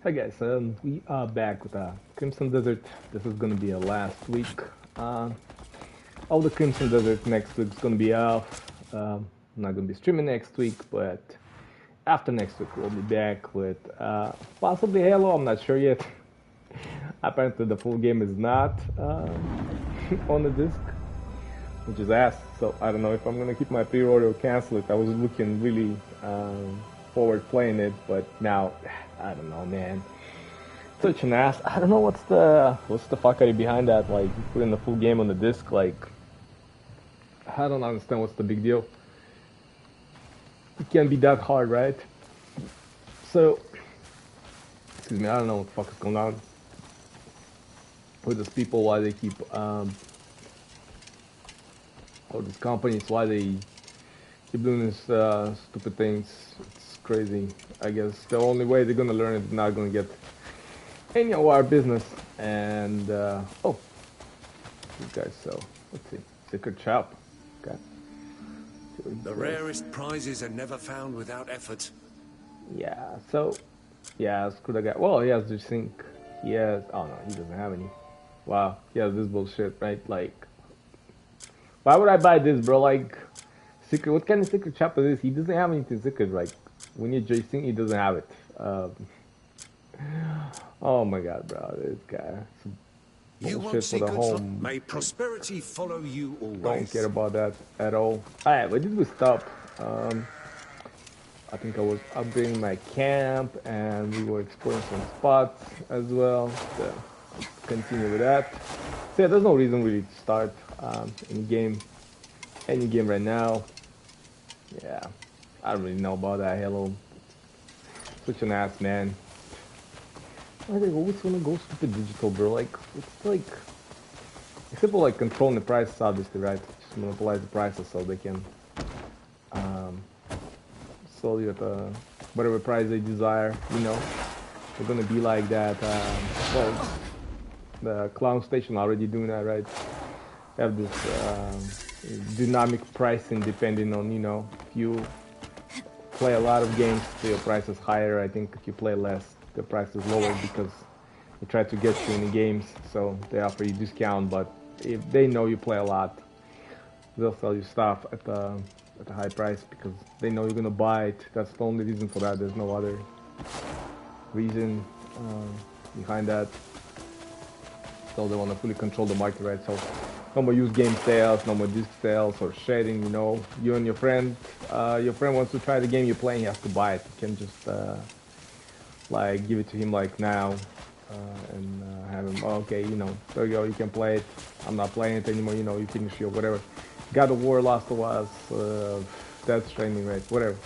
Hi guys, we are back with Crimson Desert. This is gonna be a last week. Uh, all the Crimson Desert next week is gonna be off. I'm not gonna be streaming next week, but after next week we'll be back with possibly Halo. I'm not sure yet. Apparently the full game is not on the disc, which is ass. So I don't know if I'm gonna keep my pre-order or cancel it. I was looking really forward playing it, but now I don't know, man. Such an ass. I don't know what's the fuckery behind that. Like putting the full game on the disc. Like I don't understand what's the big deal. It can't be that hard, right? So excuse me. I don't know what the fuck is going on with these people. Why they keep or these companies. Why they keep doing these stupid things. It's crazy. I guess the only way they're gonna learn it is not gonna get any of our business. And oh, these guys. So let's see. Secret shop. Okay. The rarest prizes are never found without effort. Yeah, so, yeah, screw the guy. Well, he has this thing. He has, oh no, he doesn't have any. Wow, he has this bullshit, right? Like, why would I buy this, bro? Like, secret, what kind of secret shop is this? He doesn't have anything secret, like, when you're chasing, he doesn't have it. Oh my god, bro, this guy. It's You want bullshit for the secrets? home. May prosperity follow you Don't care always. about that at all. Alright, where did we stop? I think I was upgrading my camp and we were exploring some spots as well. So let's continue with that. So yeah, there's no reason really to start any game right now. Yeah, I don't really know about that Halo. Such an ass, man. Why they always wanna go super digital, bro? Like, it's like, except for like controlling the prices, obviously, right? Just monopolize the prices so they can um, sell you at whatever price they desire, you know. They're gonna be like that. Well, the clown station already doing that, right? They have this dynamic pricing depending on, you know, if you play a lot of games, your price is higher. I think if you play less, the price is lower because they try to get you in the games, so they offer you discount. But if they know you play a lot, they'll sell you stuff at a high price because they know you're gonna buy it. That's the only reason for that. There's no other reason behind that. So they want to fully control the market, right? So no more use game sales, no more disc sales or sharing. You know, you and your friend wants to try the game you're playing, he has to buy it. You can just like give it to him like now and have him. Oh, okay, you know, there you go. You can play it. I'm not playing it anymore. You know, you finish your whatever. God of War, Last of Us, Death Stranding, right? Whatever.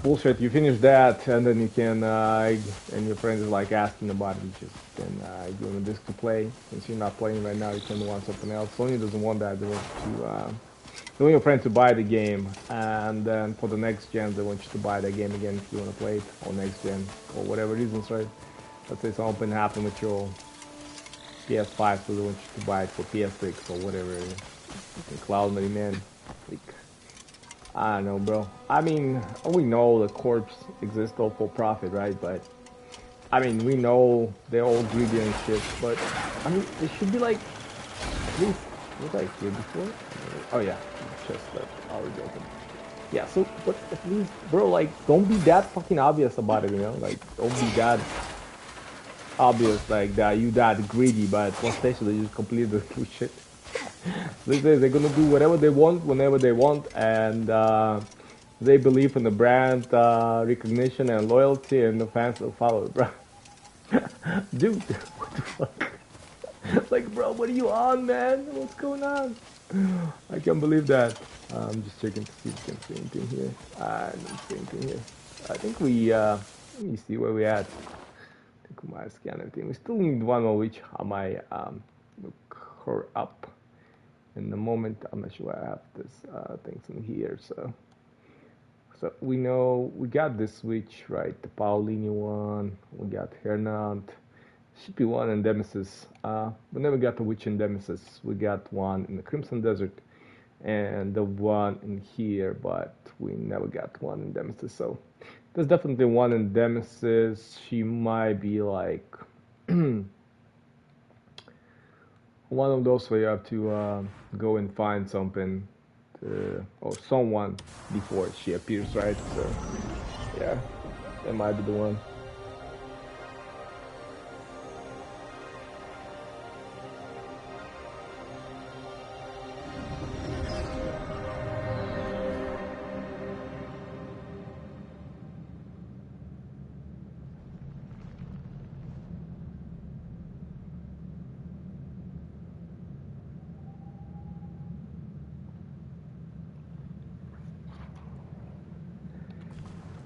Bullshit. You finish that, and then you can, and your friend is like asking about it. You just can give him a disc to play. Since you're not playing right now, you can want something else. Sony doesn't want that. They want your friend to buy the game, and then for the next gen, they want you to buy the game again if you want to play it, or next gen, or whatever reasons, right? Let's say something happened with your PS5, so they want you to buy it for PS6 or whatever. Cloud Money, man. Like, I don't know, bro. I mean, we know the corps exist all for profit, right? But I mean, we know they're all greedy and shit. But I mean, it should be like at least was I here before? Oh yeah, just that already open. Yeah. So, but at least, bro, like, don't be that fucking obvious about it, you know? Like, don't be that obvious, like that you that greedy. But PlayStation, they just completely do shit. They're gonna do whatever they want whenever they want, and they believe in the brand recognition and loyalty, and the fans will follow it, bro. Dude, what the fuck? Like, bro, what are you on, man? What's going on? I can't believe that. I'm just checking to see if we can see anything here. I don't see anything here. I think let me see where we at. I think we might scan everything. We still need one more, which I might look her up in the moment. I'm not sure I have this things in here. So we know we got this switch, right? The Paulini one. We got Hernant. Should be one in Nemesis. We never got the Witch in Nemesis. We got one in the Crimson Desert, and the one in here, but we never got one in Nemesis. So there's definitely one in Nemesis. She might be like one of those where you have to go and find something or someone before she appears, right? So yeah, that might be the one.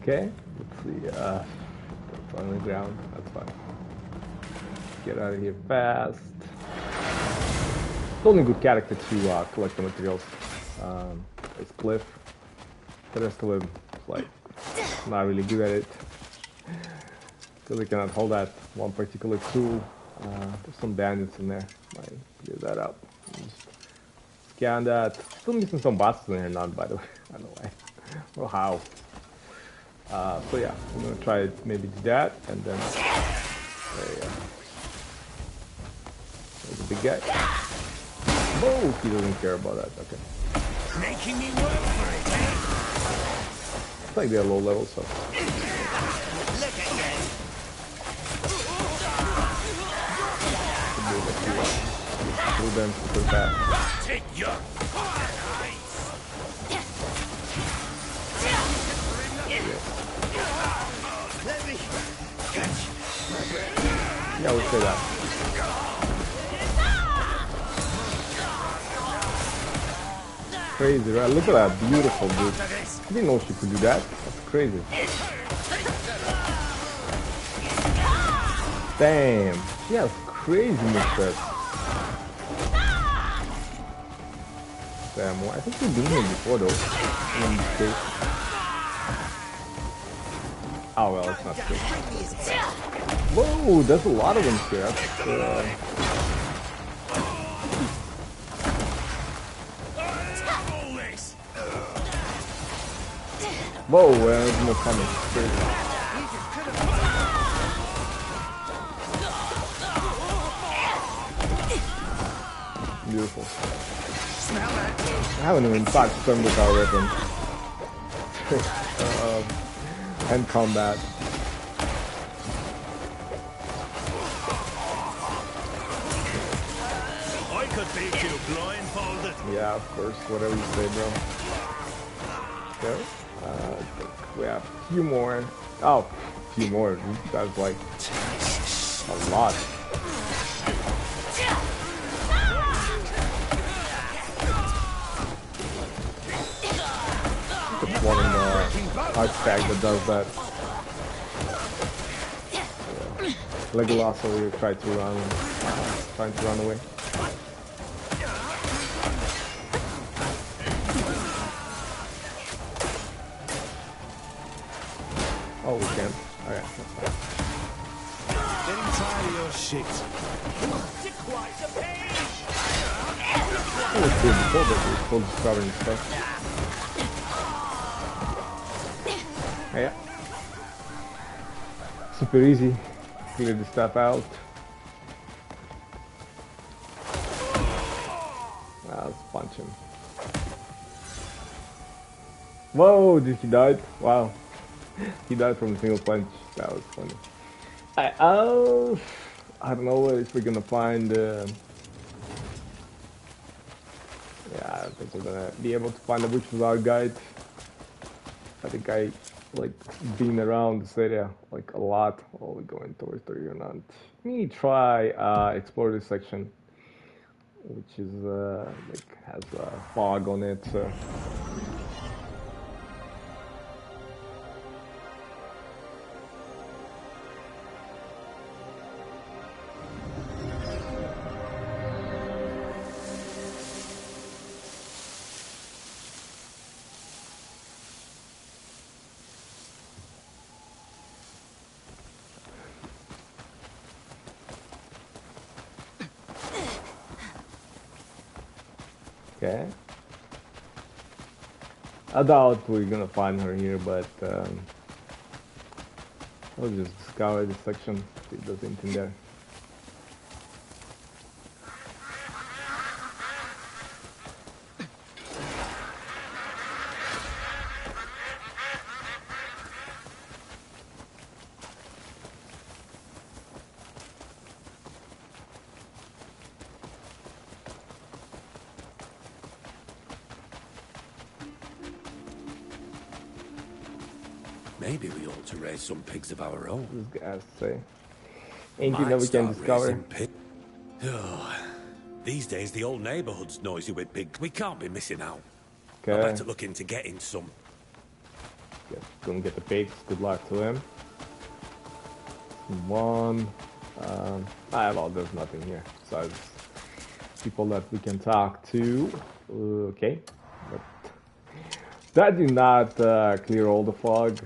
Okay, let's see. That's on the ground. That's fine. Get out of here fast. It's only good character to collect the materials. It's Cliff. The rest of him is like not really good at it. Because he cannot hold that one particular tool. There's some bandits in there. Might give that up. Just scan that. Still missing some bosses in here, none by the way. I don't know why. Or how. So yeah, I'm gonna try maybe do that, and then there you go. There's a big guy. Oh, he doesn't care about that. Okay. Making me work for it, eh? It's like they're low level, so. Look at Kill them super fast. Take your Yeah, I would say that. Crazy, right? Look at that beautiful dude. I didn't know she could do that. That's crazy. Damn. She has crazy movesets. Damn, well, I think we've been here before though. Oh well, it's not good. Whoa, there's a lot of them here. That's, whoa, there's more coming. Crazy. Beautiful. I haven't even touched them with our weapons. And combat. I could beat you blindfolded. Yeah, of course, whatever you say, bro. Okay. I think we have a few more. Oh, a few more. That's like a lot. There's one in the artifact that does that. Yeah. Legolas over here trying to run away. Oh, we can. Okay, that's fine. Getting tired of your shit. It was cool before, but it was cool discovering stuff. Yeah. Super easy. Clear the stuff out. Let's punch him. Whoa, did he die? Wow. He died from a single punch. That was funny. I don't know if we're gonna find. Yeah, I don't think we're gonna be able to find a Witch Without Guide. I think I like being around this area like a lot while we're going towards the Revenant. Let me try explore this section, which is like has fog on it. So. Okay. I doubt we're gonna find her here, but I'll just scour this section, see if there's anything there. Maybe we ought to raise some pigs of our own. This guy's say. Anything that we can discover? These days, the old neighborhood's noisy with pigs. We can't be missing out. Okay. I better look into getting some. Yes, gonna get the pigs. Good luck to him. One. Well, there's nothing here. So people that we can talk to. Okay. But that did not clear all the fog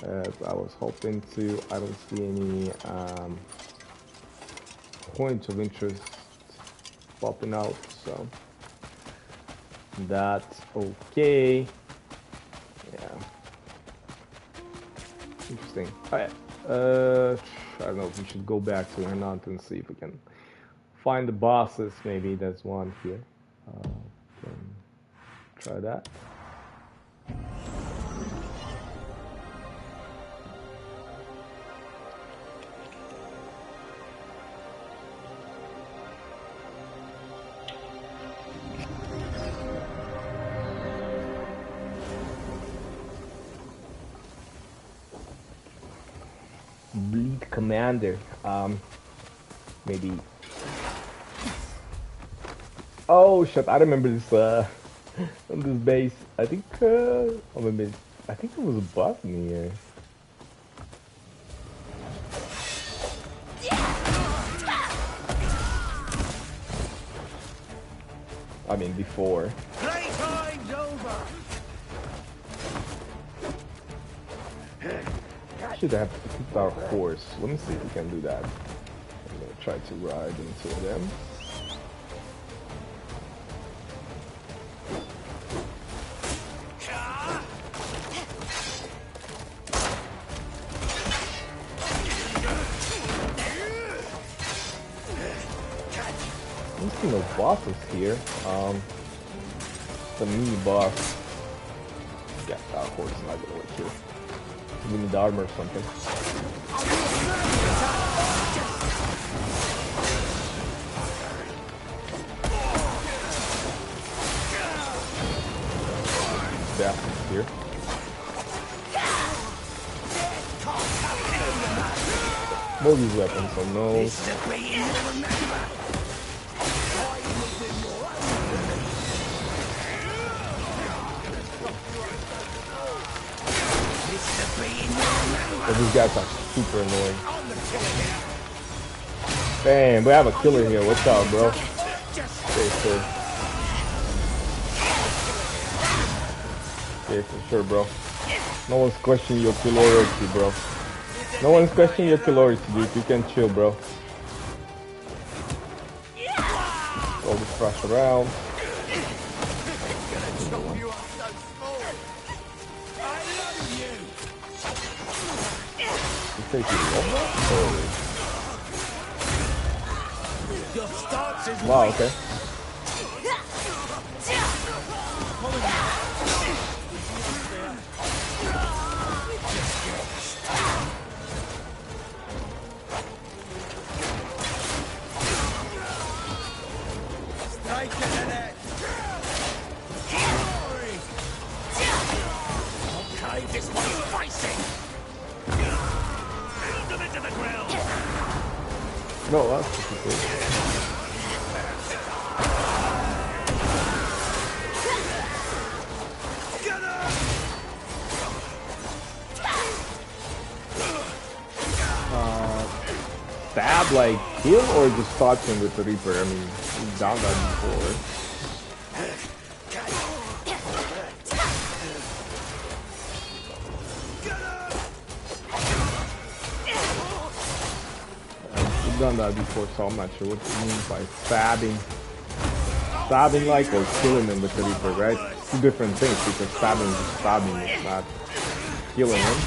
as I was hoping to. I don't see any points of interest popping out, so that's okay. Yeah. Interesting. Alright. I don't know if we should go back to Hernant and see if we can find the bosses. Maybe there's one here. Can try that. Bleed Commander. Maybe. Oh shit! I remember this. On this base, I think. Maybe I think there was a boss in here. I mean, before. Playtime's over. Should have to keep our horse. Let me see if we can do that. I'm gonna try to ride into them. I don't see no bosses here. The mini boss. Yeah, our horse is not gonna work here. We need armor or something. Death here. More of these weapons, so no. But these guys are super annoying. Damn, we have a killer here. What's up, bro? Okay, sure. Okay, for sure, bro. No one's questioning your kill loyalty, bro. No one's questioning your kill loyalty, dude. You can chill, bro. All this crash around. Wow, okay. No, that's pretty cool. Stab, like, kill or just touch him with the Reaper? I mean, we've done that before. We've done that before, so I'm not sure what you mean by stabbing. Stabbing, like, or killing him with the Reaper, right? two different things because stabbing is just stabbing, it's not killing him.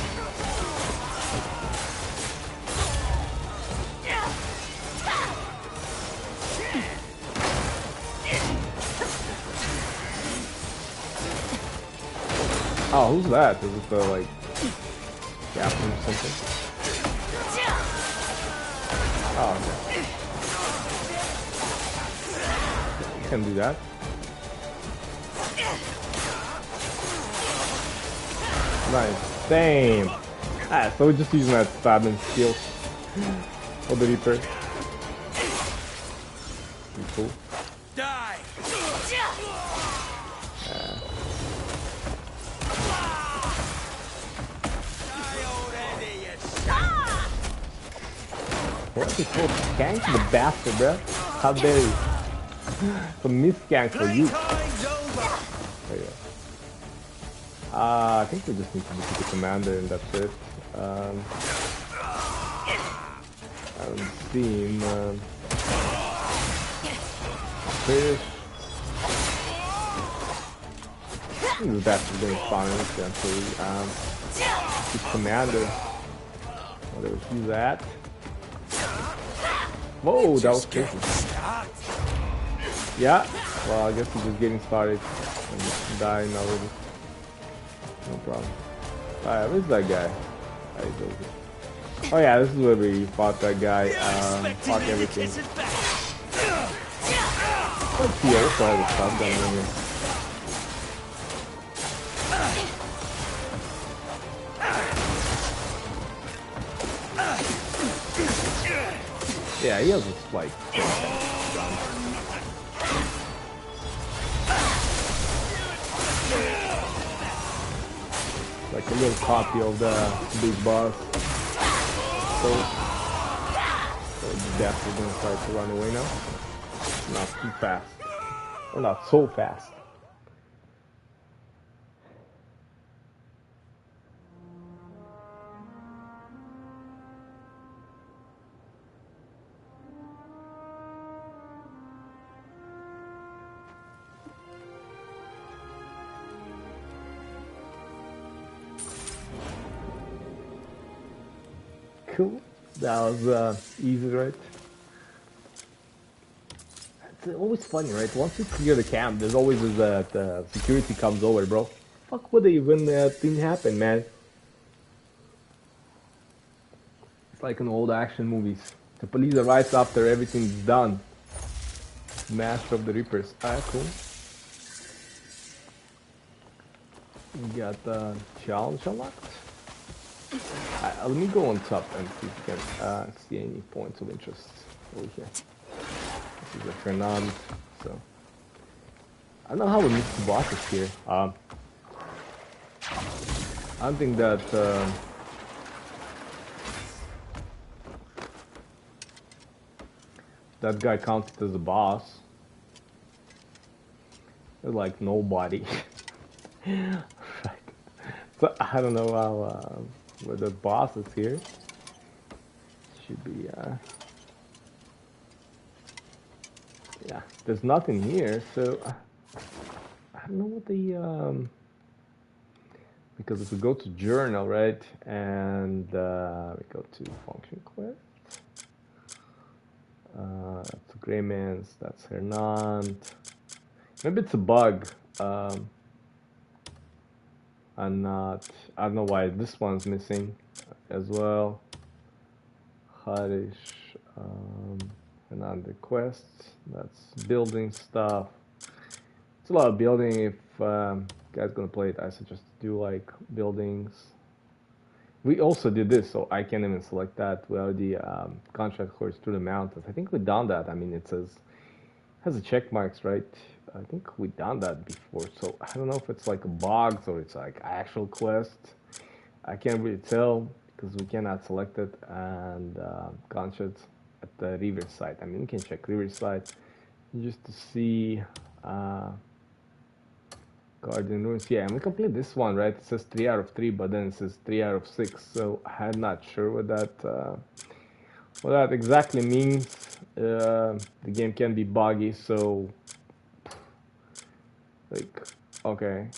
Oh, who's that? Is it the, like, captain or something? Oh, okay. You can do that. Nice. Same. Ah, so we're just using that stabbing skill for the Reaper. Pretty cool. Die! What is called skank the bastard, bro? How dare you? Some misskank for you. Playtime's over! There you go. I think we just need to defeat the commander and that's it. I haven't seen fish. I think the bastard's gonna spawn eventually. This commander. Whatever she's at. Whoa, that was crazy. Yeah, well, I guess he's just getting started and dying already. No problem. Alright, where's that guy? Oh yeah, this is where we fought that guy. Fuck everything. Let's see, I also have a shotgun in here. Yeah, he has this like like a little copy of the big boss. So the death is gonna try to run away now. Not too fast. Or not so fast. Cool. That was easy, right? It's always funny, right? Once you clear the camp, there's always that security comes over, bro. Fuck would even thing happen, man? It's like in old action movies. The police arrives after everything's done. Master of the Reapers. Ah, cool. We got the challenge unlocked. Let me go on top and see if we can see any points of interest over here. This is a Fernand, so I don't know how we missed the bosses here. I don't think that that guy counted as a boss. There's like nobody. Right. So I don't know how. Where the boss is here. Should be, yeah, there's nothing here, so I don't know what the, because if we go to journal, right, and we go to function quest, that's Greymans, that's Hernand, maybe it's a bug, and not, I don't know why this one's missing as well. Harish, and on the quests, that's building stuff. It's a lot of building. If guys gonna play it, I suggest to do like buildings. We also did this, so I can't even select that. We already contract horse through the mountains. I think we done that. I mean, it has the check marks, right? I think we done that before, so I don't know if it's like a box or it's like actual quest. I can't really tell because we cannot select it, and contract at the river site. I mean, you can check river site just to see Guardian Ruins. Yeah, and we complete this one, right? It says 3 out of 3, but then it says 3 out of 6. So I'm not sure what that exactly means. The game can be buggy, so like Okay.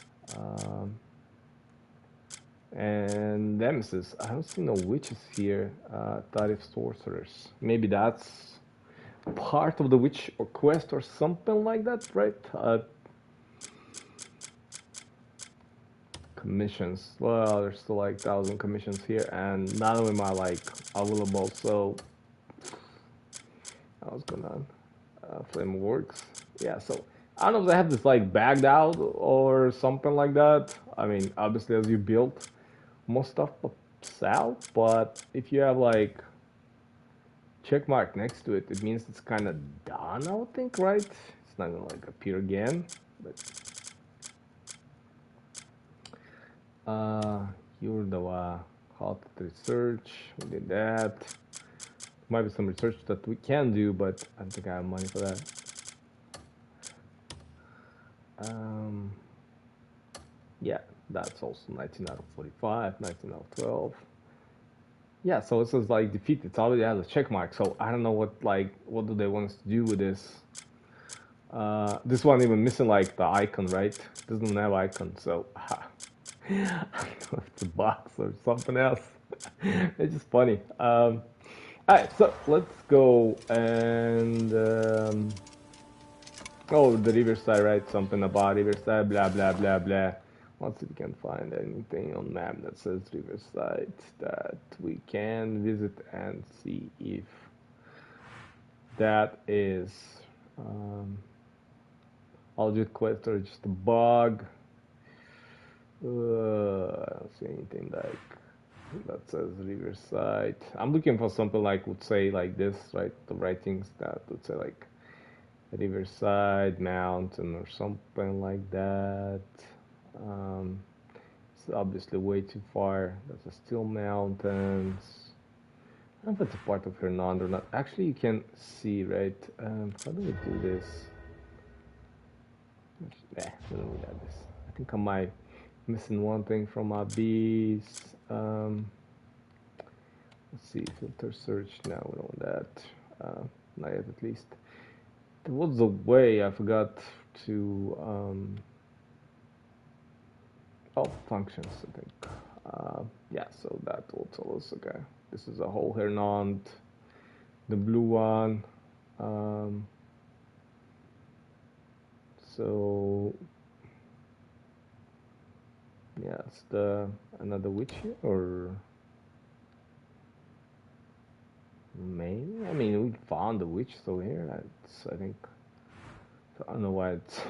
And Nemesis. I don't see no witches here. Tarif sorcerers. Maybe that's part of the witch or quest or something like that, right? Commissions. Well, there's still like 1,000 commissions here, and none of them are like available. So I was gonna flame works. Yeah. So I don't know if they have this like bagged out or something like that. I mean, obviously, as you build, most stuff pops out, but if you have like check mark next to it, it means it's kind of done. I would think, right? It's not gonna like appear again, but. You're the how to research. We did that. Might be some research that we can do, but I don't think I have money for that. Yeah, that's also 19 out of 45, 19 out of 12. Yeah, so it says like defeat. It already has a check mark. So I don't know what do they want us to do with this. This one even missing like the icon, right? Doesn't have icon, so. I don't know if it's a box or something else. It's just funny. Alright, so let's go and oh, the riverside, right? Something about riverside, blah blah blah blah. Let's see if we can find anything on map that says riverside that we can visit and see if that is legit quest or just a bug. I don't see anything like that says riverside. I'm looking for something like would say like this, right? The writings that would say like riverside mountain or something like that. It's obviously way too far. That's a Still Mountains. I don't know if it's a part of Hernand or not. Actually, you can see, right? How do we do this? Nah, we don't need this. I think I might missing one thing from my bees. Let's see, filter search. No, we don't want that. Not yet, at least. There was a way I forgot to. Oh, functions, I think. Yeah, so that will tell us. Okay, this is a whole Hernand, the blue one. So yeah, it's the another witch here, or maybe. I mean, we found the witch, so here that's I think. I don't know why it's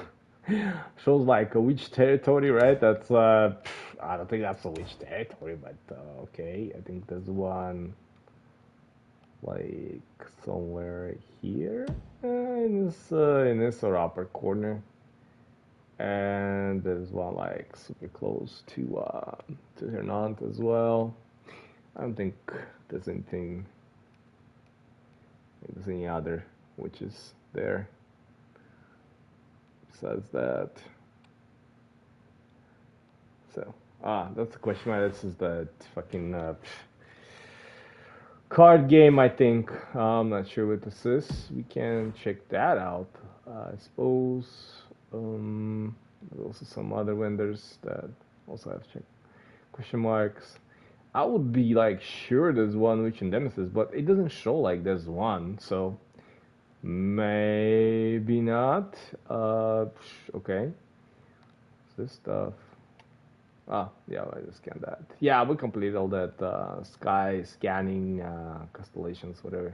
shows like a witch territory, right? That's I don't think that's a witch territory, but okay. I think there's one like somewhere here in this or upper corner. And there's one like super close to Hernant as well. I don't think there's anything. There's any other witches there besides that. So that's the question mark. This is the fucking card game, I think. I'm not sure what this is. We can check that out, I suppose. There's also some other vendors that also have check question marks. I would be like sure there's one witch in Nemesis, but it doesn't show like there's one, so maybe not. Okay. This stuff. Yeah, I just scanned that. Yeah, we completed all that sky scanning, constellations, whatever.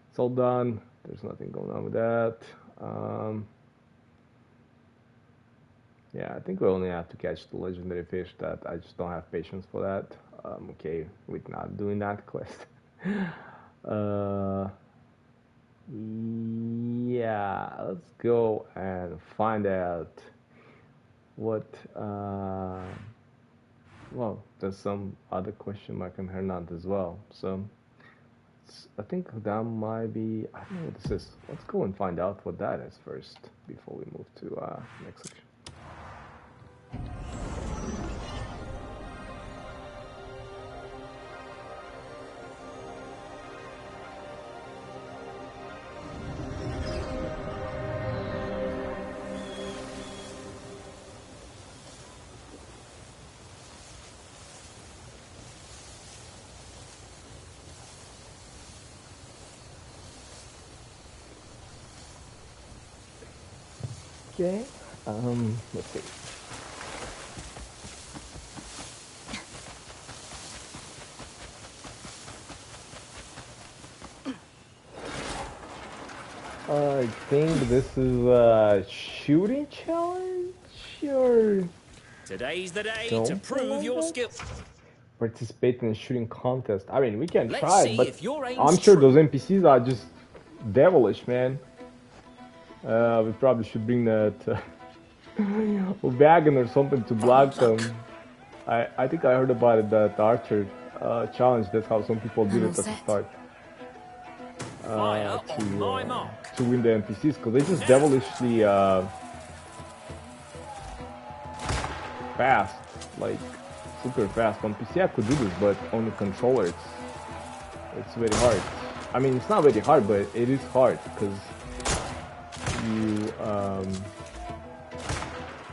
It's all done. There's nothing going on with that. Yeah, I think we only have to catch the legendary fish. That I just don't have patience for that. I'm okay with not doing that quest. Yeah, let's go and find out what. Well, there's some other question mark in Hernand as well. So I think that might be. I don't know what this is. Let's go and find out what that is first before we move to next section. Okay. Let's see. I think this is a shooting challenge or Today's the day to something prove like your that? skill. Participate in a shooting contest. I mean, we can Let's try, see but if your I'm aim's sure true. those NPCs are just devilish, man. We probably should bring that wagon or something to block them. I think I heard about it, that Archer challenge. That's how some people did I'm it all at the set. start Fire on my mark. to win the NPCs, because they just devilishly fast, like super fast. On PC I could do this, but on the controller it's very hard. I mean, it's not very hard, but it is hard because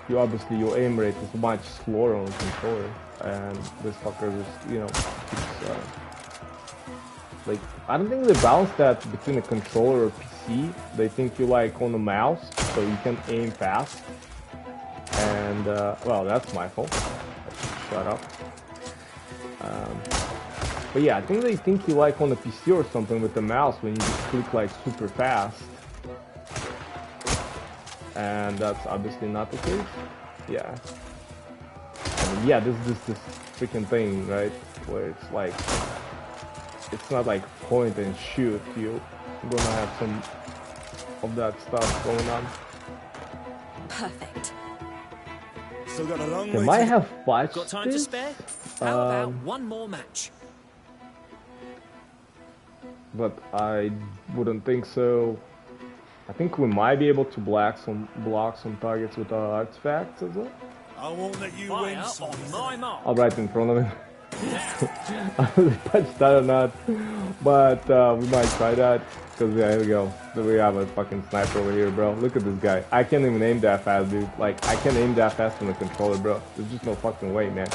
you obviously your aim rate is much slower on the controller, and this fucker is, you know, keeps, like, I don't think they balance that between a controller or PC. They think you like on the mouse, so you can aim fast. And well, that's my fault. Shut up. But yeah, I think they think you like on the PC or something with the mouse when you just click like super fast. And that's obviously not the case. Yeah. I mean, yeah, this freaking thing, right? Where it's like, it's not like point and shoot. You're gonna have some of that stuff going on. Perfect. Still got a long They way might to have watched Got time to this. spare? How about one more match? But I wouldn't think so. I think we might be able to block some targets with our artifacts as well. I won't let you win. On my mark. I'll right in front of him. I don't know if I touched that or not, but we might try that. Because yeah, here we go. So we have a fucking sniper over here, bro. Look at this guy. I can't even aim that fast, dude. Like, I can't aim that fast from the controller, bro. There's just no fucking way, man.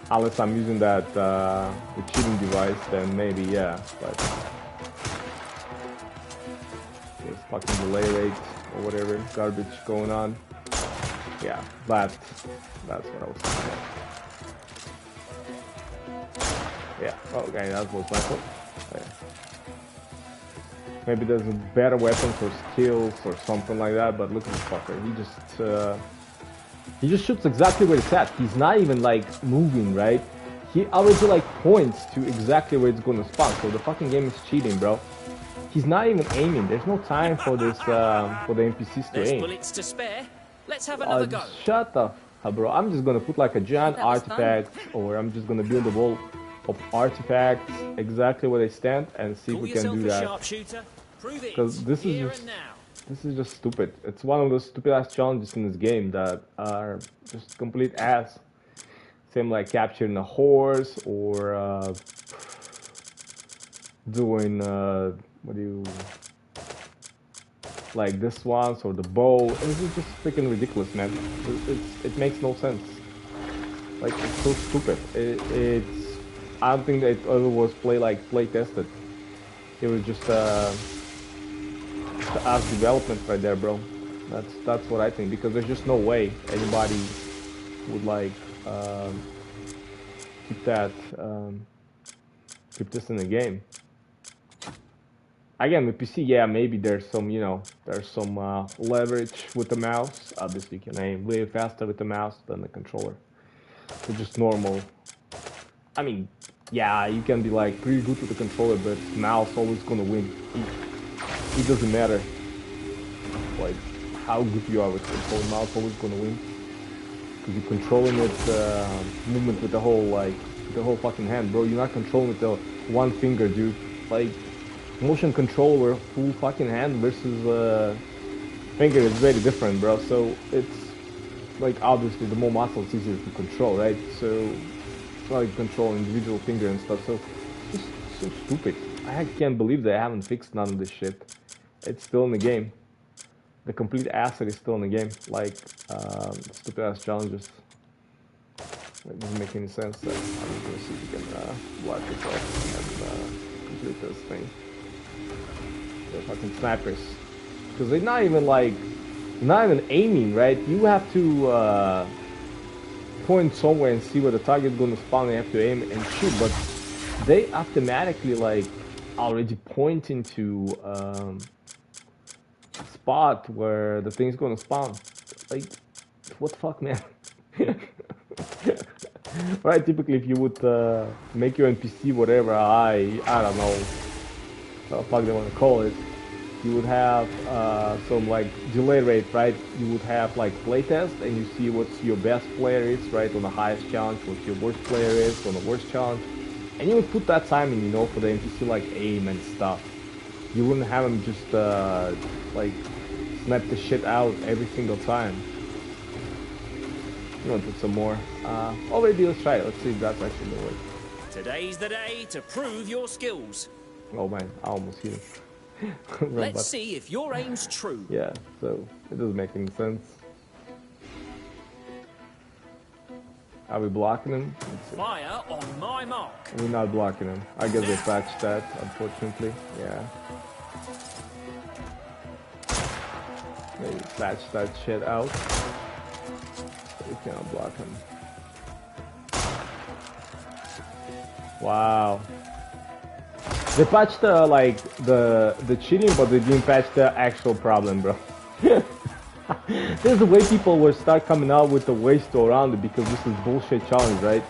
Unless I'm using that the cheating device, then maybe, yeah. But there's fucking delay rate or whatever garbage going on. Yeah, that's what I was talking about. Yeah, okay, that was my fault. Yeah. Maybe there's a better weapon for skills or something like that, but look at this fucker. He just shoots exactly where it's at. He's not even like moving, right? He already like points to exactly where it's gonna spawn. So the fucking game is cheating, bro. He's not even aiming. There's no time for this for the NPCs to There's aim. bullets to spare. Let's have another go. Shut the fuck, bro. I'm just gonna put like a giant That was fun. artifact, or I'm just gonna build a wall of artifacts exactly where they stand and see if Call we can yourself do a that. sharpshooter? Prove it. 'Cause this is Here just- and now. This is just stupid. It's one of those stupid ass challenges in this game that are just complete ass. Same like capturing a horse or doing what do you like this ones or the bow. This is just freaking ridiculous, man. It makes no sense. Like, it's so stupid. It's I don't think that it ever was play tested. It was just as development right there, bro. That's what I think, because there's just no way anybody would like keep this in the game. Again, with PC, yeah, maybe there's some, you know, there's some leverage with the mouse. Obviously, you can aim way faster with the mouse than the controller. It's just normal. I mean, yeah, you can be like pretty good with the controller, but mouse always gonna win. It doesn't matter like how good you are with the controller. Mouse always gonna win because you're controlling its movement with the whole fucking hand, bro. You're not controlling with the one finger, dude. Like, motion controller full fucking hand versus finger is very different, bro. So it's like, obviously the more muscles easier to control, right? So it's not like control individual finger and stuff. So it's just so stupid. I can't believe they haven't fixed none of this shit. It's still in the game. The complete asset is still in the game. Like stupid ass challenges. It doesn't make any sense. I'm just gonna see if we can block this off and complete this thing. The fucking snipers, because they're not even like not even aiming, right? You have to point somewhere and see where the target's gonna spawn, and you have to aim and shoot, but they automatically like already point into spot where the thing's gonna spawn. Like, what the fuck, man? Right, typically if you would make your NPC whatever, I don't know what the fuck they want to call it, you would have some like delay rate, right? You would have like playtest and you see what's your best player is, right, on the highest challenge, what your worst player is on the worst challenge, and you would put that time in, you know, for the NPC like aim and stuff. You wouldn't have them just like snap the shit out every single time. You want to put some more? Oh, maybe let's try it. Let's see if that's actually gonna work. Today's the day to prove your skills. Oh man, I almost hit him. Let's see if your aim's true. Yeah, so it doesn't make any sense. Are we blocking him? Fire on my mark. We're not blocking him. I guess they patched that, unfortunately. Yeah. Maybe patch that shit out. We cannot block him. Wow. They patched like the cheating, but they didn't patch the actual problem, bro. This is the way people will start coming out with the ways to around it, because this is bullshit challenge, right?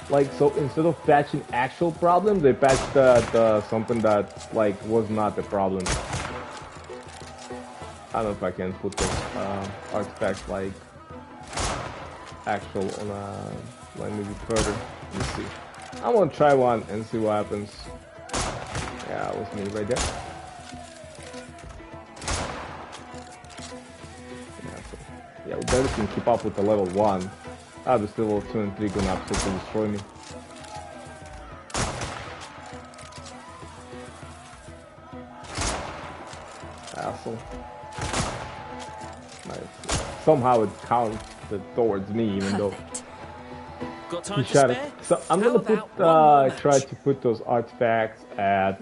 Like, so instead of patching actual problems, they patched the something that like was not the problem. I don't know if I can put this artifact like actual on like maybe further. Let's see. I'm gonna try one and see what happens. Yeah, that was me right there. Yeah, we better can keep up with the level 1. Obviously level 2 and 3 gonna absolutely destroy me. Asshole. Nice. Somehow it counts towards me, even though got time to shot it. spare? So I'm How gonna put about try to put those artifacts at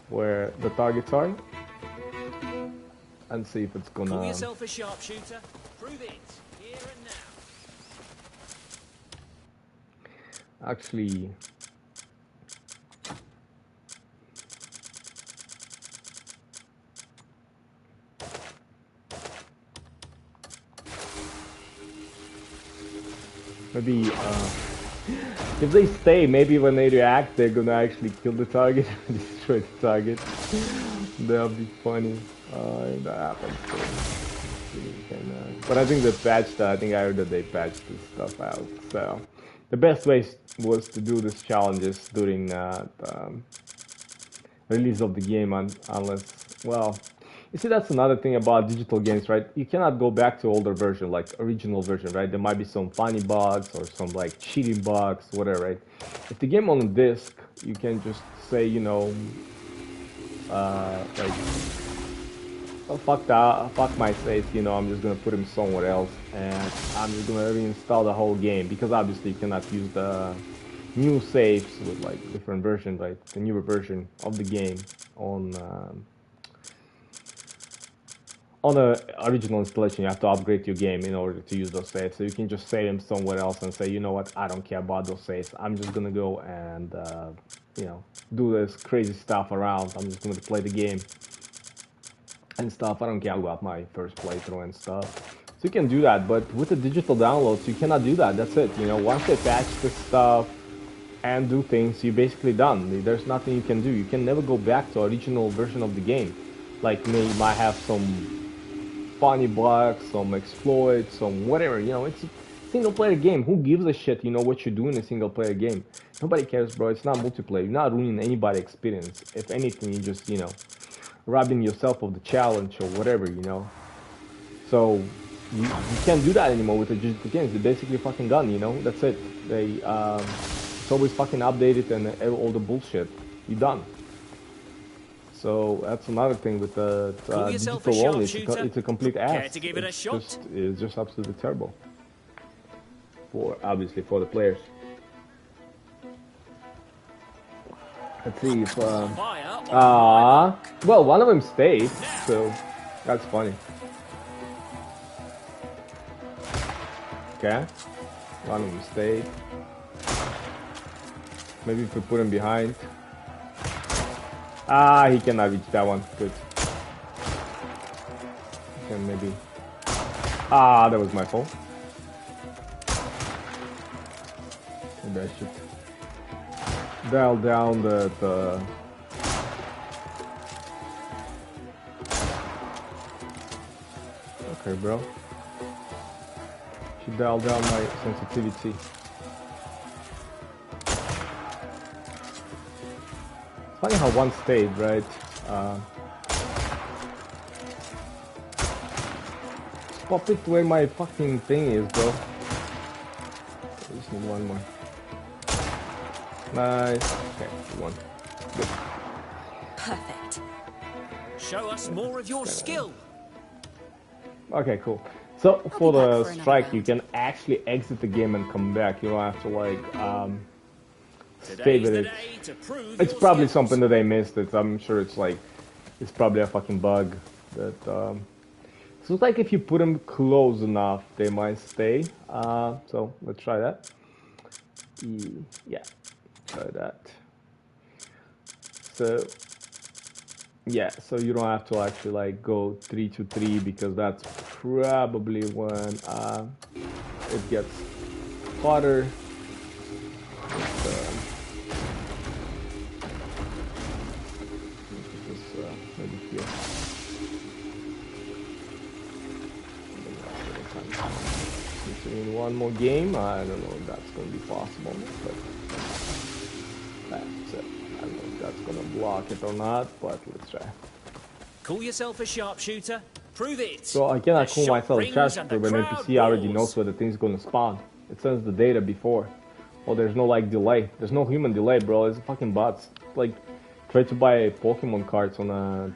where the targets are, and see if it's Call gonna. yourself a sharpshooter. Prove it here and now. Actually, maybe if they stay, maybe when they react, they're gonna actually kill the target, destroy the target. That'll be funny. If that happens. But I think they patched. I think I heard that they patched this stuff out. So the best way was to do these challenges during the release of the game, unless, well, you see, that's another thing about digital games, right? You cannot go back to older version, like original version, right? There might be some funny bugs or some like cheating bugs, whatever, right? If the game on the disc, you can just say, you know, like, oh, fuck that, fuck my saves, you know, I'm just gonna put him somewhere else, and I'm just gonna reinstall the whole game, because obviously you cannot use the new saves with like different version, like the newer version of the game on the original installation. You have to upgrade your game in order to use those saves. So you can just save them somewhere else and say, you know what, I don't care about those saves. I'm just gonna go and you know, do this crazy stuff around. I'm just gonna play the game and stuff. I don't care about my first playthrough and stuff. So you can do that, but with the digital downloads, you cannot do that. That's it. You know, once they patch the stuff and do things, you're basically done. There's nothing you can do. You can never go back to original version of the game. Like, you might have some funny bugs, some exploits, some whatever, you know, it's a single player game. Who gives a shit, you know, what you do in a single player game? Nobody cares, bro. It's not multiplayer. You're not ruining anybody's experience. If anything, you just, you know, robbing yourself of the challenge or whatever, you know. So you can't do that anymore with the digital games. They're basically fucking done, you know. That's it. They it's always fucking updated and all the bullshit. You're done. So that's another thing with the digital only. It's a complete ass. Care to give it a shot? It's just absolutely terrible. For obviously for the players. Let's see if well, one of them stayed, so that's funny. Okay. Random mistake. Maybe if we put him behind. Ah, he cannot reach that one. Good. Okay, maybe. Ah, that was my fault. Maybe I should dial down the Okay, bro. Should dial down my sensitivity. It's funny how one stayed, right? Pop it where my fucking thing is, bro. I just need one more. Nice. Okay, one. Good. Perfect. Show us more of your skill. Okay, cool. So for be back the for another strike, round. you can actually exit the game and come back. You don't have to like stay Today's with the it. day to prove It's your probably skills. something that I missed. I'm sure it's like it's probably a fucking bug that. So it's like if you put them close enough, they might stay. So let's try that. Yeah, try that. So yeah, so you don't have to actually like go 3 to 3 because that's probably when it gets hotter. Maybe here. In one more game, I don't know if that's going to be possible, but that's it. I don't know if that's going to block it or not, but let's try. Call yourself a sharpshooter. Prove it. So I cannot The call shot myself a rings and sharpshooter the when crowd NPC already roars. knows where the thing's going to spawn. It sends the data before. Oh, there's no like delay. There's no human delay, bro. It's fucking bots. It's like try to buy Pokemon cards on a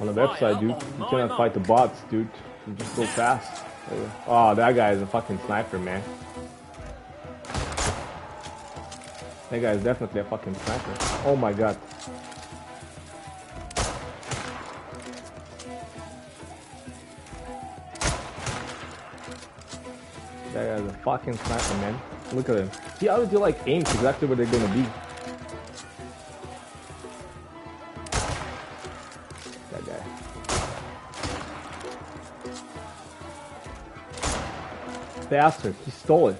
website, dude. You cannot fight the bots, dude. You just go fast. Oh, that guy is a fucking sniper, man. That guy is definitely a fucking sniper. Oh my god. That guy's a fucking sniper, man. Look at him. He already like aims exactly where they're gonna be. That guy. Bastard, he stole it.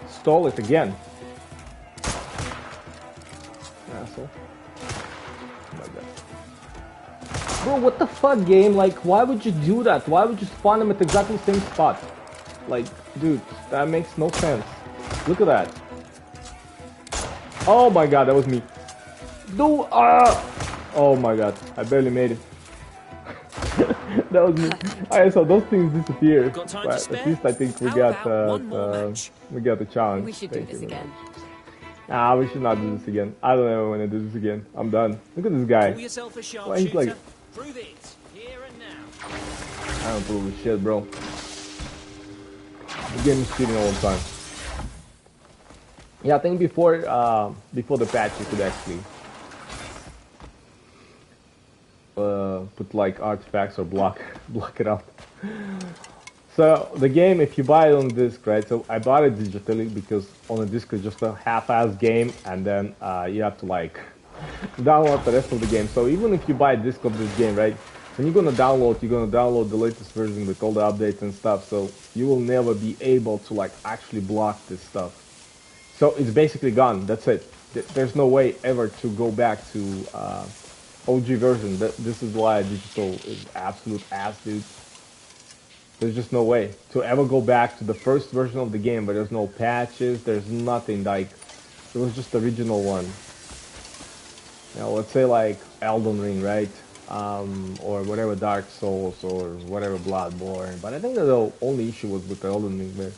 Stole it again. Asshole. Oh my god. Bro, what the fuck, game? Like, why would you do that? Why would you spawn them at exactly the same spot? Like, dude, that makes no sense. Look at that. Oh my god, that was me. No, oh my god, I barely made it. That was me. Alright, so those things disappeared, Got time to but at spare? least I think we How got about one more match? we got the challenge. We should Thank do this you very again. much. Nah, we should not do this again. I don't ever want to do this again. I'm done. Look at this guy. Call yourself a Why he's sharpshooter. like, Prove it. Here and now. I don't prove this shit, bro. The game is cheating all the time. Yeah, I think before the patch you could actually put like artifacts or block it up. So the game, if you buy it on disc, right? So I bought it digitally because on a disc it's just a half-ass game, and then you have to like download the rest of the game. So even if you buy a disc of this game, right? When you're gonna download the latest version with all the updates and stuff. So you will never be able to like actually block this stuff. So it's basically gone. That's it. There's no way ever to go back to OG version. This is why digital is absolute ass, dude. There's just no way to ever go back to the first version of the game, but there's no patches. There's nothing. Like it was just the original one. You know, let's say like Elden Ring, right? Or whatever, Dark Souls or whatever, Bloodborne. But I think that the only issue was with the Elden Ring there.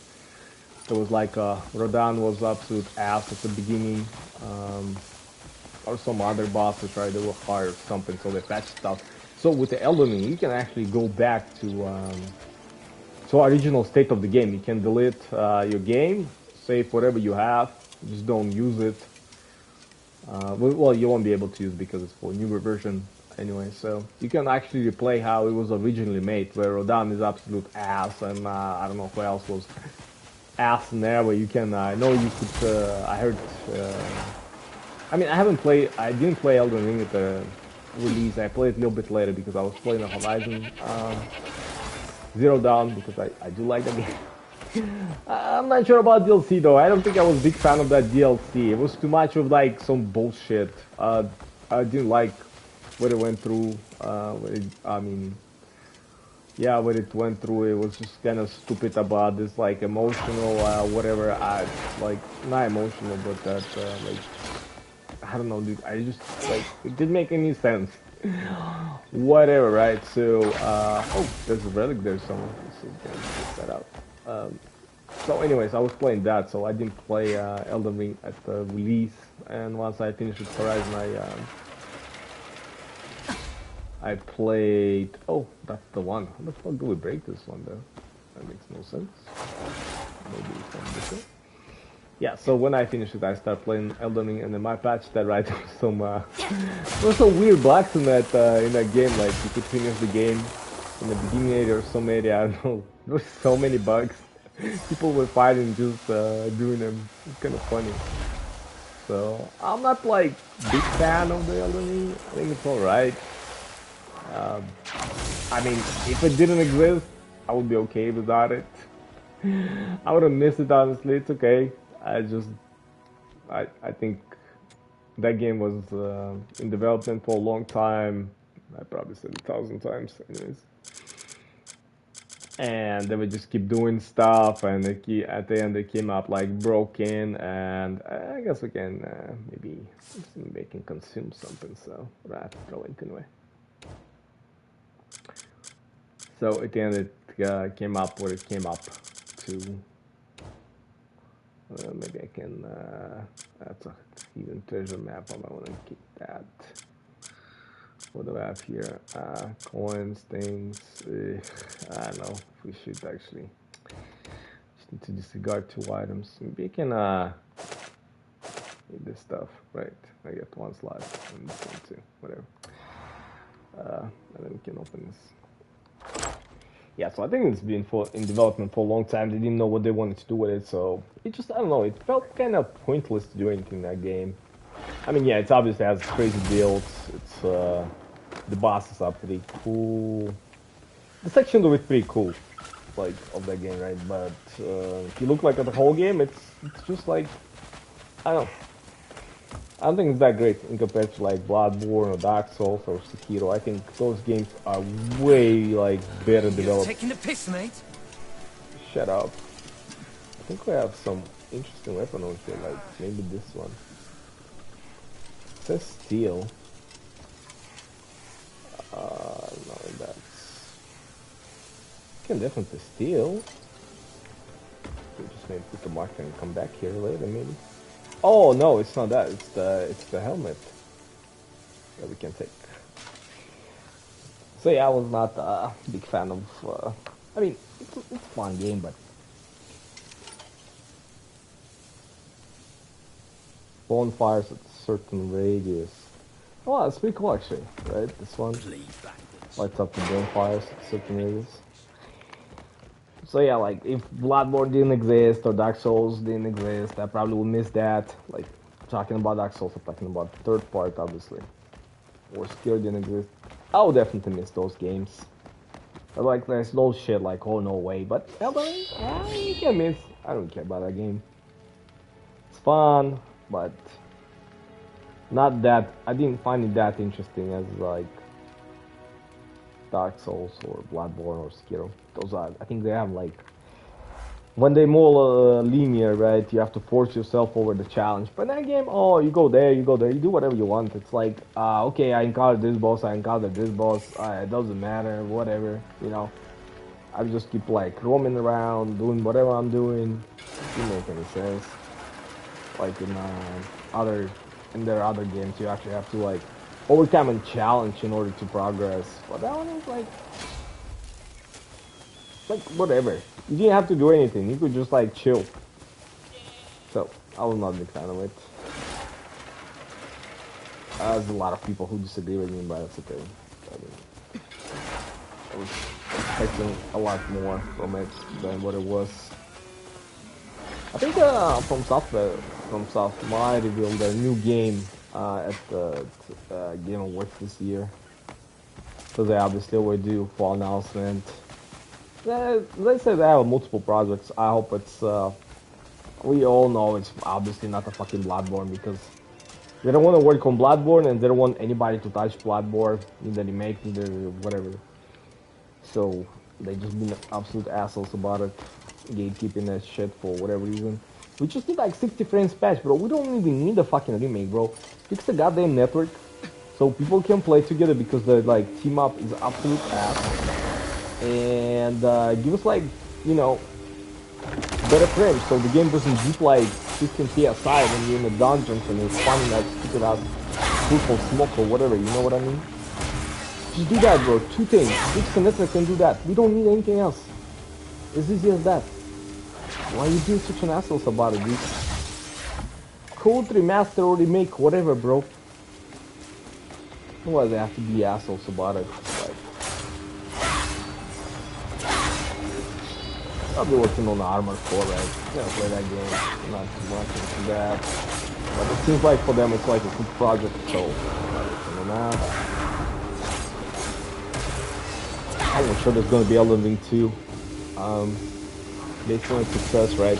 There was like Rodan was absolute ass at the beginning, or some other bosses, right? They were hard or something, so they patched stuff. So with the Elden Ring, you can actually go back to original state of the game. You can delete your game, save whatever you have, just don't use it. Well, you won't be able to use it because it's for a newer version. anyway, so you can actually replay how it was originally made, where Rodan is absolute ass, and I don't know who else was ass in there, but you can, I know you could, I heard, I mean, I didn't play Elden Ring at the release. I played a little bit later because I was playing the Horizon Zero Dawn, because I do like the game. I'm not sure about DLC though. I don't think I was a big fan of that DLC. It was too much of like some bullshit. I didn't like what it went through. Yeah, what it went through, it was just kind of stupid about this like emotional, whatever. Like not emotional, but that like I don't know, dude. I just like it didn't make any sense. Whatever, right? So, oh, there's a relic there somewhere. Let's see if I can get that out. So, anyways, I was playing that, so I didn't play Elden Ring at the release. And once I finished with Horizon, I played. Oh, that's the one. How the fuck do we break this one, though? That makes no sense. Maybe it's on this one. Yeah, so when I finished it, I started playing Elden Ring, and then my patch that right some there's some weird bugs in that game. Like you could finish the game in the beginning area or some area. I don't know. There's so many bugs. People were fighting just doing them. It's kind of funny. So I'm not like big fan of the Elden Ring. I think it's alright. I mean, if it didn't exist, I would be okay without it. I wouldn't miss it, honestly. It's okay. I think that game was in development for a long time. I probably said it 1,000 times, anyways. And they would just keep doing stuff, and at the end they came up like broken. And I guess we can maybe they can consume something. So right, throw it anyway. So at the end it came up what it came up to. Maybe I can, that's a hidden treasure map, I might want to keep that. What do I have here? Coins, things, I don't know if we should actually. Just need to disregard 2 items. Maybe I can, need this stuff, right? I get 1 slot, and this one too, whatever. And then we can open this. Yeah, so I think it's been in development for a long time. They didn't know what they wanted to do with it, so it just, I don't know, it felt kind of pointless to do anything in that game. I mean, yeah, it's obviously has crazy builds. It's, the bosses are pretty cool. The sections of it pretty cool, like, of that game, right? But, if you look like at the whole game, it's just like, I don't know. I don't think it's that great in compared to like Bloodborne or Dark Souls or Sekiro. I think those games are way like better developed. You're taking the piss, mate. Shut up. I think we have some interesting weapon on here, like maybe this one. It says steel. No, that's. You can definitely steal. We just maybe put the marker and come back here later, maybe. Oh no, it's not that. It's the helmet that we can take. So yeah, I was not a big fan of. I mean, it's a fun game, but bonfires at a certain radius. Oh, it's pretty cool actually, right? This one lights up the bonfires at a certain radius. So yeah, like if Bloodborne didn't exist or Dark Souls didn't exist, I probably would miss that. Like talking about Dark Souls, I'm talking about the third part, obviously. Or Sekiro didn't exist, I would definitely miss those games. But like there's no shit like oh no way, but Elden Ring, yeah, you can miss. I don't care about that game. It's fun, but not that. I didn't find it that interesting as like Dark Souls or Bloodborne or Sekiro. Those are, I think they have like, when they're more linear, right? You have to force yourself over the challenge. But in that game, oh, you go there, you do whatever you want. It's like, okay, I encountered this boss, it doesn't matter, whatever, you know. I just keep like roaming around, doing whatever I'm doing. It doesn't make any sense. Like in there are other games, you actually have to like overcome a challenge in order to progress. But that one is like whatever. You didn't have to do anything. You could just like chill. So I was not a big fan of it. There's a lot of people who disagree with me, but that's okay. I mean, I was expecting a lot more from it than what it was. I think from Software revealed their new game at the Game Awards this year. So they obviously will do fall announcement. They said they have multiple projects. I hope it's. We all know it's obviously not a fucking Bloodborne because they don't want to work on Bloodborne and they don't want anybody to touch Bloodborne, neither remake, neither whatever. So they just been absolute assholes about it, gatekeeping that shit for whatever reason. We just need like 60 frames patch, bro. We don't even need a fucking remake, bro. Fix the goddamn network so people can play together because the like team up is absolute ass. And give us like, you know, better frames so the game doesn't beat like 15 PSI when you're in the dungeons and you're spawning that stupid ass fruitful smoke or whatever, you know what I mean? Just do that, bro. Two things. Fix the network and do that. We don't need anything else. As easy as that. Why are you being such an asshole about it, dude? Code remaster or remake, whatever, bro. Why they have to be assholes about it? Like, I'll be working on the Armored Core, right? I'm gonna play that game. Not too much into that. But it seems like for them it's like a good project, so I'm working on that. I'm sure there's gonna be Elden Ring 2. Based on its success, right?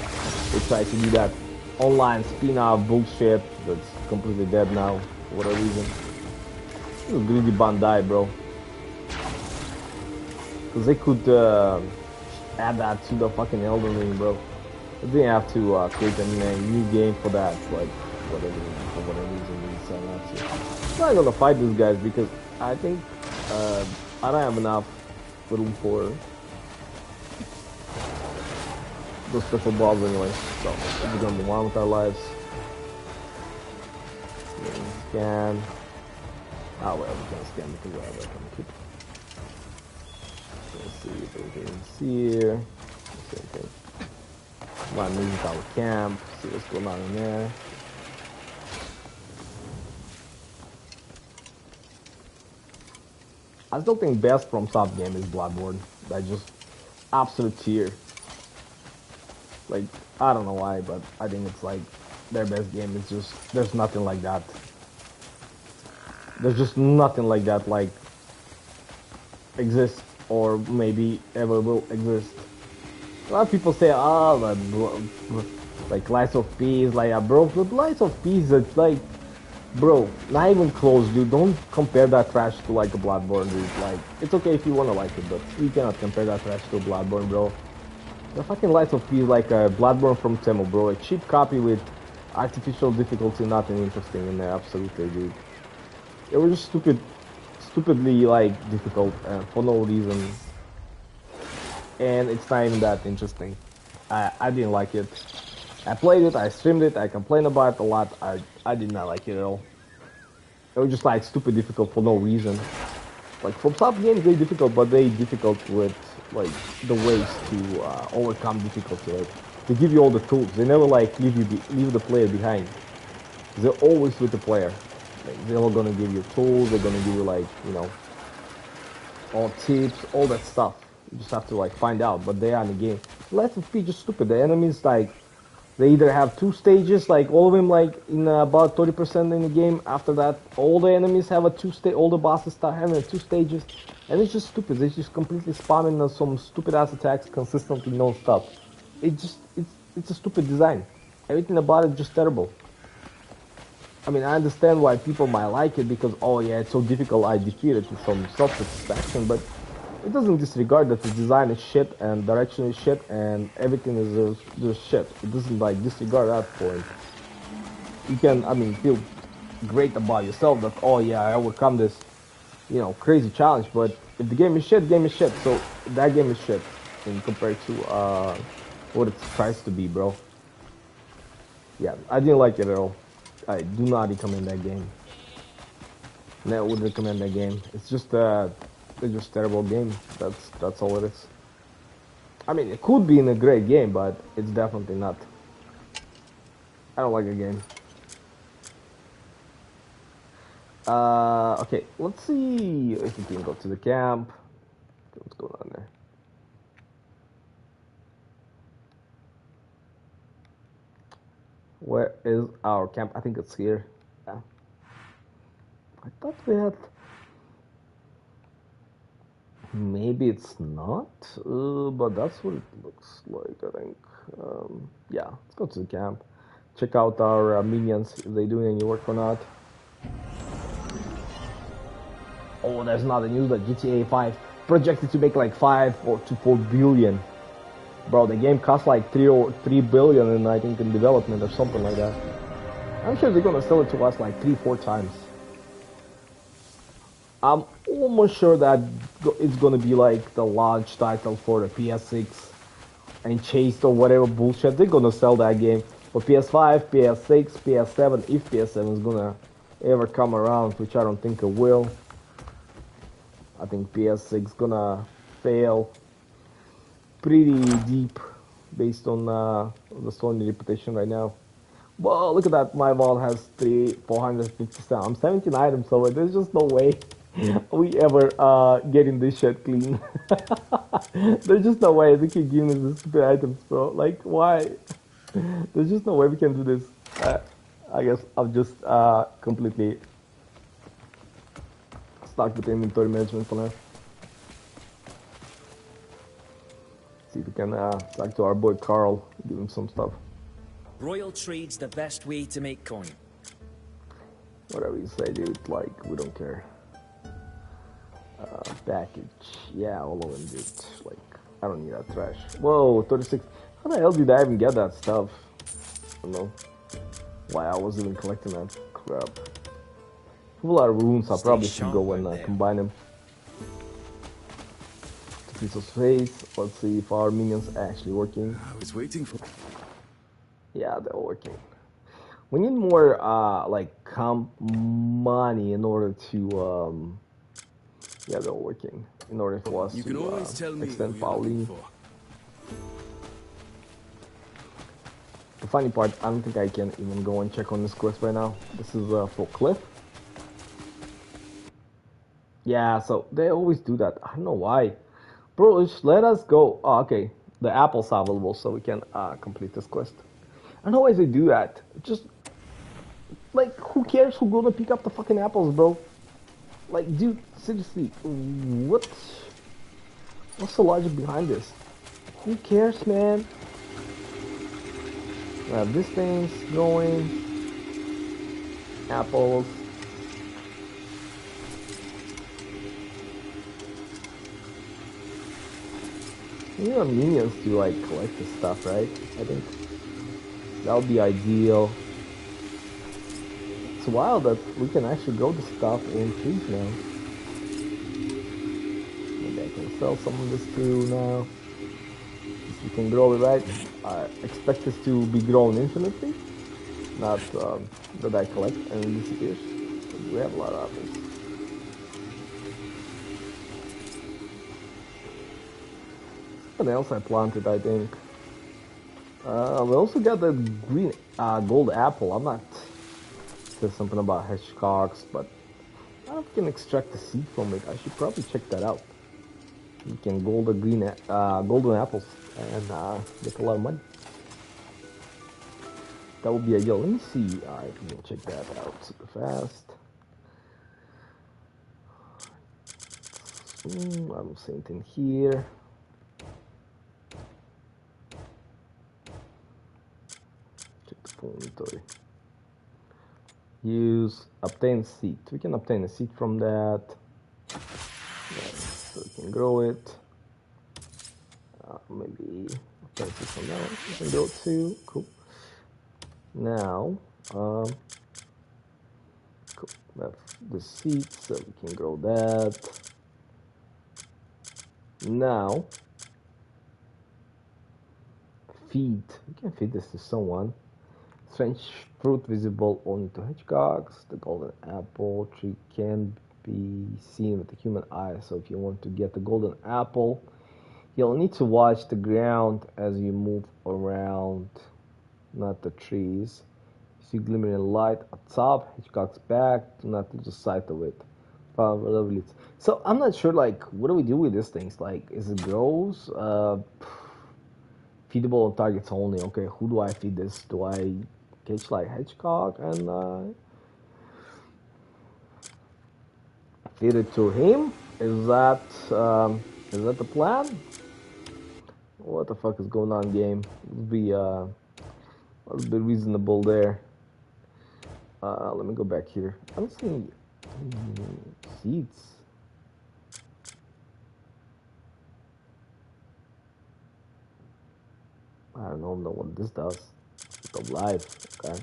They tried to do that online spin-off bullshit that's completely dead now for whatever reason. This is greedy Bandai, bro. Because they could add that to the fucking Elden Ring, bro. They didn't have to create a new game for that, like whatever, for whatever reason they decided not to. I'm not gonna fight these guys because I think I don't have enough room for those special balls anyway. So we're gonna move on with our lives. Scan. Oh well, we can scan because whatever. Keep. Let's see if everything's here. Same thing. Come on, move our camp. See what's going on in there. I still think best from soft game is Bloodborne. That just absolute tier. Like, I don't know why, but I think it's like their best game. It's just, there's nothing like that. There's just nothing like that, like, exists or maybe ever will exist. A lot of people say, like Lies of Peace, like, bro, but Lies of Peace, it's like, bro, not even close, dude. Don't compare that trash to like a Bloodborne, dude. Like, it's okay if you wanna like it, but you cannot compare that trash to a Bloodborne, bro. The fucking Lies of Peace like a Bloodborne from Temu, bro. A cheap copy with artificial difficulty, nothing interesting in there, absolutely, dude. It was just stupidly like difficult for no reason, and it's not even that interesting. I didn't like it. I played it, I streamed it, I complained about it a lot. I did not like it at all. It was just like stupid difficult for no reason. Like from some games they're difficult, but they difficult with like the ways to overcome difficulty. Right? They give you all the tools. They never like leave the player behind. They're always with the player. Like, they're all gonna give you tools. They're gonna give you like, you know, all tips, all that stuff. You just have to like find out. But they are in the game. Life of P just stupid. The enemies like they either have 2 stages, like all of them like in about 30% in the game. After that, all the enemies have a 2-stage. All the bosses start having 2 stages, and it's just stupid. They just completely spamming some stupid ass attacks consistently, non-stop. It's a stupid design. Everything about it just terrible. I mean, I understand why people might like it because, oh yeah, it's so difficult, I defeat it with some self-satisfaction, but it doesn't disregard that the design is shit and direction is shit and everything is just shit. It doesn't like disregard that point. You can, I mean, feel great about yourself that, oh yeah, I overcome this, you know, crazy challenge, but if the game is shit, game is shit. So that game is shit in compared to what it tries to be, bro. Yeah, I didn't like it at all. I do not recommend that game. Never would recommend that game. It's just terrible game. That's all it is. I mean, it could be in a great game, but it's definitely not. I don't like the game. Okay, let's see if we can go to the camp. What's going on there? Where is our camp? I think it's here. Yeah. I thought we had. Maybe it's not, but that's what it looks like, I think. Yeah, let's go to the camp. Check out our minions, if they doing any work or not. Oh, there's another news that GTA 5 projected to make like 5 or to 4 billion. Bro, the game cost like 3 billion in, I think, in development or something like that. I'm sure they're gonna sell it to us like 3-4 times. I'm almost sure that it's gonna be like the launch title for the PS6 and Chased or whatever bullshit. They're gonna sell that game for PS5, PS6, PS7, if PS7 is gonna ever come around, which I don't think it will. I think PS6 gonna fail pretty deep based on the Sony reputation right now. Well, look at that. My vault has 457. I'm 17 items, so there's just no way we ever getting this shit clean. There's just no way they can give me these stupid items, bro. Like, why? There's just no way we can do this. I guess I'm just completely stuck with inventory management for now. See if we can talk to our boy Carl, give him some stuff. Royal trade's the best way to make coin. Whatever you say, dude, like, we don't care. Package, yeah, all of them, dude. Like, I don't need that trash. Whoa, 36. How the hell did I even get that stuff? I don't know why I was even collecting that crap. A lot of runes, I probably should go and combine them. It's a piece of space. Let's see if our minions are actually working. I was waiting for. Yeah, they're working. We need more like comp money in order to yeah, they're working in order for us to extend Pauline. The funny part, I don't think I can even go and check on this quest right now. This is for Cliff. Yeah, so they always do that. I don't know why. Bro, just let us go. Oh, okay. The apples are available, so we can complete this quest. I don't know why they do that. Just, like, who cares who's gonna pick up the fucking apples, bro? Like, dude, seriously, what's the logic behind this? Who cares, man? We have this thing's going. Apples. You know, minions to, like, collect this stuff, right? I think that would be ideal. It's wild that we can actually grow the stuff in trees now. Maybe I can sell some of this too now. We can grow it, right? I expect this to be grown infinitely, not that I collect and it disappears. We have a lot of apples. Something else I planted, I think. We also got the green gold apple. I'm not. There's something about hedgehogs, but I don't know if you can extract the seed from it. I should probably check that out. You can golden apples and get a lot of money. That would be ideal. Let me see if we can check that out super fast. I don't see anything here. Check the full inventory. Use obtain seed. We can obtain a seed from that. Yes, so we can grow it. Maybe obtain seed from that. We can grow it too. Cool. Now, cool. That's the seed, so we can grow that. Now, feed. We can feed this to someone. Strange fruit visible only to hedgehogs. The golden apple tree can be seen with the human eye. So if you want to get the golden apple, you'll need to watch the ground as you move around, not the trees. See glimmering light at top. Hitchcock's back. Do not lose sight of it. Lovely. So I'm not sure. Like, what do we do with these things? Like, is it grows? Feedable on targets only. Okay, who do I feed this? Do I catch like Hitchcock and feed it to him? Is that the plan? What the fuck is going on, game? Be a little bit reasonable there. Let me go back here. I'm seeing seeds. I don't know what this does. It's live, okay.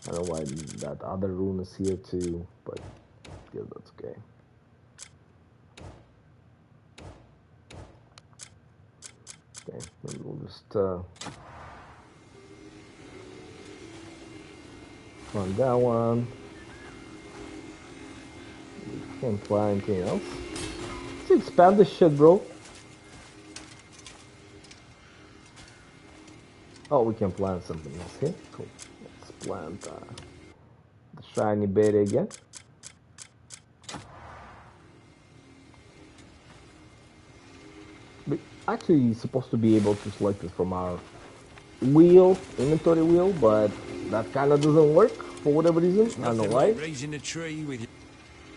I don't know why that other rune is here too, but yeah, that's okay. Okay, we'll just run that one. We can't fly anything else. Let's expand this shit, bro. Oh, we can plant something else here. Cool. Let's plant the shiny beta again. We're actually supposed to be able to select it from our inventory wheel, but that kind of doesn't work for whatever reason. I don't know why. Raising a tree with you.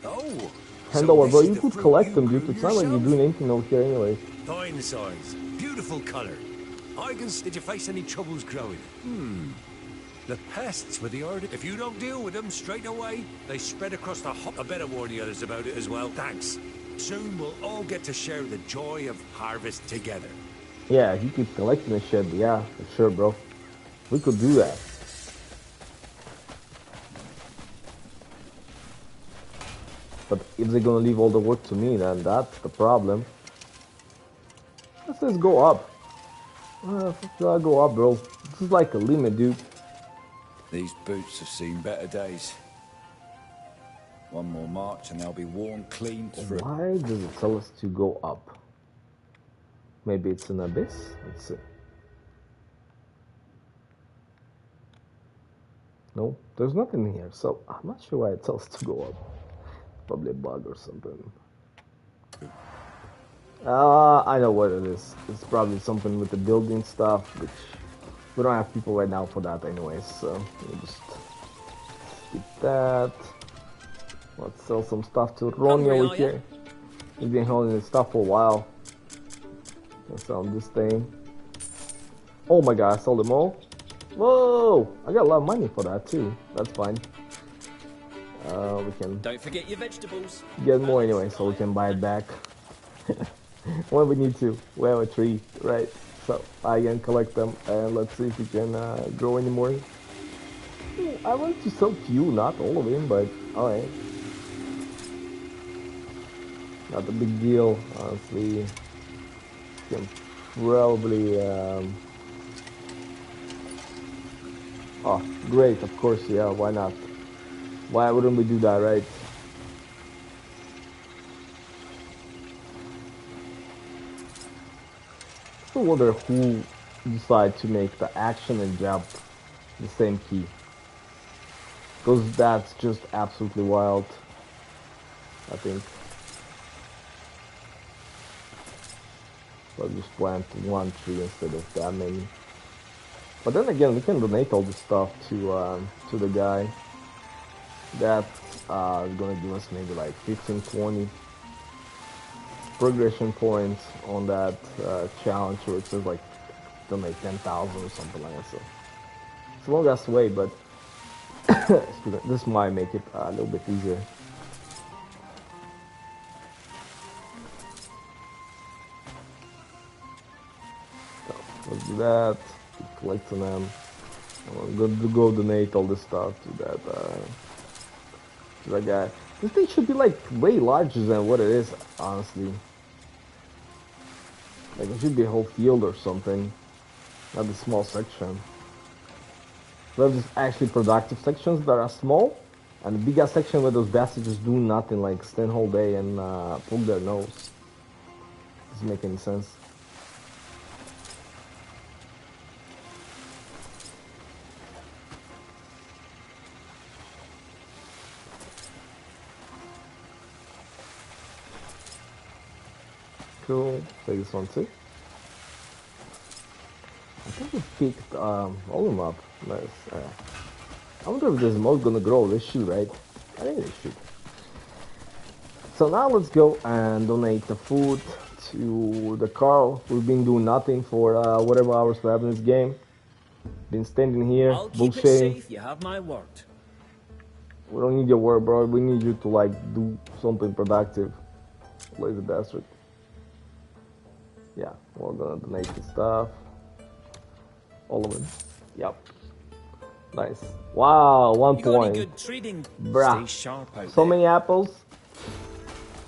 Oh, $10, bro. You could fruit collect them, grew dude. It's not like you're yourself? doing anything over here anyway. Fine size, beautiful colour. Did you face any troubles growing it? The pests were the order. If you don't deal with them straight away, they spread across the hop. I better warn the others about it as well. Thanks. Soon we'll all get to share the joy of harvest together. Yeah, you keep collecting this shit. Yeah, for sure, bro. We could do that. But if they're gonna leave all the work to me, then that's the problem. Let's just go up. I'll go up, bro. This is like a limit, dude. These boots have seen better days. One more march and they'll be worn clean through. Why does it tell us to go up? Maybe it's an abyss? Let's see. No, there's nothing here, so I'm not sure why it tells us to go up. Probably a bug or something. I know what it is. It's probably something with the building stuff, which we don't have people right now for that anyways, so we'll just skip that. Let's sell some stuff to Ronnie over here. He's been holding his stuff for a while. Let's sell this thing. Oh my god, I sold them all. Whoa! I got a lot of money for that too. That's fine. We can Don't forget your vegetables. get more anyway, so we can buy it back. When we need to. We have a tree, right? So I can collect them and let's see if we can grow any more. I want to sell few, not all of them, but alright. Not a big deal, honestly. Can probably oh, great, of course, yeah, why not? Why wouldn't we do that, right? I wonder who decided to make the action and jump the same key. Because that's just absolutely wild, I think. So I'll just plant one tree instead of that many. But then again, we can donate all this stuff to the guy. That is gonna give us maybe like 15, 20 progression points on that challenge, where it says like donate 10,000 or something like that. So it's a long ass way, but this might make it a little bit easier. So let's do that. Keep collecting them. I'm going to go donate all this stuff to that guy. This thing should be like way larger than what it is, honestly. Like it should be a whole field or something, not a small section. We have just actually productive sections that are small, and the bigger section where those bastards just do nothing, like stand whole day and poke their nose. Doesn't make any sense. Cool. Take this one too. I think we picked all of them up. Nice. I wonder if this mode gonna grow. They should, right? I think they should. So now let's go and donate the food to the Carl. We've been doing nothing for whatever hours we have in this game. Been standing here, I'll keep it bullshitting. safe, you have my word. We don't need your work, bro. We need you to like do something productive. Lazy bastard. Yeah, we're gonna donate the stuff. All of it. Yep. Nice. Wow, 1 You got any point. good trading? Bruh. Stay sharp out So there. many apples.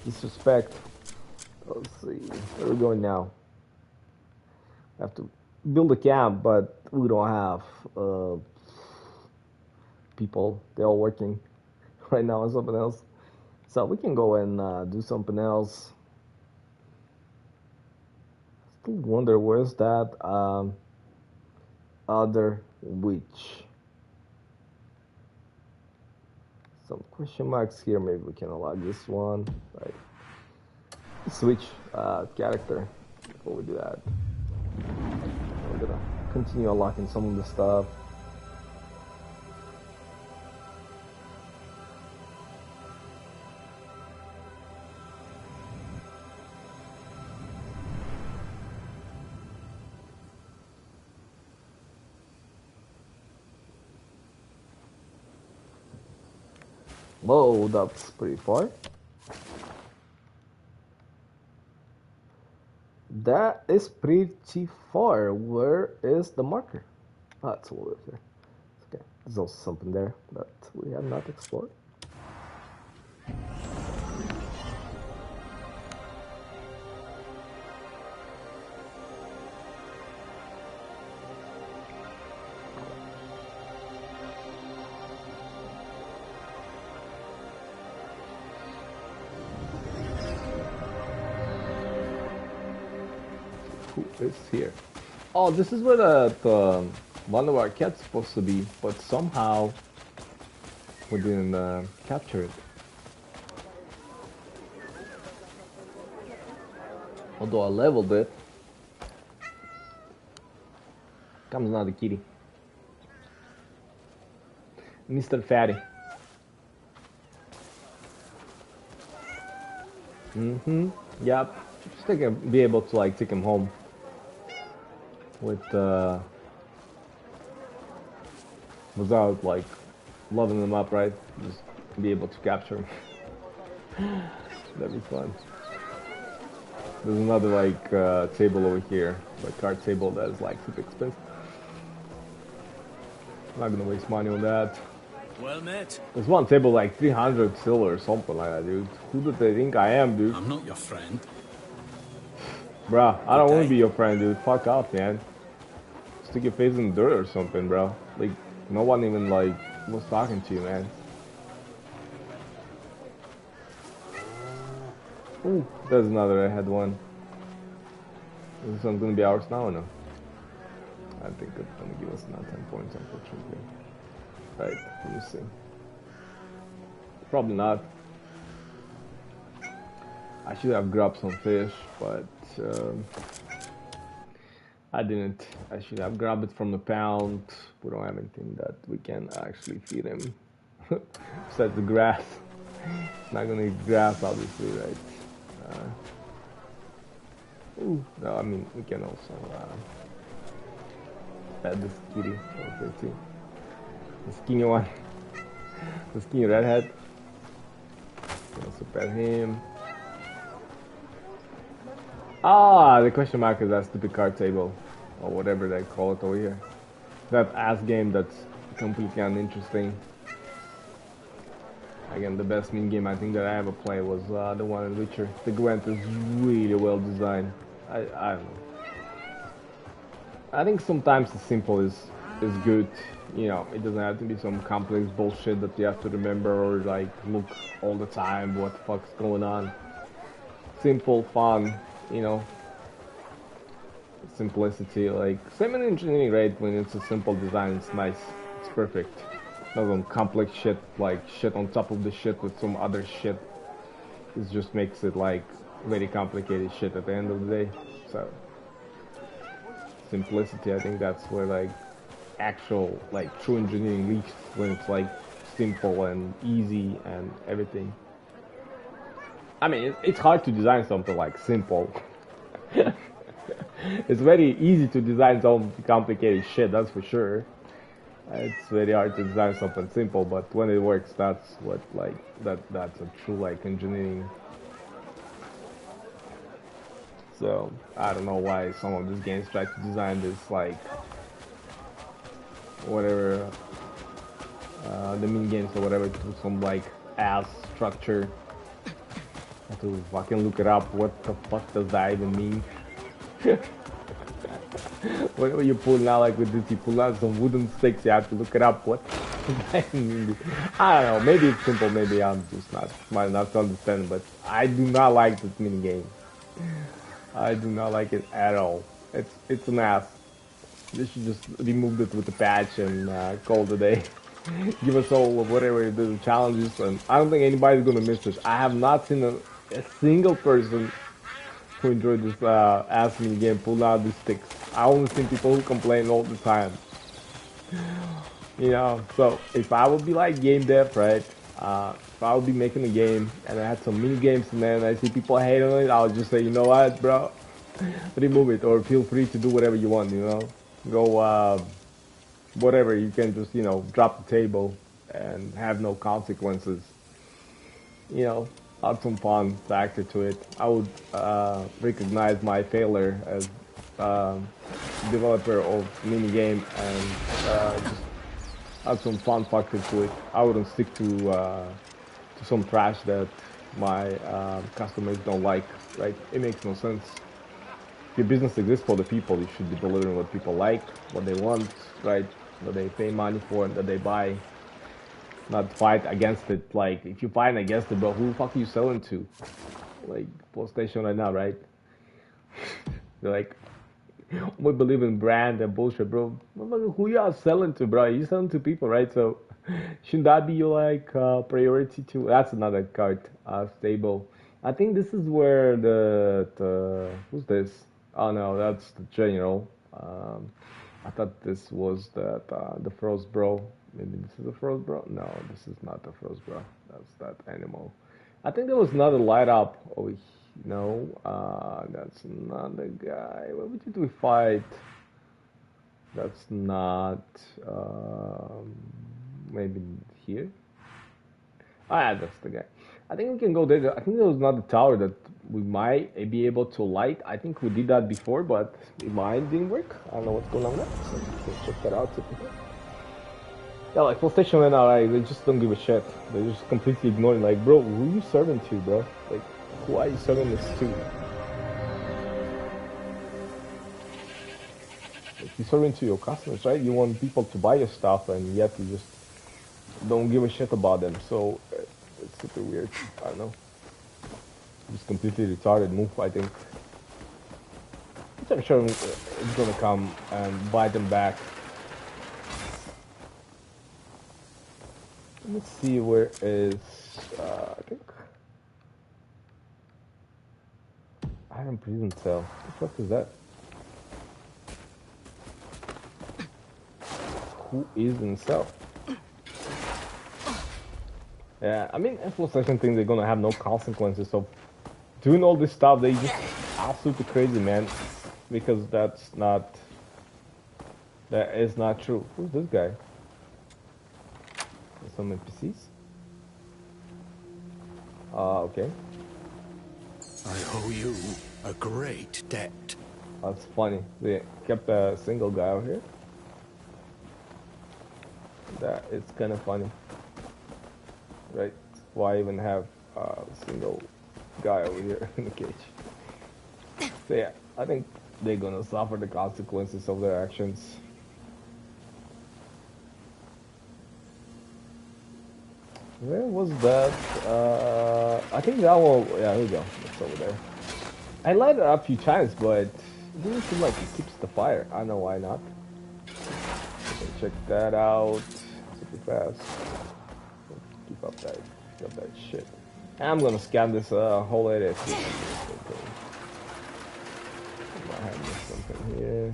Disrespect. Let's see. Where are we going now? I have to build a camp, but we don't have people. They're all working right now on something else. So we can go and do something else. Still wonder where's that other witch. Some question marks here. Maybe we can unlock this one. Right. Switch character before we do that. We're gonna continue unlocking some of the stuff. Whoa, that's pretty far. That is pretty far. Where is the marker? Oh, it's all over there. Okay, there's also something there that we have not explored. Who is here? Oh, this is where the one of our cats supposed to be, but somehow we didn't capture it. Although I leveled it. Comes now the kitty. Mr. Fatty. Yep. Just be able to like take him home with without like loving them up, right? Just be able to capture him. That'd be fun. There's another like table over here, like card table that is like super expensive. I'm not gonna waste money on that. Well met. There's one table like 300 silver or something like that, dude. Who do they think I am, dude? I'm not your friend. Bruh, I don't want to be your friend, dude. Fuck off, man. Stick your face in the dirt or something, bro. Like, no one even, like, was talking to you, man. Ooh, there's another redhead one. This one's gonna be ours now or no? I think it's gonna give us now 10 points, unfortunately. Right, let me see. Probably not. I should have grabbed some fish, but I didn't. I should have grabbed it from the pound. We don't have anything that we can actually feed him. Besides the grass. Not gonna eat grass, obviously, right? Ooh, no, I mean, we can also pet this kitty over there too. The skinny one. The skinny redhead. Can also pet him. Ah, the question mark is that stupid card table, or whatever they call it over here. That ass game that's completely uninteresting. Again, the best mini game I think that I ever played was the one in Witcher. The Gwent is really well designed. I don't know. I think sometimes the simple is good. You know, it doesn't have to be some complex bullshit that you have to remember or like look all the time what the fuck's going on. Simple, fun. You know, simplicity, like same in engineering, right? When it's a simple design, it's nice, it's perfect. Not some complex shit, like shit on top of the shit with some other shit. It just makes it like very complicated shit at the end of the day. So simplicity, I think that's where like actual like true engineering reaches, when it's like simple and easy and everything. I mean, it's hard to design something like simple. It's very easy to design some complicated shit, that's for sure. It's very hard to design something simple, but when it works, that's what like that's a true like engineering. So I don't know why some of these games try to design this like whatever the mini games or whatever to some like ass structure. I have to fucking look it up. What the fuck does that even mean? Whenever you pull out like with this, you pull out some wooden sticks. You have to look it up. What does that mean? I don't know. Maybe it's simple. Maybe I'm just not smart enough to understand. But I do not like this mini game. I do not like it at all. It's an ass. They should just remove it with the patch and call it a day. Give us all whatever the challenges, and I don't think anybody's gonna miss this. I have not seen a single person who enjoyed this ass mini game pull out these sticks. I only seen people who complain all the time. You know, so if I would be like game dev, right? If I would be making a game and I had some mini games in there and I see people hate on it, I would just say, you know what, bro, remove it, or feel free to do whatever you want. You know, go whatever. You can just, you know, drop the table and have no consequences. You know, add some fun factor to it. I would recognize my failure as developer of mini game and just add some fun factor to it. I wouldn't stick to some trash that my customers don't like. Right? It makes no sense. Your business exists for the people. You should be delivering what people like, what they want, right? What they pay money for and that they buy. Not fight against it. Like, if you fight against it, bro, who the fuck are you selling to? Like, PlayStation right now, right? They're like, we believe in brand and bullshit, bro. Who you are selling to, bro? You selling to people, right? So, shouldn't that be your, like, priority too? That's another card, stable. I think this is where the who's this? Oh no, that's the general. I thought this was the Frost Bro. Maybe this is the Frost Bro. No, this is not the Frost Bro. That's that animal. I think there was another light up. Oh no, that's not the guy. What did we fight? That's not. Maybe here. Ah, that's the guy. I think we can go there. I think there was another tower that we might be able to light. I think we did that before, but it might didn't work. I don't know what's going on there. So let's check that out. Yeah, like PlayStation right now, like, they just don't give a shit. They're just completely ignoring. Like, bro, who are you serving to, bro? Like, who are you serving this to? Like, you're serving to your customers, right? You want people to buy your stuff, and yet you just don't give a shit about them. So it's super weird. I don't know. Just completely retarded move, I think. Which I'm sure it's gonna come and bite them back. Let's see where is I think Iron Prison Cell. What the fuck is that? Who is in cell? Yeah, I mean, PlayStation think they're gonna have no consequences of doing all this stuff. They just absolutely crazy, man. Because that is not true. Who's this guy? Some NPCs? Okay. I owe you a great debt. That's funny. They kept a single guy out here. That is kind of funny. Right? Why even have a single guy over here in the cage? So yeah, I think they're gonna suffer the consequences of their actions. Where was that? I think that one. Yeah, here we go. It's over there. I light it up a few times, but it doesn't seem like it keeps the fire. I don't know why not. Check that out super fast. Keep up that shit. I'm gonna scan this whole area. See if I might have missed something here.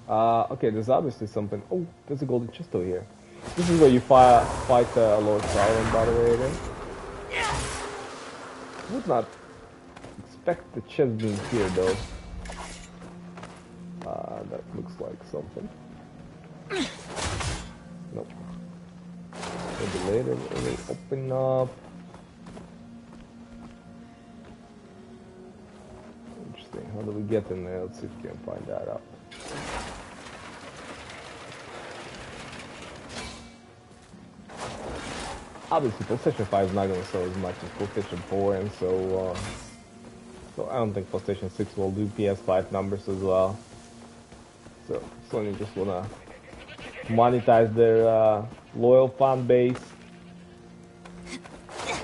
Okay, there's obviously something. Oh, there's a golden chest over here. This is where you fight Lord Sauron, by the way, then. Would not expect the chest being here, though. That looks like something. Nope. Maybe later it will open up. Interesting. How do we get in there? Let's see if we can find that out. Obviously, PlayStation 5 is not going to sell as much as PlayStation 4, and so I don't think PlayStation 6 will do PS5 numbers as well. So Sony just wanna monetize their loyal fan base.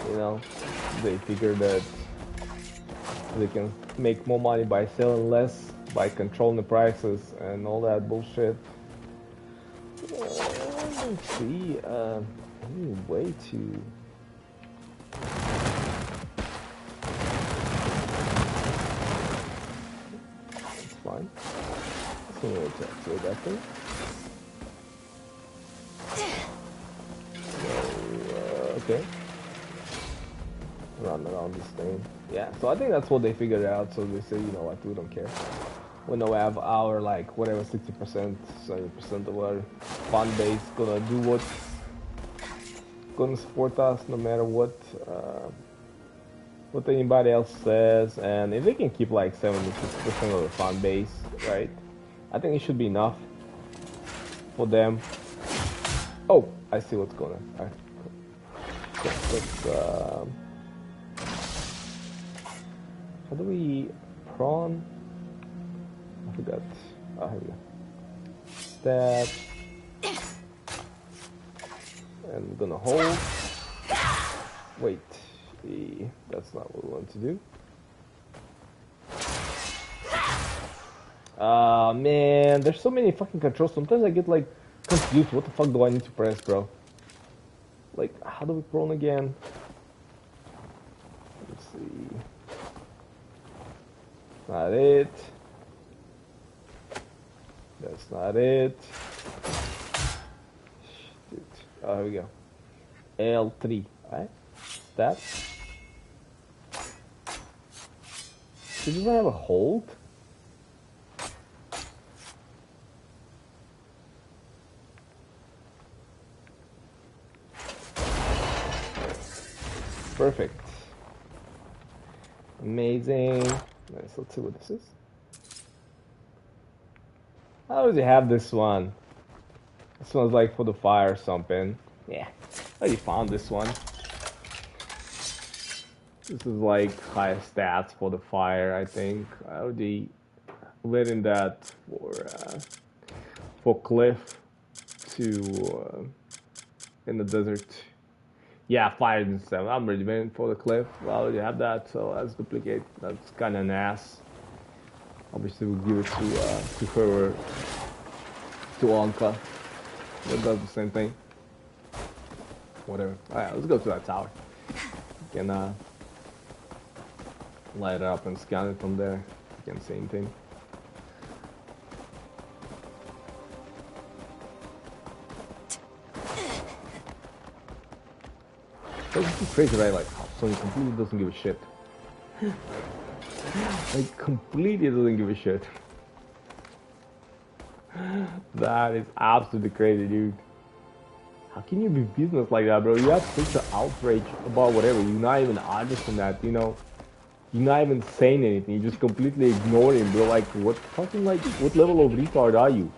You know, they figure that they can make more money by selling less, by controlling the prices and all that bullshit. Let's see. Any way to? It's fine. So activate that thing. So, okay. Run around this thing. Yeah, so I think that's what they figured out. So they say, you know what, we don't care. We know we have our, like, whatever, 60%, 70% of our fan base gonna do what, gonna support us no matter what anybody else says. And if they can keep like 76% of the fan base, right, I think it should be enough for them. Oh, I see what's going on. Alright, cool. Let's how do we prawn? I forgot. Oh, here we go. Stab. And we're gonna hold. Wait, that's not what we want to do. Man, there's so many fucking controls. Sometimes I get like confused. What the fuck do I need to press, bro? Like, how do we prone again? Let's see. Not it. That's not it. Shit. Oh, here we go. L3, right? That. Does it have a hold? Perfect. Amazing. Nice. Let's see what this is. How does it have this one? This one's like for the fire or something. Yeah, I already found this one. This is like high stats for the fire, I think. I already let in that for Cliff to in the desert. Yeah, fire and 7. I'm already waiting for the Cliff. I already have that, so let's duplicate. That's kind of an ass. Obviously, we'll give it to her, to Anka. That does the same thing. Whatever. Alright, let's go to that tower. You can light it up and scan it from there. You can't see anything. It's crazy, right? Like, Sony completely doesn't give a shit. Like, completely doesn't give a shit. That is absolutely crazy, dude. How can you be business like that, bro? You have such an outrage about whatever. You're not even honest in that, you know? You're not even saying anything. You just completely ignore him, bro. Like, what fucking, like, what level of retard are you?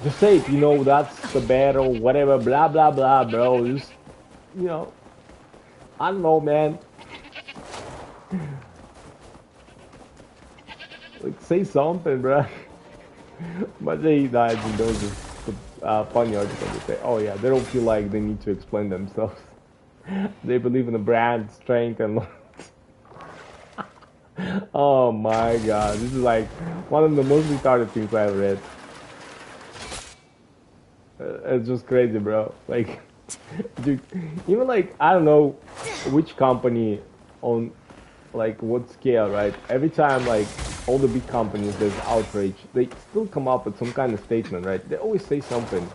Just say it, you know, that's the bad or whatever, blah, blah, blah, bro. Just, you know, I don't know, man. Like, say something, bro. But they died in those funny articles. They say, oh yeah, they don't feel like they need to explain themselves. They believe in the brand strength and oh my god, this is like one of the most retarded things I ever read. It's just crazy, bro. Like, Dude, even like, I don't know which company on like what scale, right? Every time like all the big companies there's outrage, they still come up with some kind of statement, right? They always say something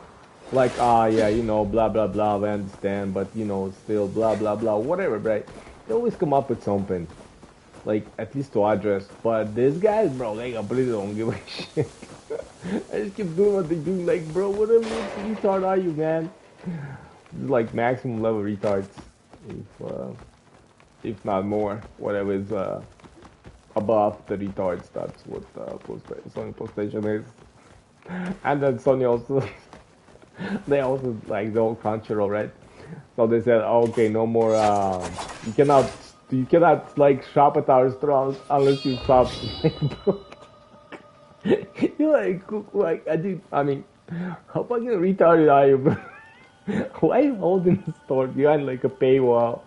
like, ah, yeah, you know, blah, blah, blah, I understand, but you know, still blah, blah, blah, whatever, right? They always come up with something, like at least to address, but these guys, bro, they completely don't give a shit. I just keep doing what they do, like, bro, what a retard are you, man? Like maximum level retards, if not more, whatever is above the retards. That's what Sony PlayStation is. And then Sony also, they also like the old Crunchyroll, right? So they said, oh, okay, no more. You cannot like shop at our store unless you shop. You're like I mean, how fucking retarded are you, bro? Why are you holding the store behind like a paywall?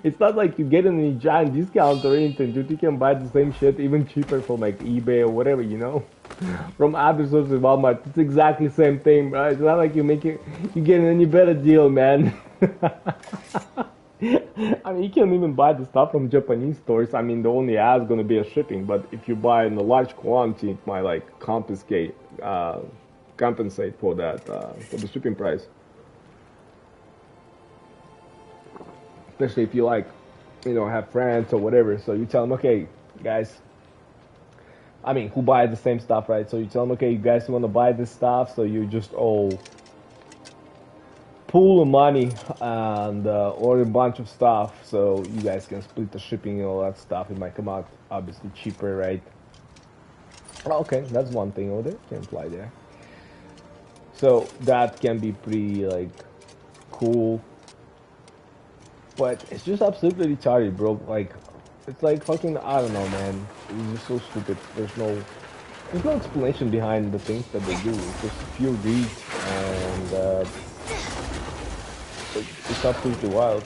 It's not like you get any giant discount or anything, dude. You can buy the same shit even cheaper from like eBay or whatever, you know? From other sources, Walmart. It's exactly the same thing, right? It's not like you getting any better deal, man. I mean, you can't even buy the stuff from Japanese stores. I mean, the only ask gonna be a shipping, but if you buy in a large quantity, it might like compensate for that, for the shipping price. Especially if you like, you know, have friends or whatever. So you tell them, okay, guys, I mean, who buy the same stuff, right? So you tell them, okay, you guys want to buy this stuff, so you just all pool of money and order a bunch of stuff, so you guys can split the shipping and all that stuff. It might come out obviously cheaper, right? Okay, that's one thing over there. Can apply there. So that can be pretty like cool. But it's just absolutely retarded, bro. Like, it's like fucking, I don't know, man. It's just so stupid. There's no explanation behind the things that they do. It's just pure greed, and it's absolutely wild.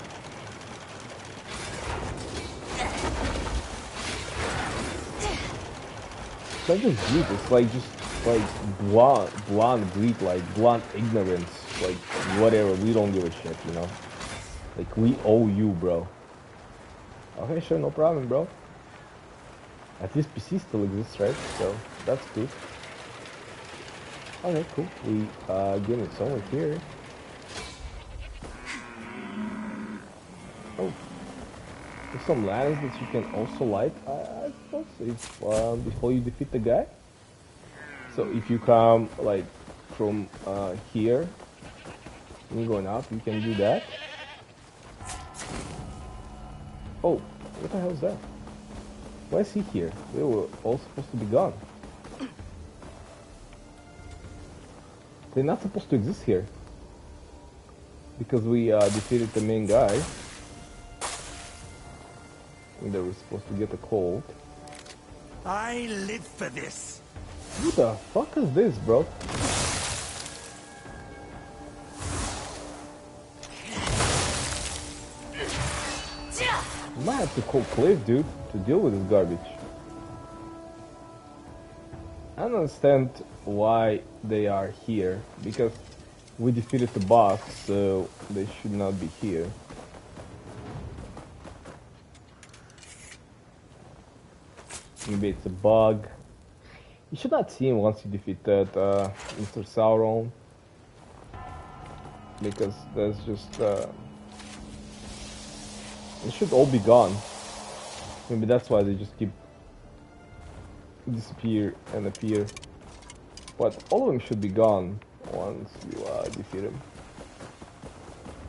It's not just greed. It's like just like blunt greed, like blunt ignorance, like whatever. We don't give a shit, you know. Like, we owe you, bro. Okay, sure, no problem, bro. At least PC still exists, right? So, that's good. Okay, cool. We, get it somewhere here. Oh. There's some lanterns that you can also light, I suppose, if, before you defeat the guy. So, if you come, like, from, here, and you're going up, you can do that. Oh, what the hell is that? Why is he here? They were all supposed to be gone. They're not supposed to exist here. Because we defeated the main guy. And they were supposed to get a cold. I live for this. Who the fuck is this, bro? I might have to call Cliff, dude, to deal with this garbage. I don't understand why they are here, because we defeated the boss, so they should not be here. Maybe it's a bug. You should not see him once you defeated Mr. Sauron, because that's just it should all be gone. Maybe that's why they just keep disappear and appear. But all of them should be gone once you defeat him.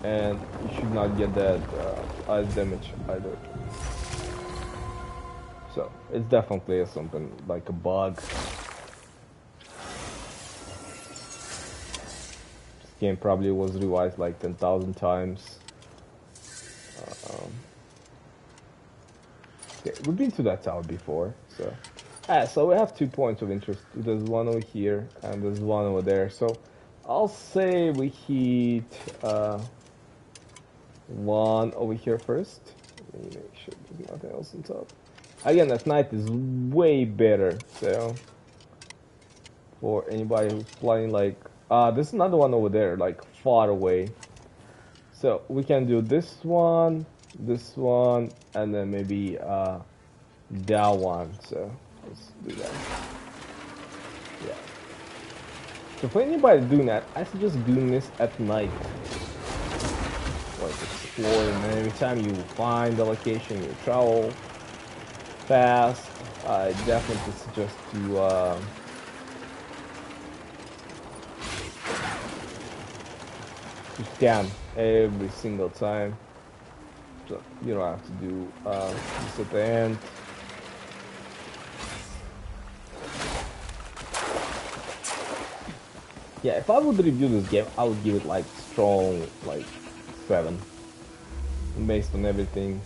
And you should not get that ice damage either. So it's definitely something like a bug. This game probably was revised like 10,000 times. Okay, we've been to that tower before, so so we have 2 points of interest. There's one over here and there's one over there. So I'll say we hit one over here first. Let me make sure there's nothing else on top. Again, at night is way better. So for anybody who's playing, like there's another one over there, like far away. So we can do this one, and then maybe that one. So let's do that. Yeah. So for anybody doing that, I suggest doing this at night. Like exploring, and every time you find the location, you travel fast. I definitely suggest to scan every single time. So you don't have to do this at the end. Yeah, if I would review this game, I would give it like strong, like 7, based on everything.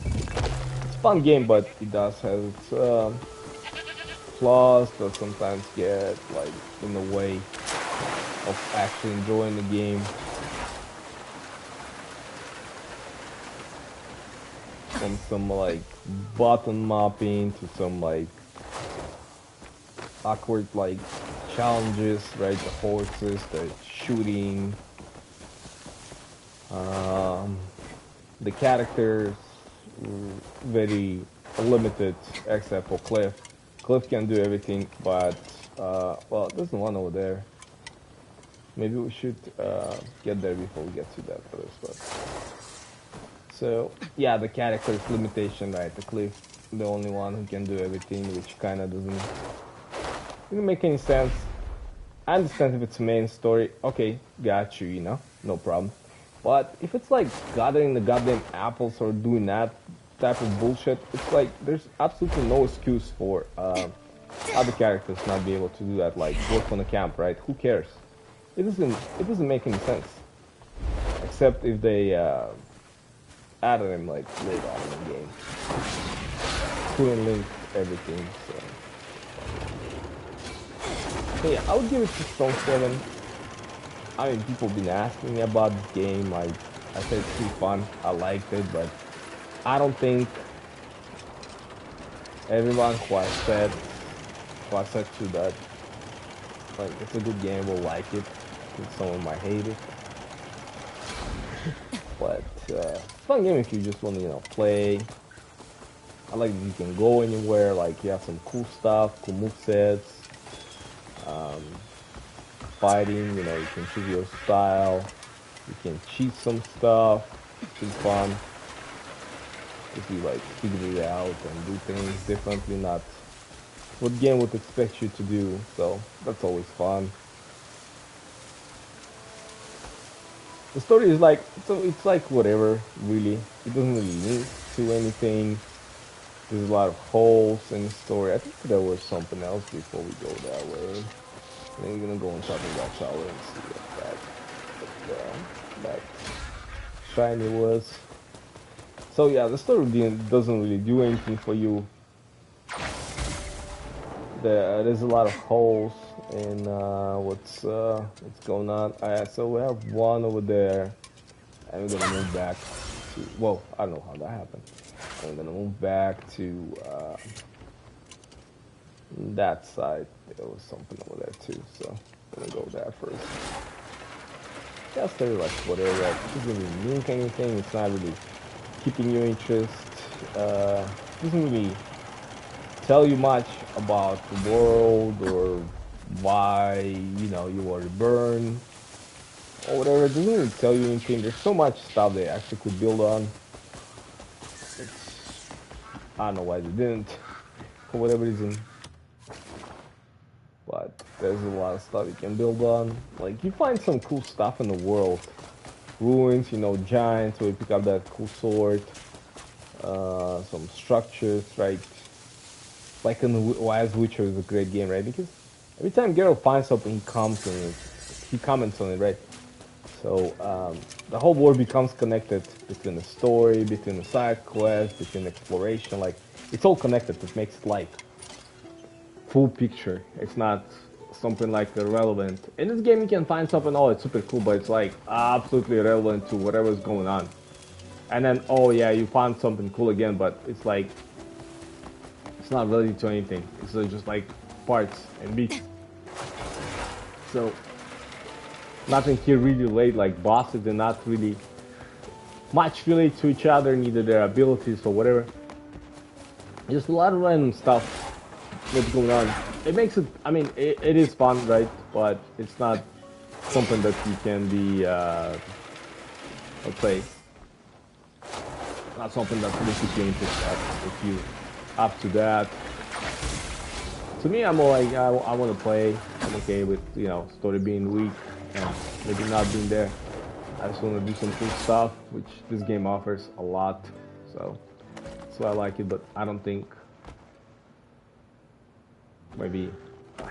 It's a fun game, but it does have its flaws that sometimes get like in the way of actually enjoying the game. From some like button mapping to some like awkward like challenges, right? The horses, the shooting, the characters very limited except for Cliff. Cliff can do everything, but well, there's one over there. Maybe we should get there before we get to that first. But so yeah, the character's limitation, right? The Cliff, the only one who can do everything, which kind of doesn't make any sense. I understand if it's main story, okay, got you, you know, no problem. But if it's like gathering the goddamn apples or doing that type of bullshit, it's like there's absolutely no excuse for other characters not be able to do that, like work on a camp, right? Who cares? It doesn't make any sense. Except if they added him like later on in the game. Couldn't link everything, so. So yeah, I would give it a strong 7. I mean, people been asking me about this game. I said it's pretty fun. I liked it, but I don't think everyone who I said to that like it's a good game will like it. I think someone might hate it. But it's a fun game if you just want to, you know, play. I like that you can go anywhere. Like you have some cool stuff, cool movesets. Fighting, you know, you can choose your style, you can cheat some stuff, which is fun. If you like figure it out and do things differently, not what the game would expect you to do, so that's always fun. The story is like, so it's like whatever, really. It doesn't really link to anything. There's a lot of holes in the story. I think there was something else before we go that way. Then we're gonna go on top of that tower and see what that shiny was. So yeah, the story doesn't really do anything for you. There's a lot of holes in what's going on. So we have one over there, and we're gonna move back to. Whoa, I don't know how that happened. And we're gonna move back to that side. There was something over there too, so I'm gonna go there first. Just like whatever, like, it doesn't really link anything, it's not really keeping your interest, doesn't really tell you much about the world or why, you know, you were reborn or whatever. It doesn't really tell you anything. There's so much stuff they actually could build on. I don't know why they didn't, for whatever reason. But there's a lot of stuff you can build on. Like, you find some cool stuff in the world. Ruins, you know, giants, where you pick up that cool sword. Some structures, right? Like in Wild Witcher is a great game, right? Because every time Geralt finds something, he comments on it, right? So the whole world becomes connected between the story, between the side quest, between exploration. Like, it's all connected. It makes it like full picture. It's not something like irrelevant. In this game, you can find something, oh, it's super cool, but it's like absolutely irrelevant to whatever's going on. And then, oh yeah, you found something cool again, but it's like it's not related to anything. It's just like parts and bits. So nothing here really related. Like bosses, they're not really much relate to each other, neither their abilities or whatever. Just a lot of random stuff that's going on. It makes it, I mean, it is fun, right? But it's not something that you can be, let's say, not something that really keeps you interested if you up to that. To me, I'm more like, I want to play. I'm okay with, you know, story being weak and maybe not being there. I just want to do some cool stuff, which this game offers a lot. So that's why I like it, but I don't think maybe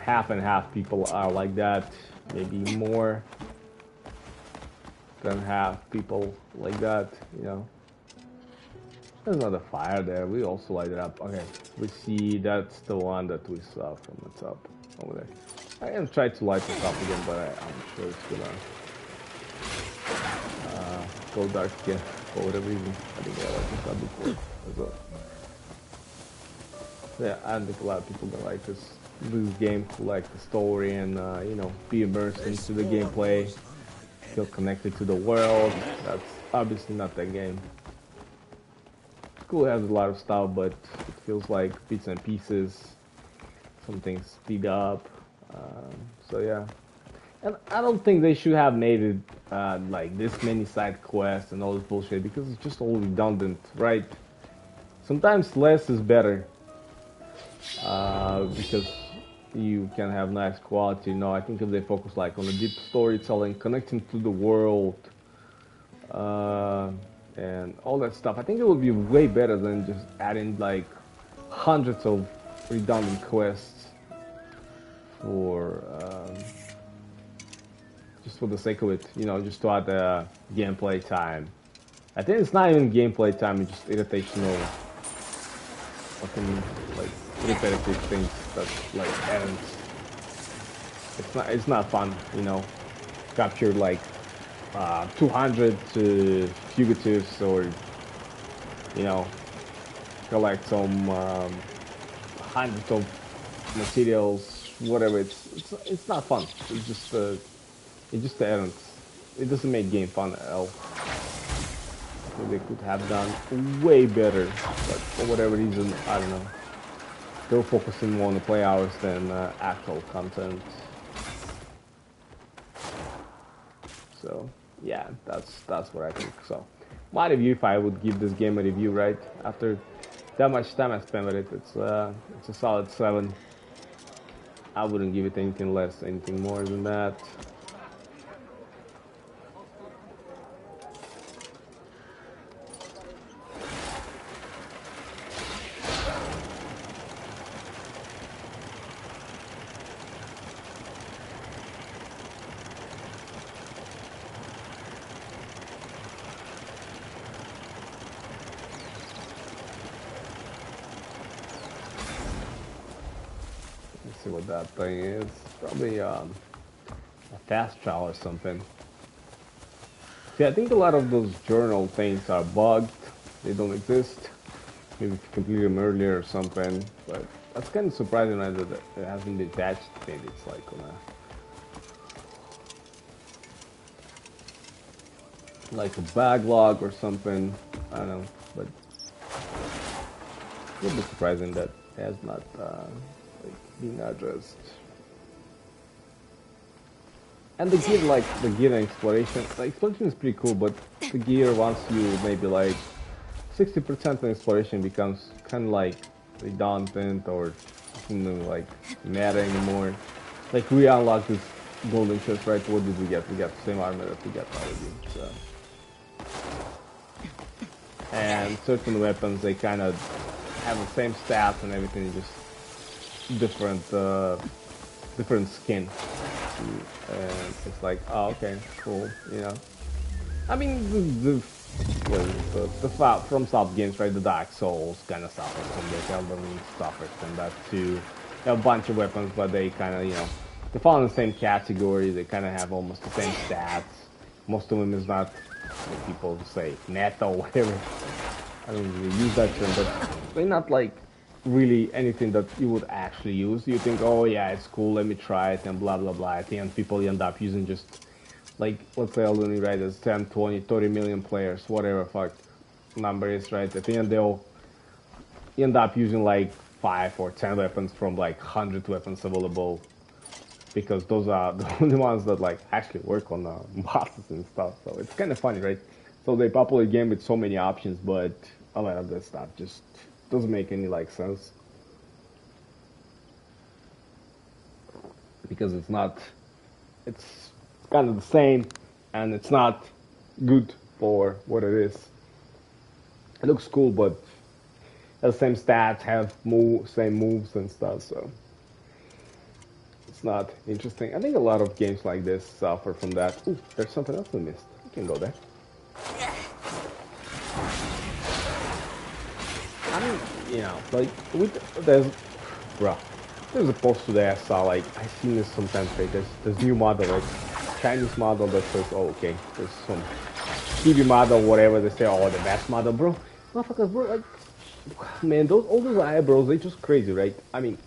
half and half people are like that. Maybe more than half people like that, you know. There's another fire there. We also light it up. Okay, we see that's the one that we saw from the top over there. I am trying to light this up again, but I'm sure it's gonna go dark again for whatever reason. I think I liked this up before as well. Yeah, I think a lot of people gonna like this game, who like the story and you know, be immersed into the gameplay, feel connected to the world. That's obviously not that game. School has a lot of stuff, but it feels like bits and pieces. Some things speed up. So yeah, and I don't think they should have made it like this many side quests and all this bullshit, because it's just all redundant, right? Sometimes less is better, because you can have nice quality. You know, I think if they focus like on the deep storytelling, connecting to the world, and all that stuff, I think it would be way better than just adding like hundreds of redundant quests for just for the sake of it, you know, just to add gameplay time. I think it's not even gameplay time; it's just irritational, fucking like repetitive things that like ends. It's not fun, you know. Capture like 200 fugitives, or you know, collect some hundreds of materials, whatever. It's not fun. It's just ends. It doesn't make game fun at all. They could have done way better, but for whatever reason, I don't know. They're focusing more on the play hours than actual content. So yeah, that's what I think. So my review, if I would give this game a review, right, after that much time I spent with it, it's a solid 7. I wouldn't give it anything less, anything more than that. See what that thing is. Probably a fast travel or something. See, I think a lot of those journal things are bugged. They don't exist. Maybe if you complete them earlier or something. But that's kind of surprising, right, that it hasn't been patched. Maybe it's like on a backlog or something. I don't know, but it's a little bit surprising that it has not being addressed. And the gear, like the gear and exploration, the exploration is pretty cool, but the gear, once you maybe like 60% of exploration, becomes kind of like redundant or doesn't like matter anymore. Like we unlocked this golden chest, right? What did we get? We got the same armor that we got already. So. And certain weapons, they kind of have the same stats and everything, just different skin, and it's like, oh, okay, cool, you know. I mean, the from South games, right? The Dark Souls kind of suffers from that. Elden Ring suffers from that too. They have a bunch of weapons, but they kind of, you know, they fall in the same category. They kind of have almost the same stats. Most of them is not, like people say, meta or whatever. I don't really use that term, but they're not like really anything that you would actually use. You think, oh yeah, it's cool, let me try it, and blah blah blah. At the end, people end up using just like, let's say Elden Ring, right, there's 10, 20, 30 million players, whatever fuck number is, right? At the end, they'll end up using like 5 or 10 weapons from like 100 weapons available, because those are the only ones that like actually work on the bosses and stuff. So it's kind of funny, right? So they populate a game with so many options, but a lot of that stuff just doesn't make any like sense, because it's not, it's kind of the same, and it's not good for what it is. It looks cool, but the same stats, have same moves and stuff, so it's not interesting. I think a lot of games like this suffer from that. Ooh, there's something else we missed. We can go there. I mean, you know, like, there's a post today I saw, like, I've seen this sometimes, right? There's new model, like, Chinese model that says, oh, okay, there's some TV model, whatever, they say, oh, the best model, bro. Motherfuckers, bro, like, man, all those eyebrows, they just crazy, right? I mean,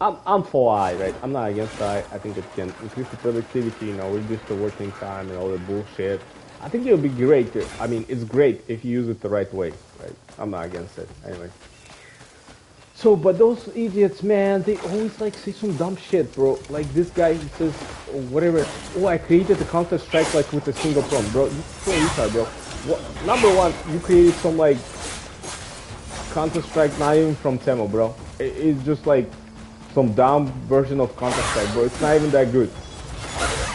I'm for AI, right? I'm not against AI. I think it can increase the productivity, you know, reduce the working time and all the bullshit. I think it'll be great. I mean, it's great if you use it the right way, right? I'm not against it, anyway. So, but those idiots, man, they always like say some dumb shit, bro. Like this guy says, whatever. Oh, I created the Counter-Strike like with a single prompt, bro. You so retard, bro. What, number one, you created some like Counter-Strike not even from Temo, bro. It's just like some dumb version of Counter-Strike, bro. It's not even that good,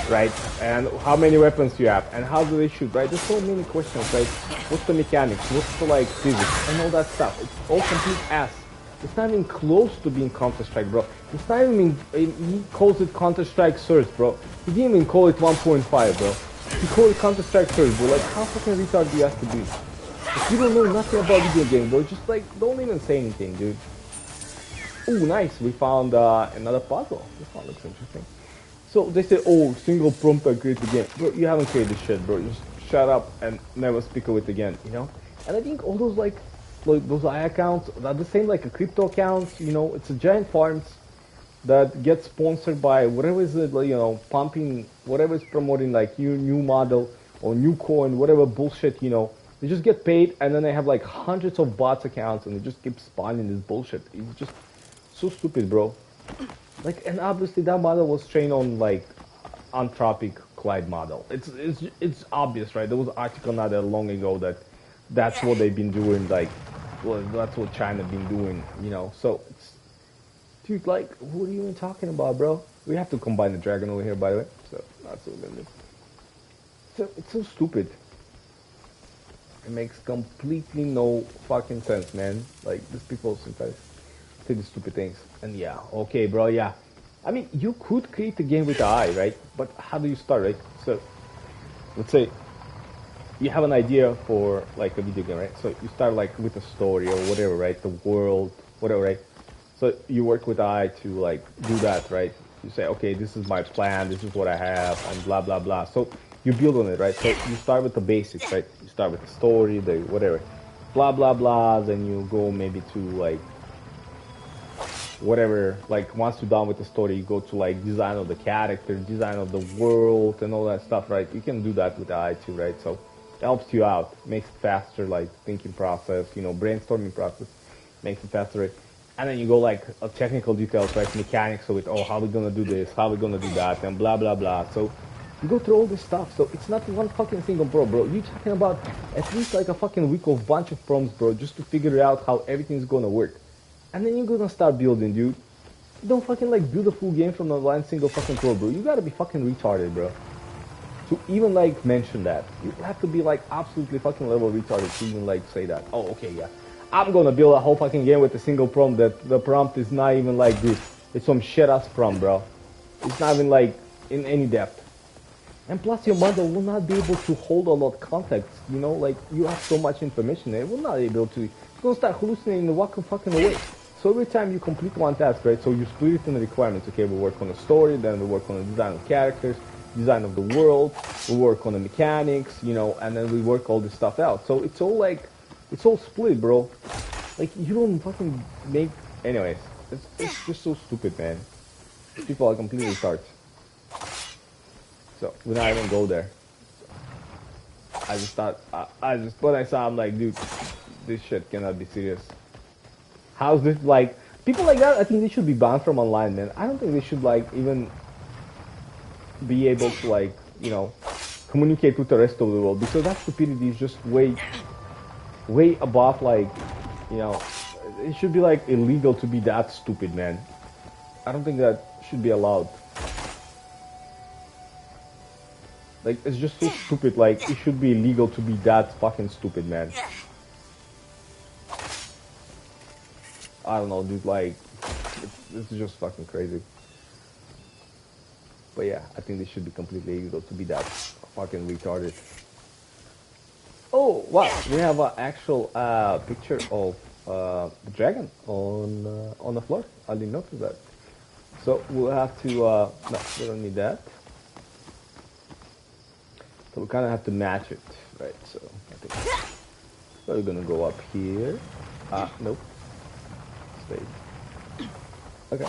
right? And how many weapons you have, and how do they shoot, right? There's so many questions, right? What's the mechanics? What's the like physics and all that stuff? It's all complete ass. It's not even close to being Counter-Strike, bro. It's not even, he calls it Counter-Strike Surge, bro. He didn't even call it 1.5, bro. He called it Counter-Strike Surge, bro. Like, how fucking retarded do you have to be? If you don't know nothing about video games, bro, just like, don't even say anything, dude. Ooh, nice. We found another puzzle. This one looks interesting. So they say, oh, single prompt I create again. Bro, you haven't created shit, bro. Just shut up and never speak of it again, you know? And I think all those like those AI accounts are the same like a crypto accounts, you know, it's a giant farms that get sponsored by whatever is it, you know, pumping, whatever is promoting like new model or new coin, whatever bullshit, you know. They just get paid, and then they have like hundreds of bots accounts, and they just keep spawning this bullshit. It's just so stupid, bro. Like, and obviously that model was trained on like Anthropic Clyde model. It's obvious, right? There was an article not that long ago that's what they've been doing, like, well, that's what China been doing, you know. So, dude, like, what are you even talking about, bro? We have to combine the dragon over here, by the way. So, that's what we're gonna do. So, it's so stupid. It makes completely no fucking sense, man. Like, these people sometimes say these stupid things. And yeah, okay, bro, yeah. I mean, you could create a game with AI, right? But how do you start, right? So, let's say you have an idea for like a video game, right? So you start like with a story or whatever, right? The world, whatever, right? So you work with AI to like do that, right? You say, okay, this is my plan, this is what I have, and blah, blah, blah. So you build on it, right? So you start with the basics, right? You start with the story, the whatever, blah, blah, blah. Then you go maybe to like whatever, like once you're done with the story, you go to like design of the character, design of the world, and all that stuff, right? You can do that with AI too, right? So it helps you out, makes it faster, like thinking process, you know, brainstorming process, makes it faster, right? And then you go like technical details, right? Mechanics of it, oh, how are we gonna do this, how are we gonna do that, and blah, blah, blah. So you go through all this stuff, so it's not one fucking single bro. You're talking about at least like a fucking week of bunch of prompts, bro, just to figure out how everything's gonna work. And then you're gonna start building, dude. You don't fucking like build a full game from a one single fucking pro, bro. You gotta be fucking retarded, bro. To even like mention that. You have to be like absolutely fucking level retarded to even like say that. Oh, okay, yeah. I'm gonna build a whole fucking game with a single prompt that the prompt is not even like this. It's some shit ass prompt, bro. It's not even like in any depth. And plus your model will not be able to hold a lot of context, you know, like you have so much information, it will not be able to, it's gonna start hallucinating the walk fucking away. So every time you complete one task, right, so you split it in the requirements, okay, we work on the story, then we work on the design of characters, design of the world, we work on the mechanics, you know, and then we work all this stuff out. So it's all like, it's all split, bro. Like, you don't fucking make, anyways, it's just so stupid, man. People are completely retarded. So we're not even go there. I just thought, when I saw, I'm like, dude, this shit cannot be serious. How's this, like, people like that, I think they should be banned from online, man. I don't think they should, like, even be able to, like, you know, communicate with the rest of the world, because that stupidity is just way above, like, you know, it should be, like, illegal to be that stupid, man. I don't think that should be allowed. Like, it's just so stupid. Like, it should be illegal to be that fucking stupid, man. I don't know, dude. Like, it's just fucking crazy. But yeah, I think they should be completely illegal to be that fucking retarded. Oh, wow. We have an actual picture of the dragon on the floor. I didn't notice that. So we'll have to, no, we don't need that. So we kind of have to match it, right? So I think we're gonna go up here. Nope. Stay. Okay.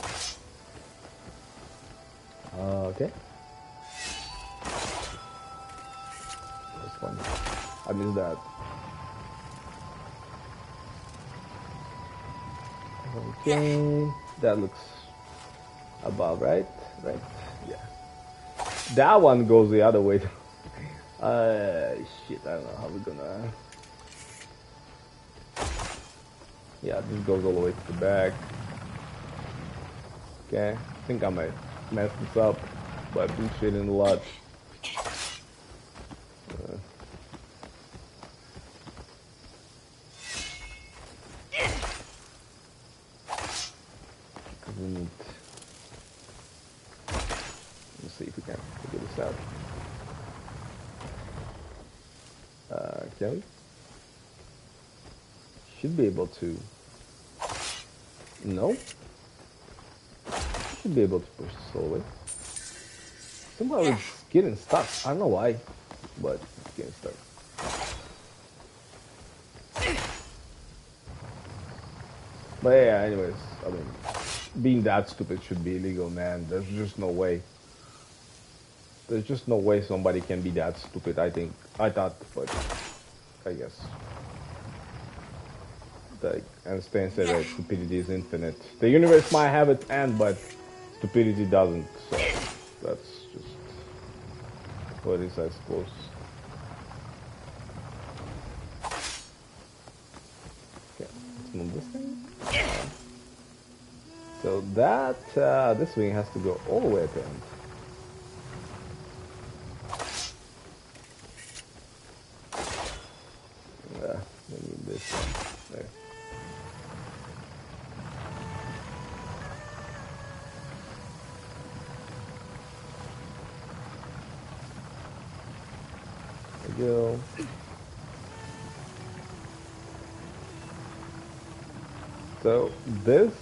Okay. This one. I missed that. Okay. That looks above, right? Right. Yeah. That one goes the other way. Shit, I don't know how we're gonna... Yeah, this goes all the way to the back. Okay, I think I might mess this up by bullshitting a lot. We need... Let's see if we can figure this out. Can we? Should be able to. No. Should be able to push this all the way. Somehow it's getting stuck. I don't know why, but it's getting stuck. But yeah, anyways, I mean, being that stupid should be illegal, man. There's just no way. There's just no way somebody can be that stupid, I think. I thought, but I guess. Like Einstein said that stupidity is infinite. The universe might have its end, but stupidity doesn't. So that's just what it is, I suppose. Okay, let's move this thing. So that, this wing has to go all the way at the end. We need this one. There. There we go. So this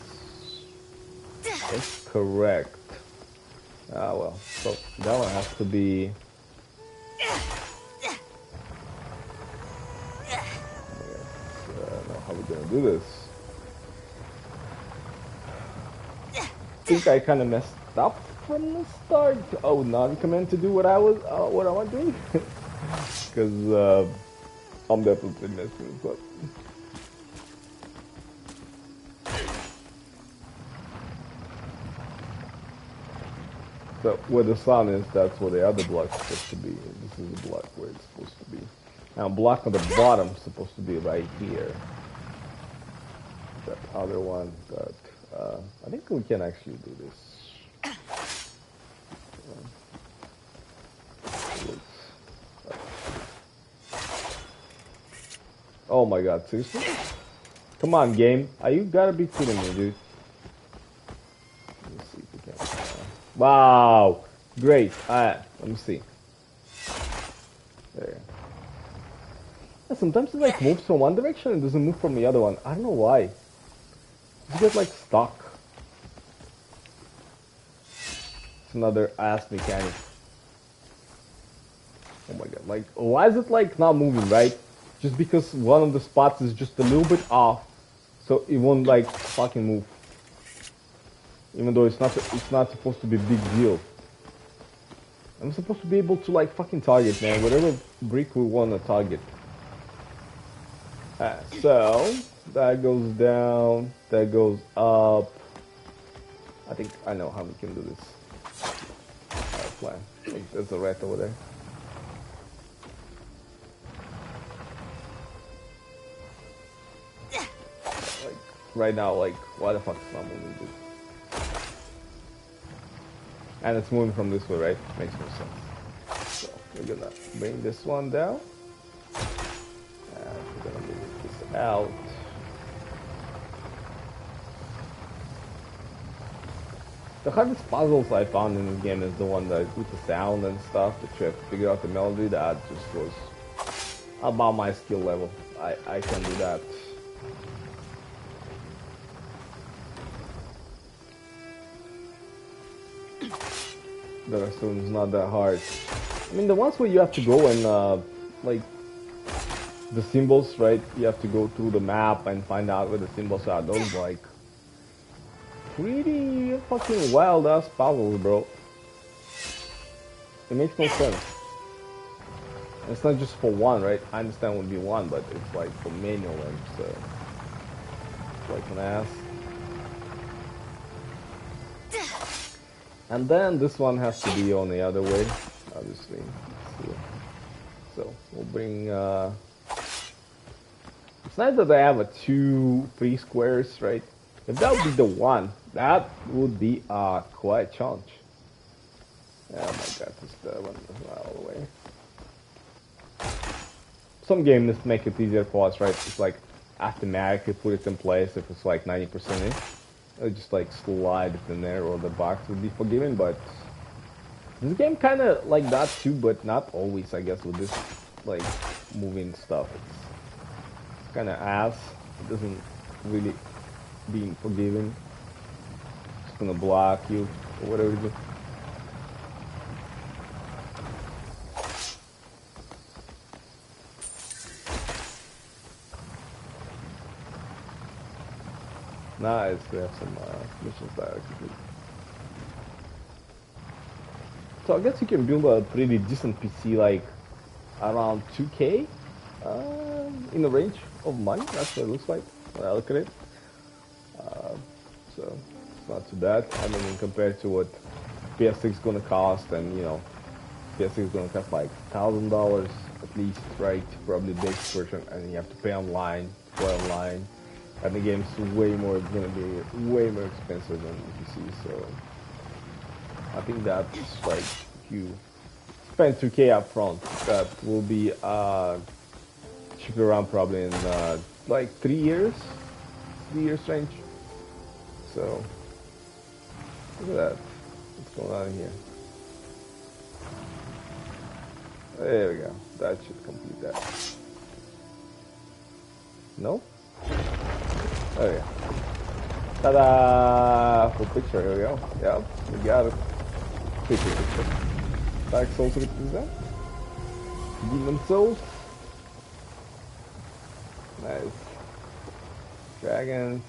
is correct. Ah well, so that one has to be. How we gonna do this? I think I kind of messed up from the start. Oh, not command to do what I was doing, because I'm definitely messing this up. So where the sun is, that's where the other block is supposed to be. This is the block where it's supposed to be. Now block on the bottom is supposed to be right here. That other one, that I think we can actually do this. Oh my god, seriously? Come on, game. You gotta be kidding me, dude. Let me see if we can. Wow! Great. Alright, let me see. There. Yeah, sometimes it like moves from one direction and doesn't move from the other one. I don't know why. You get like stuck. It's another ass mechanic. Oh my god, like why is it like not moving, right? Just because one of the spots is just a little bit off, so it won't like fucking move. Even though it's not supposed to be a big deal. I'm supposed to be able to like fucking target, man. Whatever brick we want to target. So that goes down. That goes up. I think I know how we can do this. Plan. Like, there's a rat over there. Like right now, like why the fuck is not moving, dude? And it's moving from this way, right? Makes no sense. So we're gonna bring this one down. And we're gonna move this out. The hardest puzzles I found in this game is the one that with the sound and stuff, that you have to figure out the melody. That just was about my skill level. I can do that. The rest of them is not that hard. I mean, the ones where you have to go and like the symbols, right? You have to go through the map and find out where the symbols are. Those like pretty fucking wild ass puzzles, bro. It makes no sense. And it's not just for one, right? I understand it would be one, but it's like for many of them, so it's like an ass. And then this one has to be on the other way, obviously. So we'll bring. It's nice that I have a 2 free squares, right? If that would be the one, that would be quite a challenge. Oh my god, this one is not all the way. Some games make it easier for us, right? It's like automatically put it in place if it's like 90% in. It'll just like slide it in there, or the box would be forgiven, but this game kind of like that too, but not always, I guess, with this like moving stuff. It's kind of ass. It doesn't really being forgiven. It's gonna block you or whatever it is. Nice, we have some missions that are complete. So I guess you can build a pretty decent PC, like around 2K in the range of money. That's what it looks like when I look at it. So it's not too bad. I mean, compared to what PS6 is gonna cost, and you know, PS6 is gonna cost like $1,000 at least, right? Probably the basic version, and you have to pay online, play online, and the game's way more. It's gonna be way more expensive than PC. So I think that's like you spend 2K up front. That will be cheaper around probably in like 3 years range. So look at that. What's going on here? There we go. That should complete that. No? There we go. Ta-da! Full picture. Here we go. Yep, we got it. Picture. Dark Souls represent. Demon Souls. Nice. Dragons.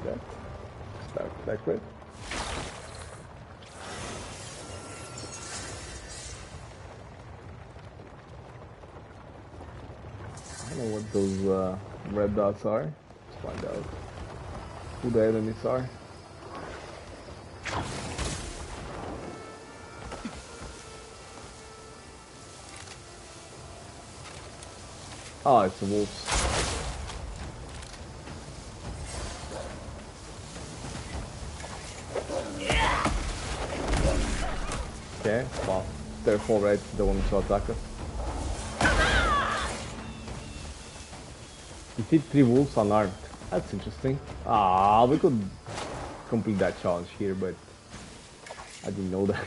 That. Start back with. I don't know what those red dots are. Let's find out who the enemies are. Oh, it's the wolves. Okay, well, therefore, right, the one to attack us. Defeat 3 wolves unarmed. That's interesting. Ah, we could complete that challenge here, but I didn't know that.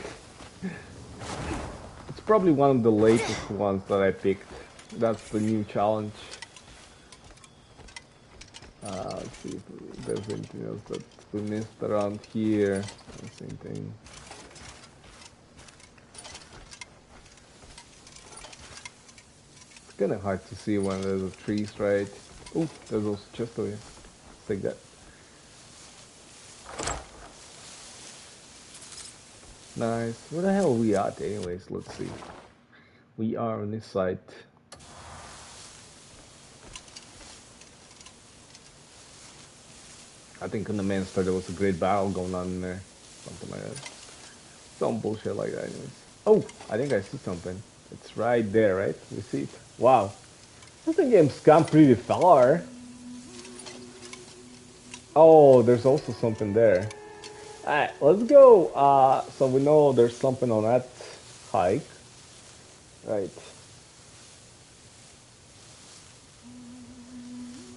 It's probably one of the latest ones that I picked. That's the new challenge. Let's see if there's anything else that we missed around here. Same thing. It's kind of hard to see when there's a trees, right? Oh, there's also chest over here. Let's take that. Nice. Where the hell are we at anyways? Let's see. We are on this site. I think in the main store there was a great battle going on in there. Something like that. Some bullshit like that anyways. Oh, I think I see something. It's right there, right? We see it. Wow. I think game's gone pretty far. Oh, there's also something there. Alright, let's go. So we know there's something on that hike. Right.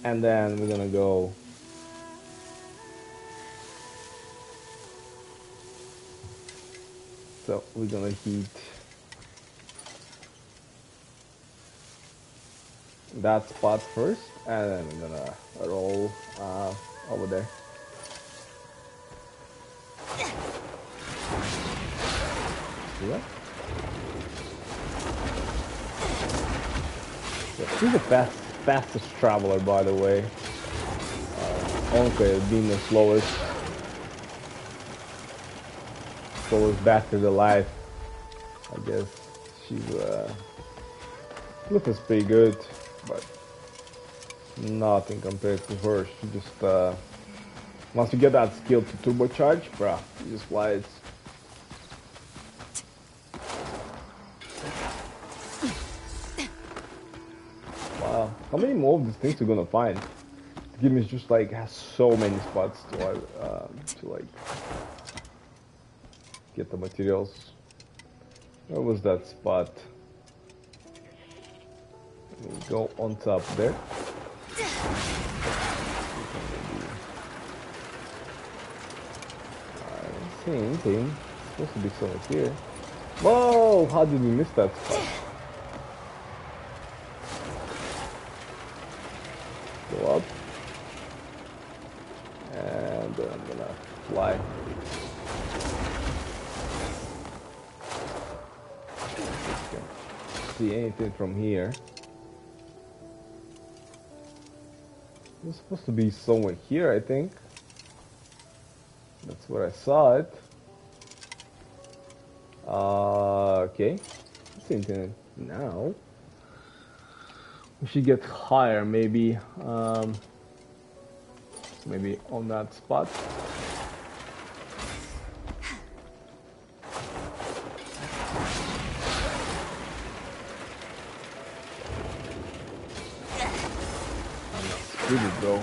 And then we're gonna go. So we're gonna heat that spot first, and then we're gonna roll over there. See that? Yeah, she's the fastest traveler, by the way. Onke being the slowest back to the life. I guess she's Cliff pretty good, but nothing compared to her. She just once you get that skill to turbocharge, bruh, she just flies. Wow, how many more of these things are gonna find? The game is just like has so many spots to like get the materials. Where was that spot? Let me go on top there. I don't see anything. It's supposed to be somewhere here. Whoa! How did we miss that spot? Go up. And then I'm gonna fly. See anything from here. It's supposed to be somewhere here, I think. That's where I saw it. Okay. Same thing now. We should get higher, maybe. Maybe on that spot. Did it go?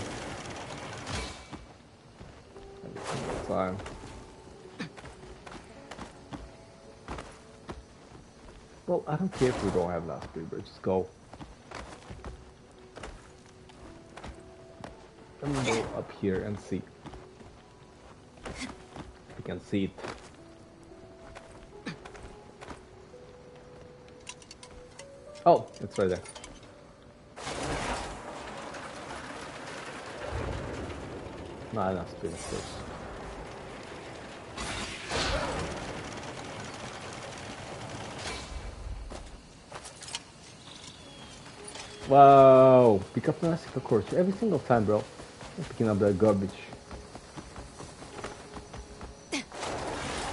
Every single time. Well, I don't care if we don't have last speed, but just go. Let me go up here and see. I can see it. Oh, it's right there. No, that's pretty close. Wow! Pick up plastic, of course. Every single time, bro. I'm picking up that garbage.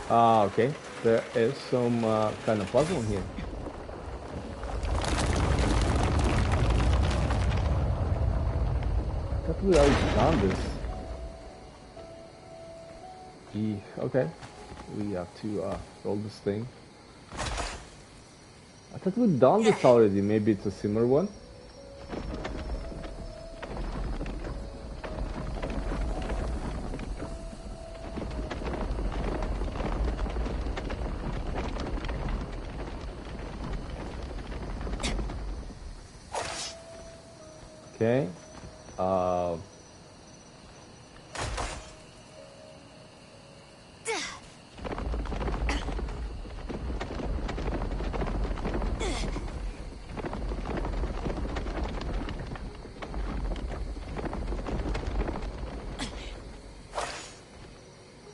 Ah, okay. There is some kind of puzzle in here. I thought we already done this. Okay, we have to roll this thing. I thought we'd done this already. Maybe it's a similar one. Okay.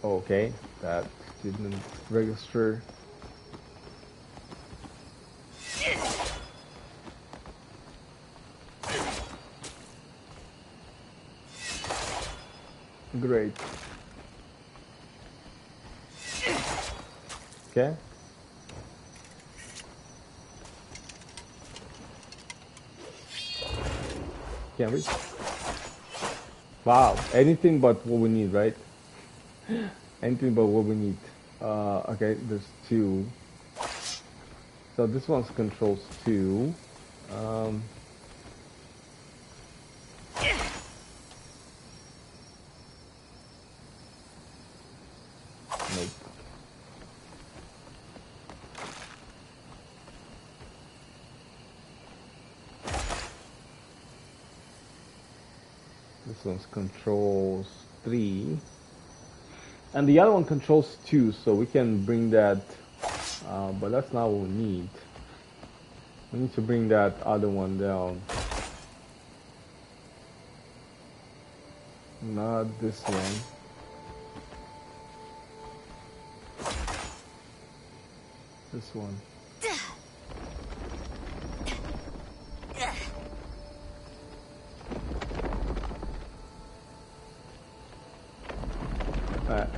Okay, that didn't register. Great. Okay. Can't reach. Wow, anything but what we need, right? Anything but what we need. Okay, there's two. So this one's controls two. Nope. This one's controls 3. And the other one controls 2, so we can bring that, but that's not what we need. We need to bring that other one down. Not this one. This one.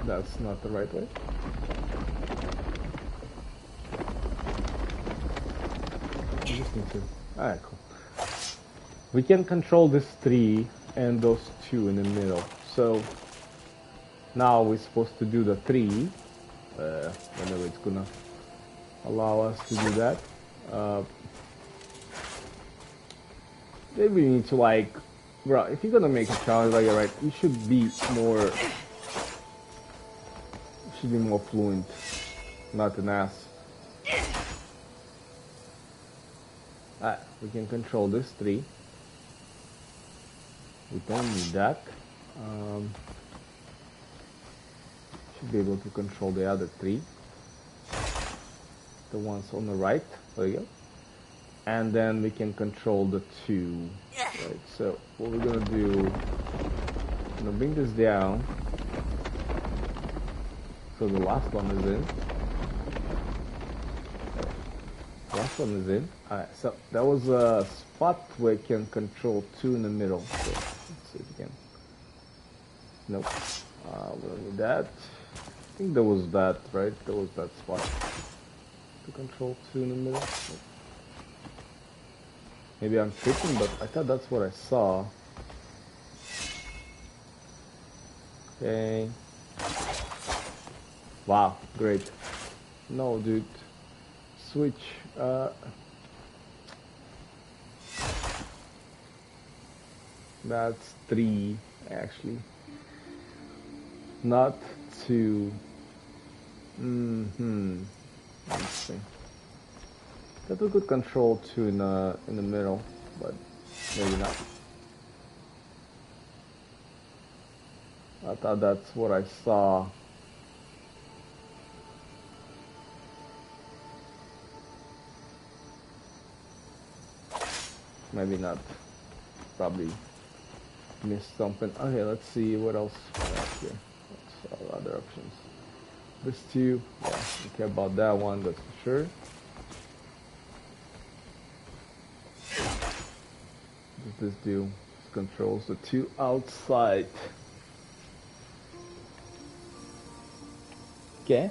That's not the right way. Just need to. Alright, cool. We can control this 3 and those 2 in the middle. So now we're supposed to do the 3. Whenever it's gonna allow us to do that. Maybe we need to like, bro. If you're gonna make a challenge like that, right, you should be more. Should be more fluent, not an ass. Alright, we can control this 3. We don't need that. Should be able to control the other 3. The ones on the right. There you go. And then we can control the 2. Right. So what we're gonna do? I'm gonna bring this down. So the last one is in. Last one is in. Alright, so that was a spot where you can control 2 in the middle. So let's see if we can. Nope. We don't need that. I think there was that, right? There was that spot to control 2 in the middle. Nope. Maybe I'm tripping, but I thought that's what I saw. Okay. Wow, great. No, dude. Switch. That's 3, actually. Not 2. Interesting. That we could control 2 in the middle, but maybe not. I thought that's what I saw. Maybe not. Probably missed something. Okay, let's see what else we have here. What's our other options? This 2, yeah, we care about that one, that's for sure. What does this do? This controls the 2 outside. Okay.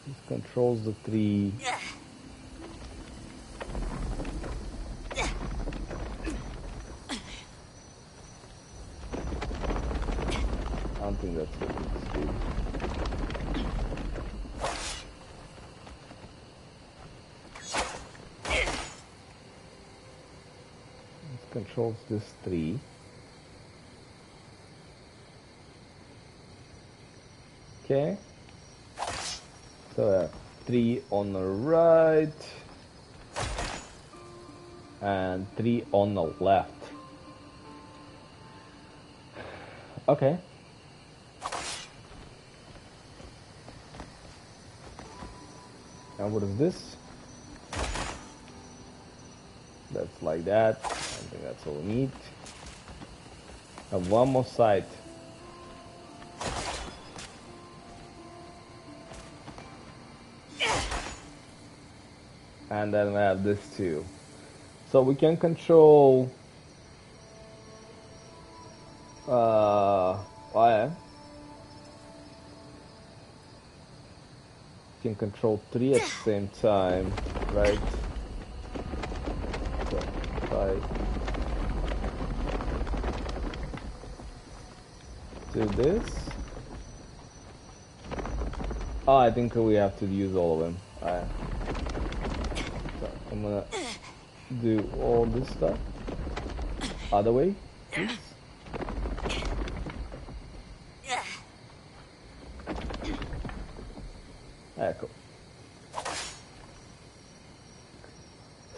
This controls the 3. I don't think that's what it's doing. This controls this 3. Okay. So 3 on the right and 3 on the left. Okay. And what is this? That's like that. I think that's all we need. Have one more side. And then I have this too. So we can control Oh yeah. Can control 3 at the same time, right? So if I do this. Oh, I think we have to use all of them. Alright. So I'm gonna do all this stuff. Other way, please. Alright, cool.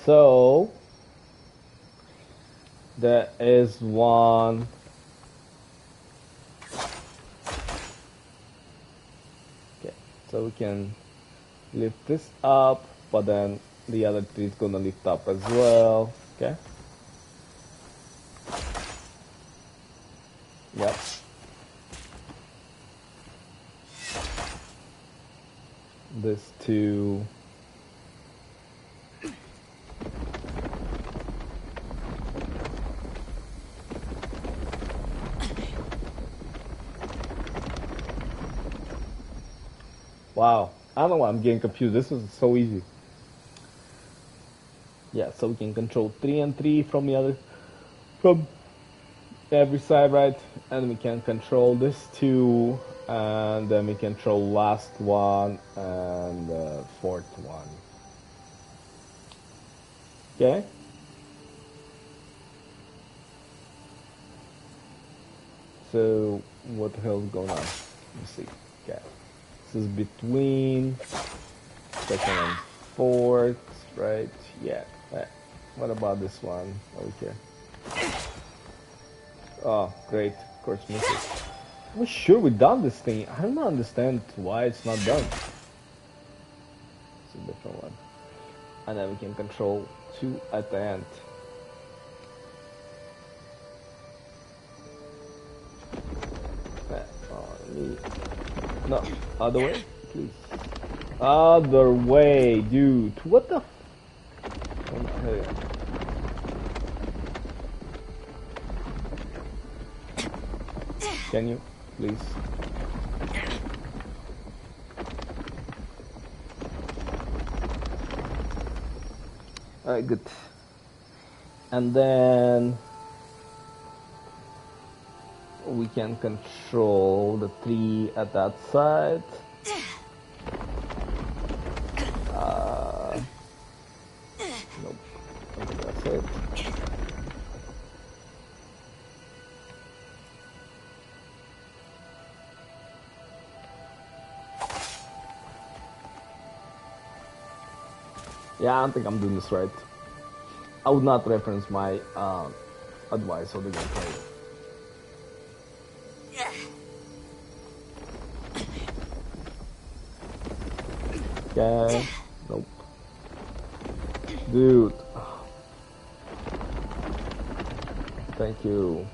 So there is one. Okay, so we can lift this up, but then the other tree is gonna lift up as well. Okay. Yep. This too. Wow, I don't know why I'm getting confused. This is so easy. Yeah, so we can control 3 and 3 from the other, from every side, right? And we can control this two, and then we control last one and the fourth one. Okay. So what the hell is going on? Let's see. Okay. This is between second and fourth, right? Yeah. What about this one over here? Oh, great. Of course, misses. We're sure we done this thing. I don't understand why it's not done. It's a different one. And then we can control 2 at the end. No, other way, please. Other way, dude. What the? Okay. Can you, please? Alright, good. And then we can control the 3 at that side. Nope. I think that's it. Yeah, I don't think I'm doing this right. I would not reference my advice of the gameplay. Okay. Nope. Dude. Thank you.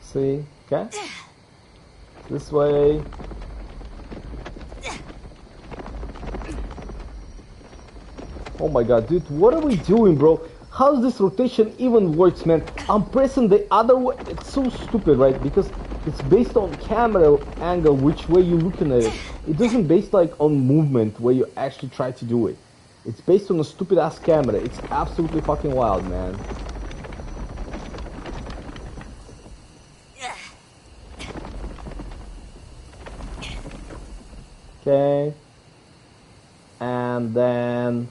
See? Okay. This way. Oh my god, dude, what are we doing, bro? How does this rotation even works, man? I'm pressing the other way. It's so stupid, right? Because it's based on camera angle, which way you're looking at it. It doesn't based like on movement where you actually try to do it. It's based on a stupid ass camera. It's absolutely fucking wild, man. Okay. And then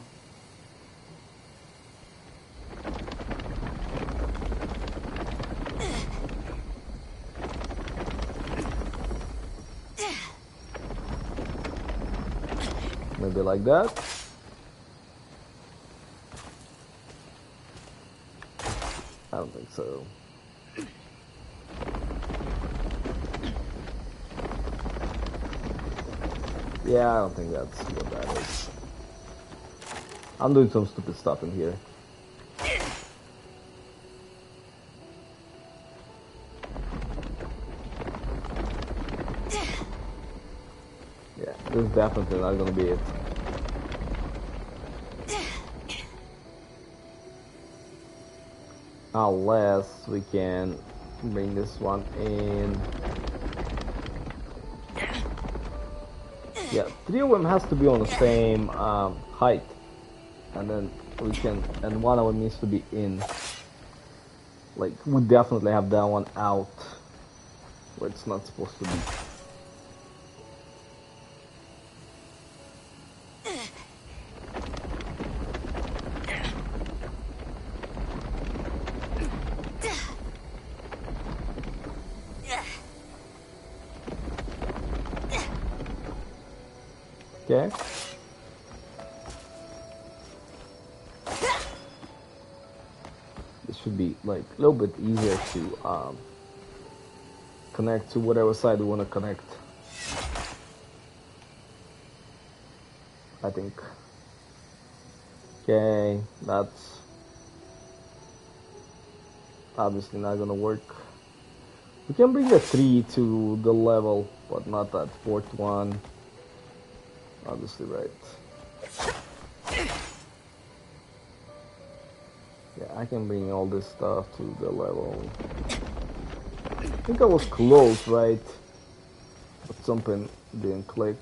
maybe like that. I don't think so. Yeah, I don't think that's what that is. I'm doing some stupid stuff in here. this is definitely not gonna be it. Unless we can bring this one in. Yeah, 3 of them has to be on the same height, and then we can, and one of them needs to be in. Like, we definitely have that one out where it's not supposed to be. Okay. This should be like a little bit easier to connect to whatever side we want to connect. I think. Okay, that's obviously not gonna work. We can bring the 3 to the level, but not that 4th one. Obviously, right. Yeah, I can bring all this stuff to the level. I think I was close, right? But something didn't click.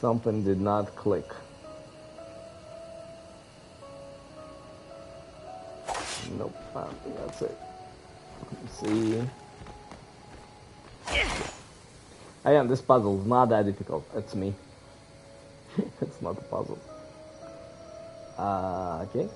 Something did not click. Nope, I don't think that's it. Let's see. Again, this puzzle is not that difficult. It's me. It's not a puzzle. Okay.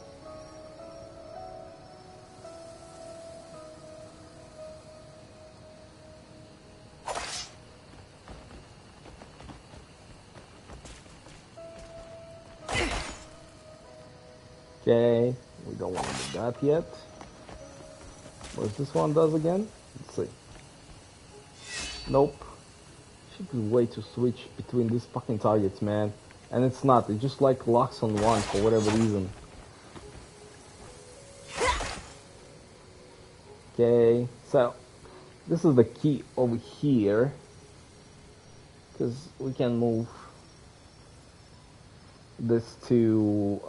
Okay, we don't want to do that yet. What this one does again? Let's see. Nope. Should be a way to switch between these fucking targets, man. And it's not. It just like locks on one for whatever reason. Okay, so this is the key over here. Because we can move this to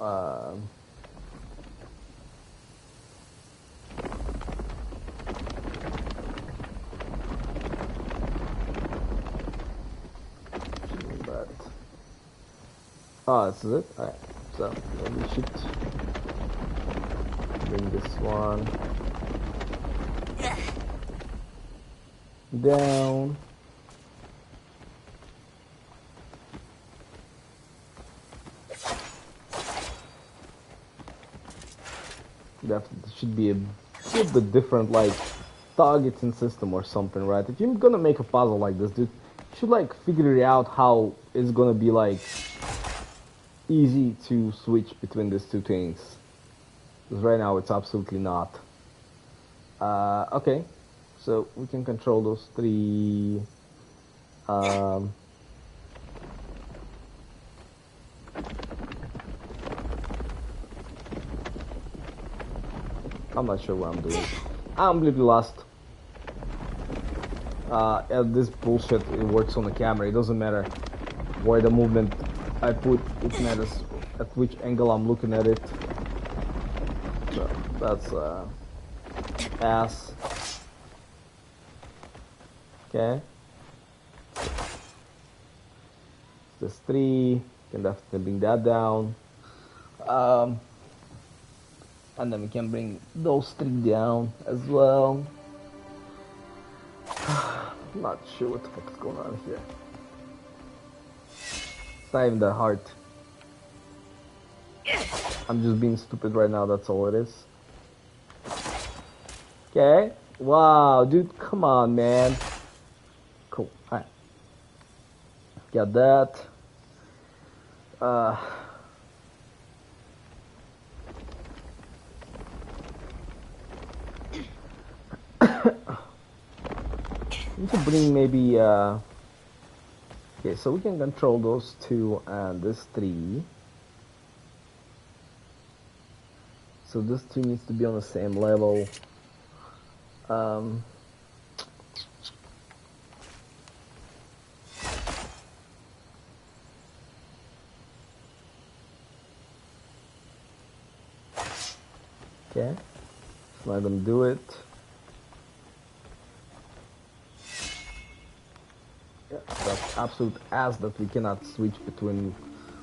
this is it. Alright, so we should bring this one down. That should be a bit different, like targeting system or something, right? If you're gonna make a puzzle like this, dude, you should like figure it out how it's gonna be like easy to switch between these two things. Because right now it's absolutely not. Okay, so we can control those 3. I'm not sure what I'm doing. I'm completely lost. This bullshit, it works on the camera. It doesn't matter where the movement I put, it matters at which angle I'm looking at it. So that's ass. Okay. There's 3. Can definitely bring that down. And then we can bring those 3 down as well. I'm not sure what the fuck is going on here. It's not even that hard. I'm just being stupid right now, that's all it is. Okay. Wow, dude, come on, man. Cool. Alright. Got that. Need to bring maybe Okay, so we can control those two and this three. So this two needs to be on the same level. Okay, it's not gonna do it. Yeah, that's absolute ass that we cannot switch between.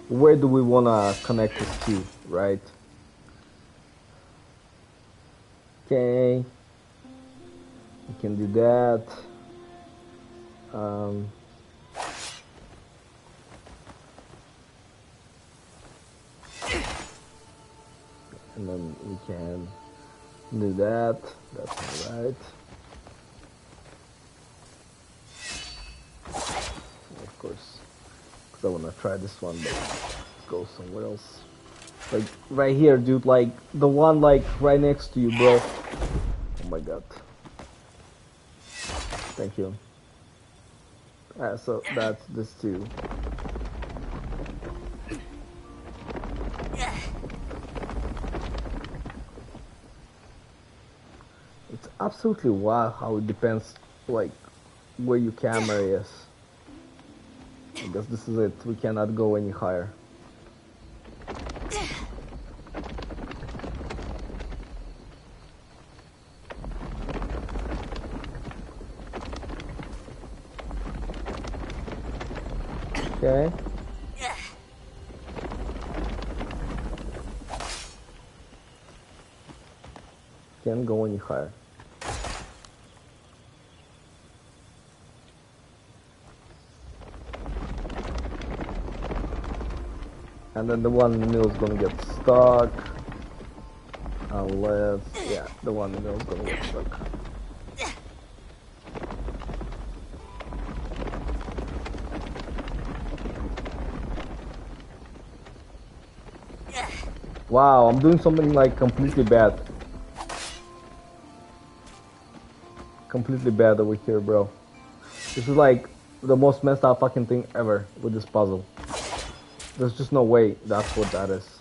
Where do we wanna connect this to, right? Okay, we can do that. And then we can do that. That's all right. Of course, because I want to try this one, but go somewhere else. Like right here, dude. Like the one like right next to you, bro. Oh my god. Thank you. So that's this too. It's absolutely wild how it depends, like, where your camera is. I guess this is it. We cannot go any higher. Okay. Can't go any higher. And then the one in the middle is gonna get stuck. Unless, yeah, the one in the middle is gonna get stuck. Wow, I'm doing something like completely bad. Completely bad over here, bro. This is like the most messed up fucking thing ever with this puzzle. There's just no way that's what that is.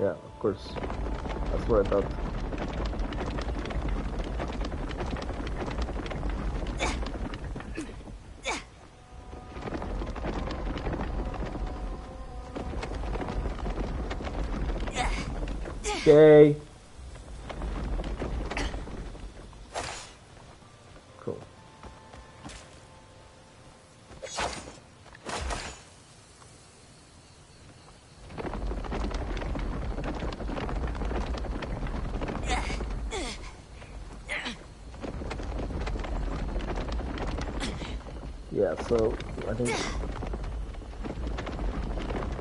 Yeah, of course. That's what I thought. Okay. Cool. Yeah, so I think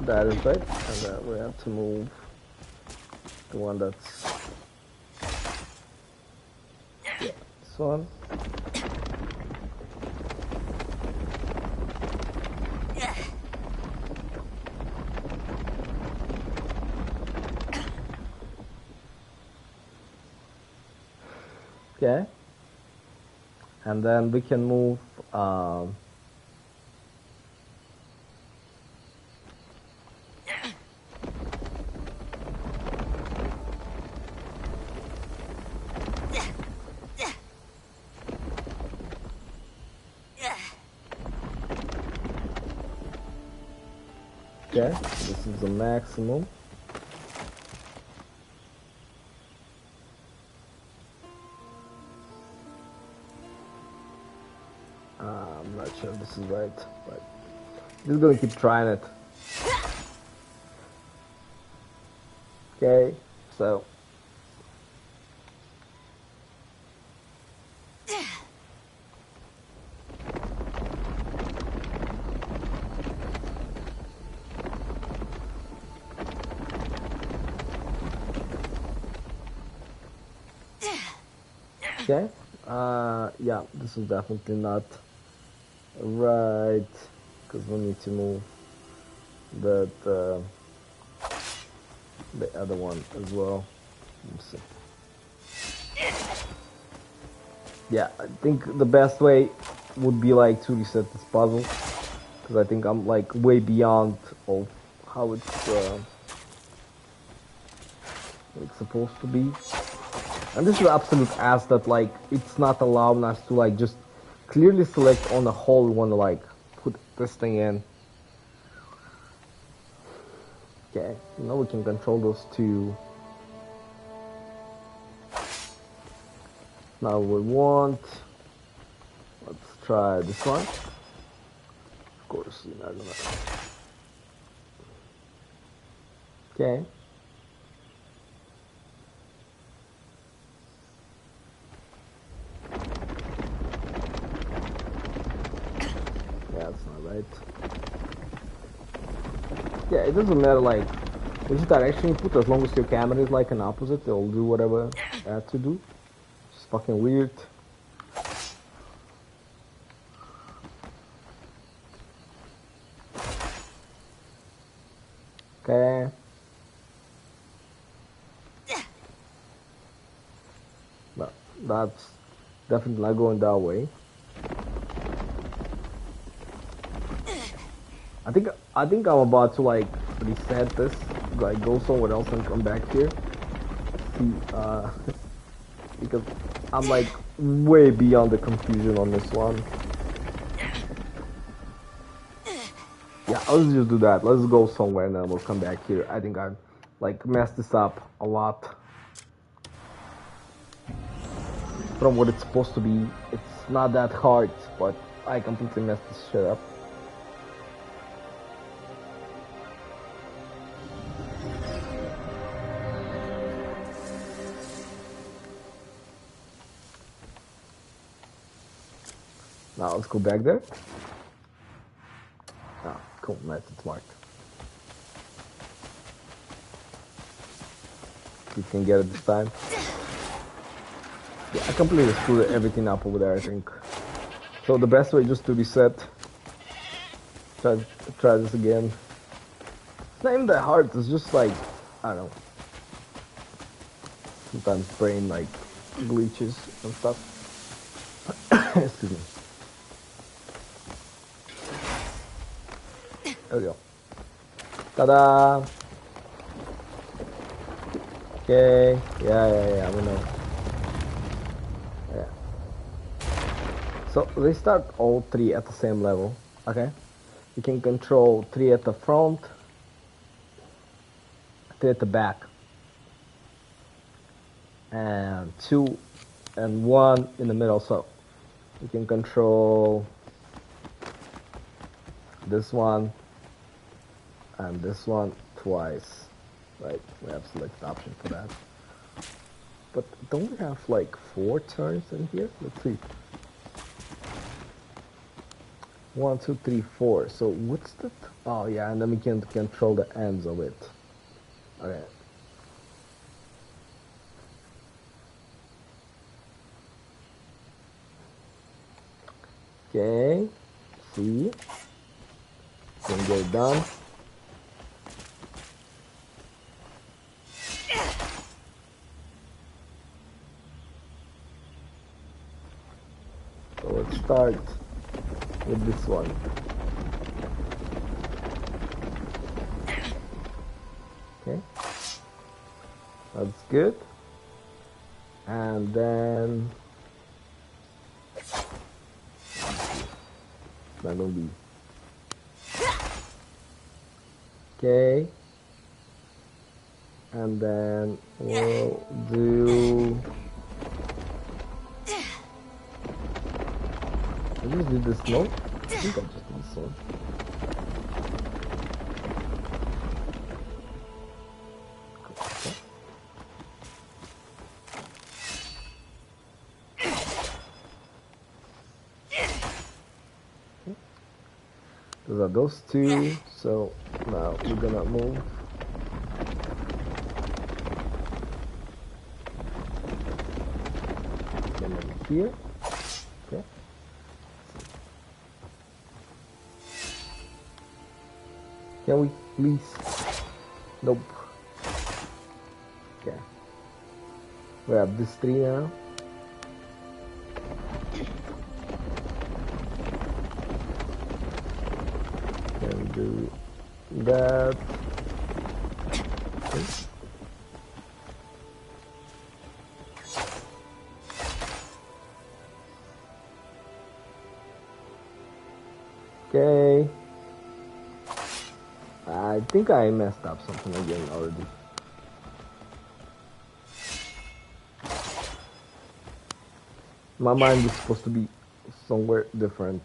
that is right, and then we have to move the one that's, yeah, this one. Okay, and then we can move okay, this is the maximum. I'm not sure if this is right, but I'm just gonna keep trying it. Okay, so okay, yeah, this is definitely not right, because we need to move that the other one as well. Let's see. Yeah, I think the best way would be like to reset this puzzle, because I think I'm like way beyond of how it's like supposed to be. And this is absolute ass that like it's not allowing us to like just clearly select on the hole we want to like put this thing in. Okay, now we can control those two. Now we want, let's try this one. Of course, I don't know. Okay. Yeah, that's not right. Yeah, it doesn't matter like which direction you put, as long as your camera is like an opposite, it'll do whatever it has to do. It's fucking weird. Okay. No, that's definitely not going that way. I think I'm about to like reset this, like go somewhere else and come back here. See, because I'm like way beyond the confusion on this one. Yeah, let's just do that. Let's go somewhere and then we'll come back here. I think I like messed this up a lot from what it's supposed to be. It's not that hard, but I completely messed this shit up. Now let's go back there. Ah, cool, nice, it's marked. You can get it this time. Yeah, I completely screwed everything up over there, I think. So the best way just to reset. Try this again. It's not even that hard, it's just like, I don't know. Sometimes brain like glitches and stuff. Excuse me. There we go. Ta-da! Okay. Yeah, we know. Yeah. So they start all three at the same level. Okay. You can control 3 at the front, 3 at the back, and 2 and 1 in the middle. So you can control this one and this one twice, right? We have select option for that. But don't we have like 4 turns in here? Let's see. 1, 2, 3, 4. So what's the? Oh yeah, and then we can control the ends of it. Okay. Okay. See. Can get it done. So let's start with this one. Okay, that's good. And then it's not gonna be okay. And then we'll do. I just did this slow. I think I just did this slow. Those are those two. So now we're gonna move. Come over here. Okay. Can we please? Nope. Okay. We have this 3 now. Okay. I think I messed up something again already. My mind is supposed to be somewhere different.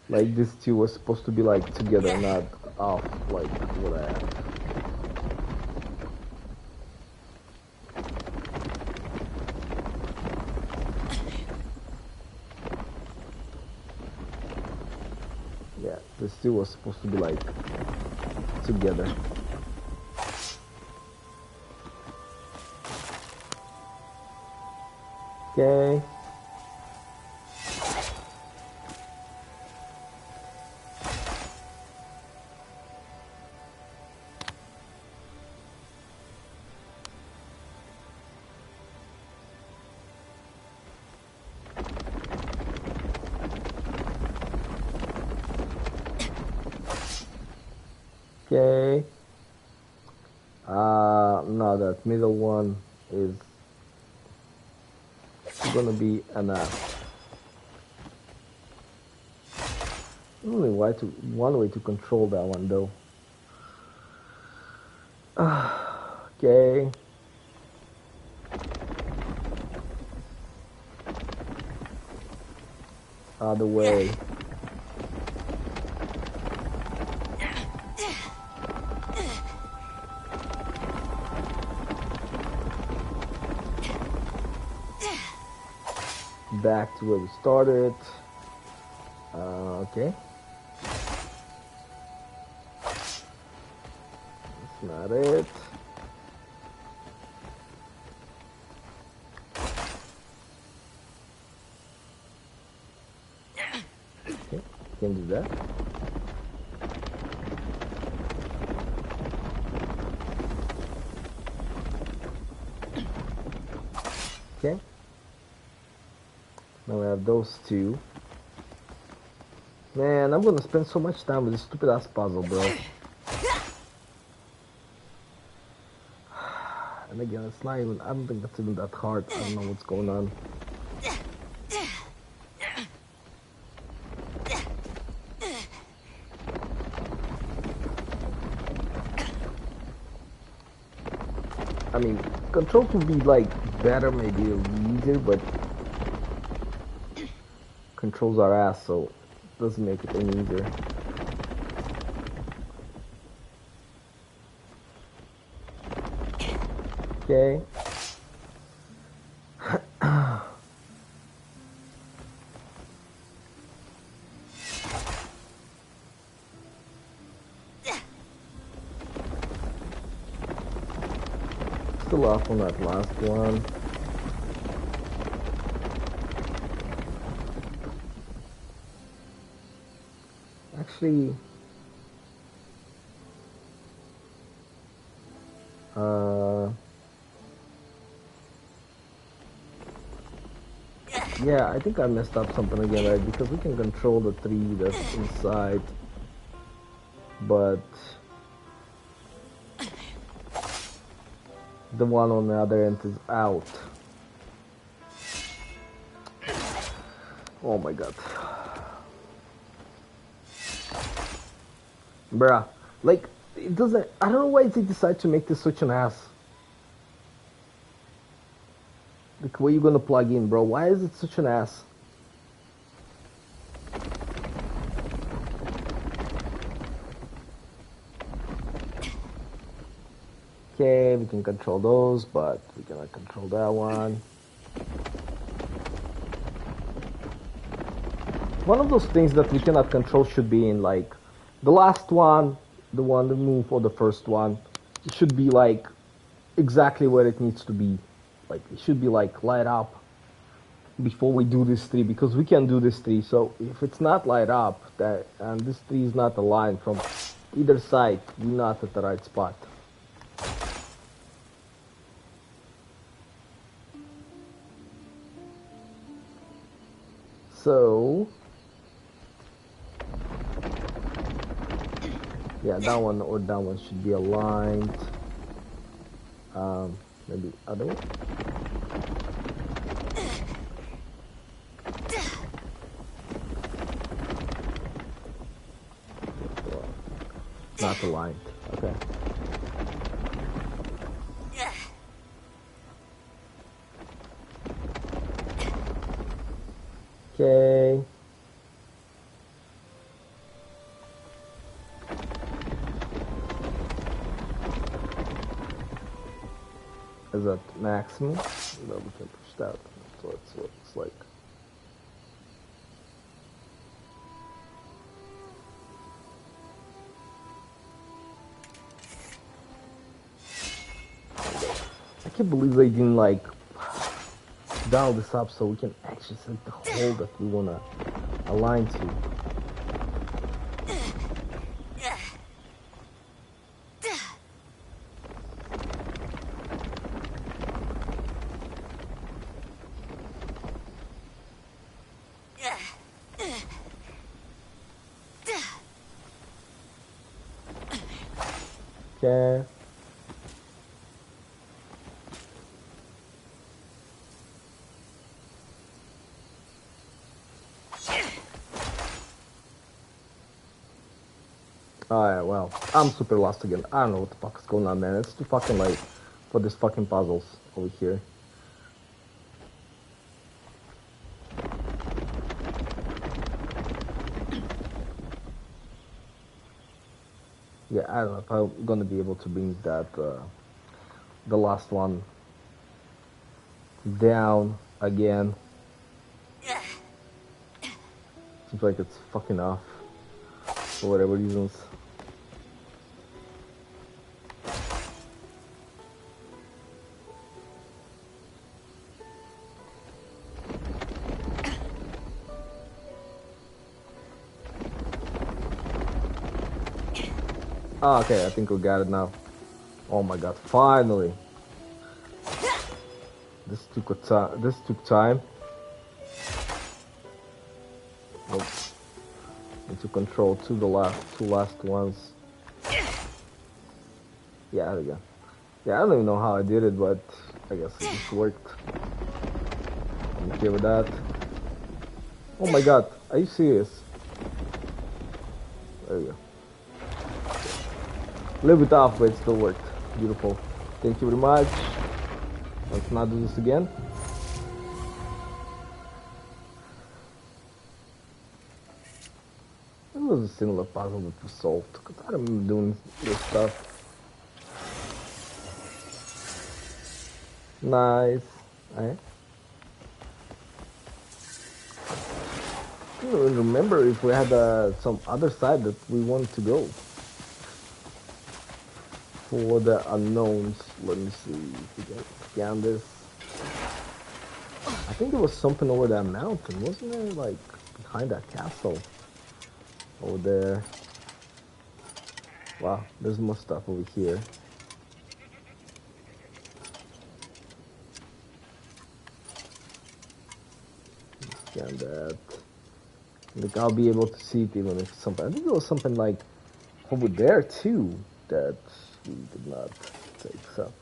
Like these two were supposed to be like together, not off like what I have. Yeah, these two were supposed to be like together. Okay. Okay. No, that middle one is gonna be an F. Only one way to control that one though. Okay. Other way. Back to where we started. Okay. That's not it. Okay, can do that. Okay. Now we have those two. Man, I'm gonna spend so much time with this stupid ass puzzle, bro. And again, it's not even, I don't think that's even that hard. I don't know what's going on. I mean, controls would be like better, maybe easier, but controls are ass, so it doesn't make it any easier. Okay. Still off on that last one. Actually, yeah, I think I messed up something again, right? Because we can control the three that's inside, but the one on the other end is out. Oh my god. Bruh, like, it doesn't, I don't know why they decide to make this such an ass. Like, where you gonna plug in, bro? Why is it such an ass? Okay, we can control those, but we cannot control that one. One of those things that we cannot control should be in, like, the last one, the one that move, or the first one. It should be, like, exactly where it needs to be. Like, it should be, like, light up before we do this tree, because we can do this tree. So if it's not light up, that and this tree is not aligned from either side, we're not at the right spot. So yeah, that one or that one should be aligned. Maybe other one. not aligned. Okay. Okay. Is that maximum? No, we can push that. So it's what it's like. I can't believe they didn't like dial this up so we can actually set the hole that we wanna align to. Okay. Alright, well, I'm super lost again. I don't know what the fuck is going on, man. It's too fucking late for these fucking puzzles over here. Yeah, I don't know if I'm gonna be able to bring that, the last one down again. Seems like it's fucking off for whatever reasons. Oh, okay, I think we got it now. Oh my god, finally! This took time. Nope. Need to control two last ones. Yeah, there we go. Yeah, I don't even know how I did it, but I guess it just worked. I'm okay with that. Oh my god, are you serious? There we go. A little bit off, but it still worked. Beautiful. Thank you very much. Let's not do this again. It was a similar puzzle that was solved, because I remember doing this stuff. Nice. Alright. I don't even remember if we had some other side that we wanted to go. For the unknowns, let me see if we can scan this. I think there was something over that mountain, wasn't there? Like behind that castle over there. Wow, there's more stuff over here. Scan that. I think I'll be able to see it even if something. I think there was something like over there too that we did not take, so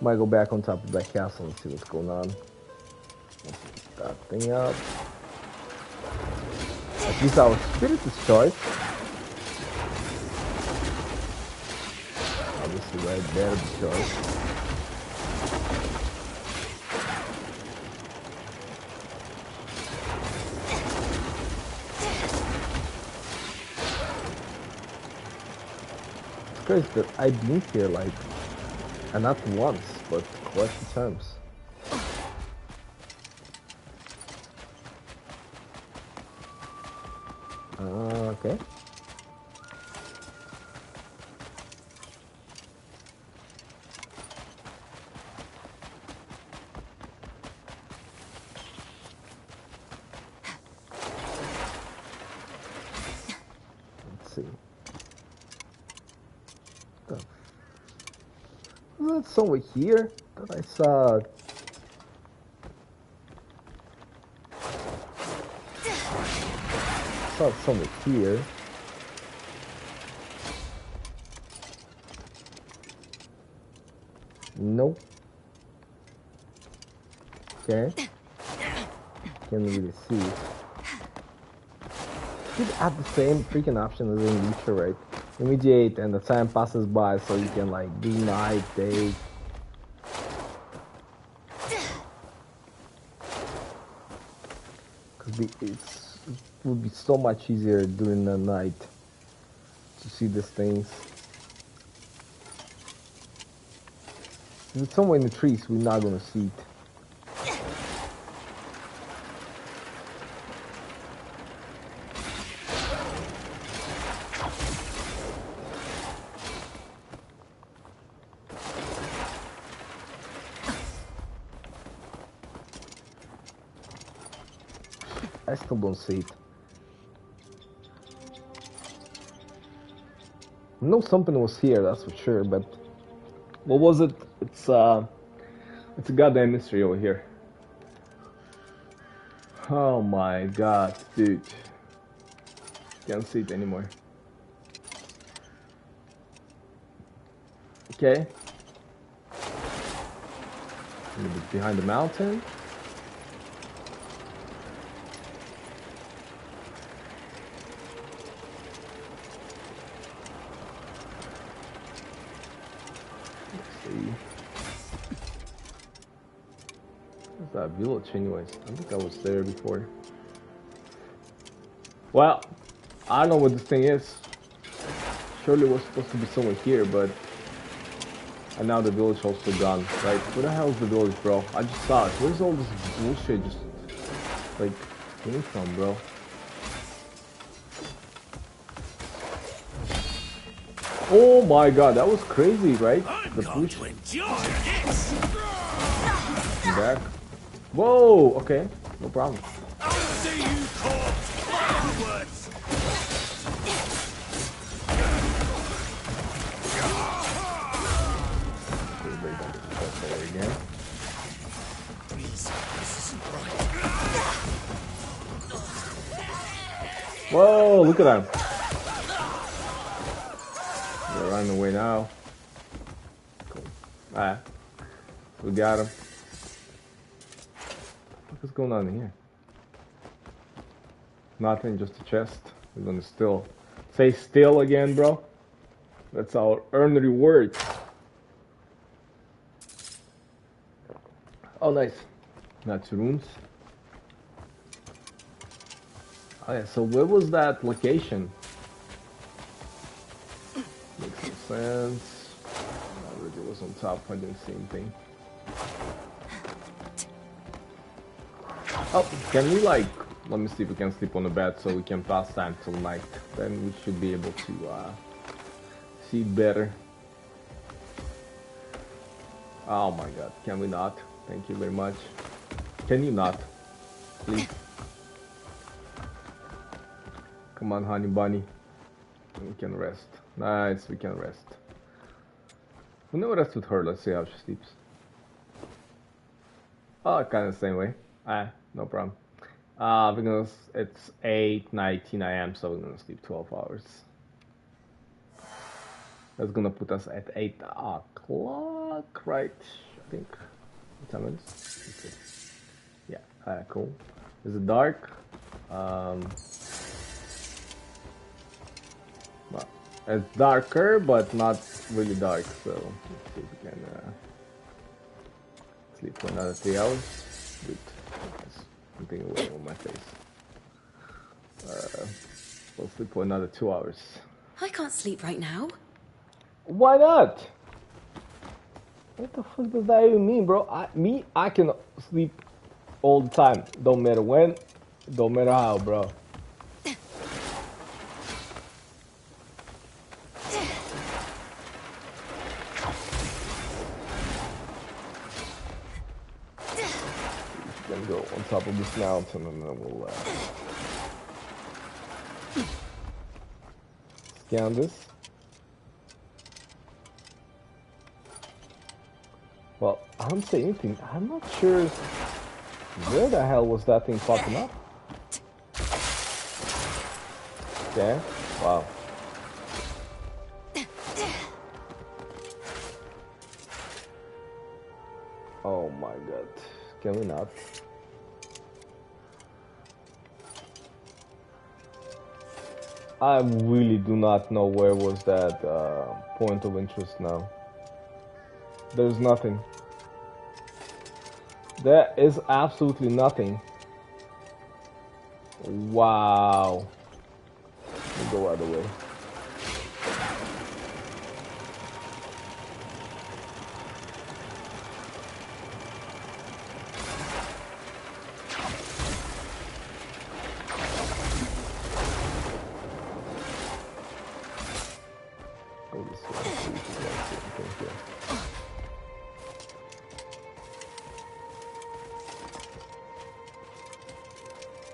might go back on top of that castle and see what's going on. Let's pick that thing up. At least our spirit is charged. Obviously right there is charged. It's crazy that I've been here like, and not once, but quite a few times. Okay. Let's see. That's somewhere here that I saw. Saw it somewhere here. Nope. Okay. Can't really see. Should have the same freaking option as in Lucha, right? Immediate, and the time passes by, so you can like do night, day. Cause it would be so much easier during the night to see these things. If it's somewhere in the trees, we're not gonna see it. I still don't see it. I know something was here, that's for sure, but what was it? It's a goddamn mystery over here. Oh my god, dude. Can't see it anymore. Okay. Maybe behind the mountain. What's that village anyways? I think I was there before. Well, I don't know what this thing is. Surely it was supposed to be somewhere here, but... And now the village also gone, right? Where the hell is the village, bro? I just saw it. Where's all this bullshit just... like... came from, bro? Oh my god, that was crazy, right? I'm The going push to enjoy this. back. Whoa, okay, no problem. I'll see you caught afterwards. Everybody got this stuff there again. This isn't right. Whoa, look at them. They're running away now. Cool. Alright, we got him. What's going on in here? Nothing, just a chest. We're gonna still say still again, bro. That's our earned reward. Oh, nice. That's runes. Oh yeah. So where was that location? Makes some sense. I really was on top. I didn't see anything. Oh, can we like, let me see if we can sleep on the bed so we can pass time till night. Then we should be able to see better. Oh my god, can we not? Thank you very much. Can you not? Please. Come on, honey bunny. We can rest. Nice, we can rest. We'll never rest with her, let's see how she sleeps. Oh, kind of the same way. No problem. Because it's 8:19 a.m., so we're gonna sleep 12 hours. That's gonna put us at 8 o'clock, right? I think. What time is it? Yeah, cool. Is it dark? Well, it's darker, but not really dark, so let's see if we can sleep for another 3 hours. Good. Something away on my face. We'll sleep for another 2 hours. I can't sleep right now. Why not? What the fuck does that even mean, bro? I can sleep all the time. Don't matter when, don't matter how, bro. Gonna go on top of this mountain and then we'll scan this. Well, I don't say anything. I'm not sure where the hell was that thing popping up. Okay, wow. Oh my god, can we not? I really do not know where was that point of interest now. There's nothing. There is absolutely nothing. Wow. Let me go out of the way.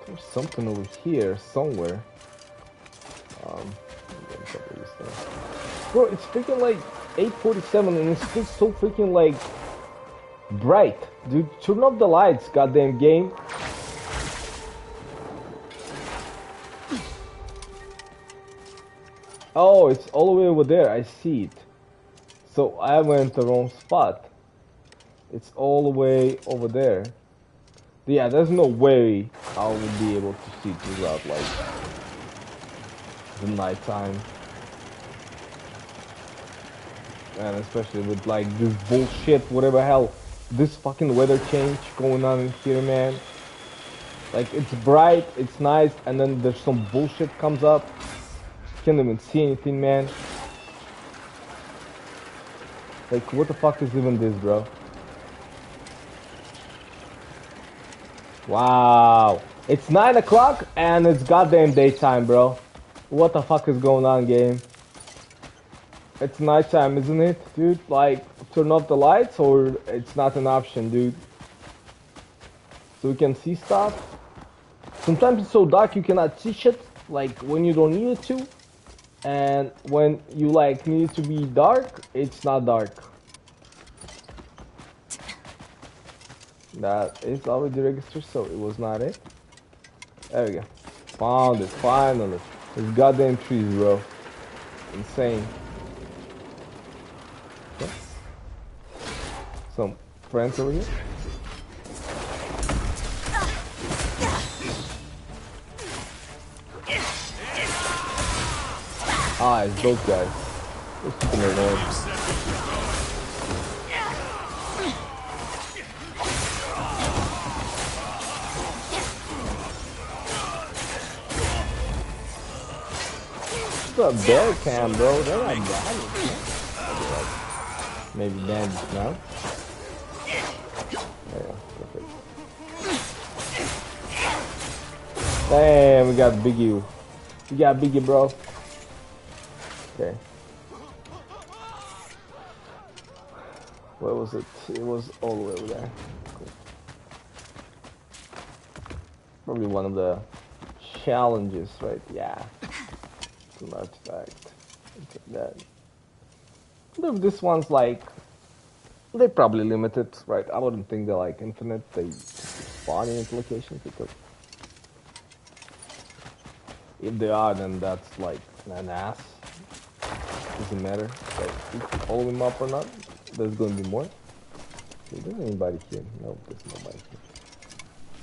There's something over here somewhere. Bro, it's freaking like 8:47 and it's still so freaking like bright. Dude, turn off the lights, goddamn game. Oh, it's all the way over there. I see it. So I went the wrong spot. It's all the way over there. Yeah, there's no way I would be able to see throughout like the nighttime. And especially with like this bullshit, whatever hell, this fucking weather change going on in here, man. Like it's bright, it's nice, and then there's some bullshit comes up. Can't even see anything, man. Like what the fuck is even this, bro? Wow, it's 9 o'clock and it's goddamn daytime, bro. What the fuck is going on, game? It's nighttime, isn't it, dude? Like, turn off the lights or it's not an option, dude. So we can see stuff. Sometimes it's so dark you cannot see shit, like when you don't need it to. And when you like need it to be dark, it's not dark. That is already registered, so it was not it. There we go. Found it, finally. These goddamn trees, bro. Insane. Okay. Some friends over here. Ah, it's those guys. Those fucking annoying. A bear cam, bro. They're not bandits. Maybe bandits now. There you go. Perfect. Damn, we got Biggie. We got Biggie, bro. Okay. Where was it? It was all the way over there. Cool. Probably one of the challenges, right? Yeah. Artifact. That. This one's like they're probably limited, right? I wouldn't think they're like infinite. They spawn in locations because if they are, then that's like an ass. Doesn't matter. So if you follow him up or not, there's going to be more. Okay, there's anybody here? No, there's nobody here.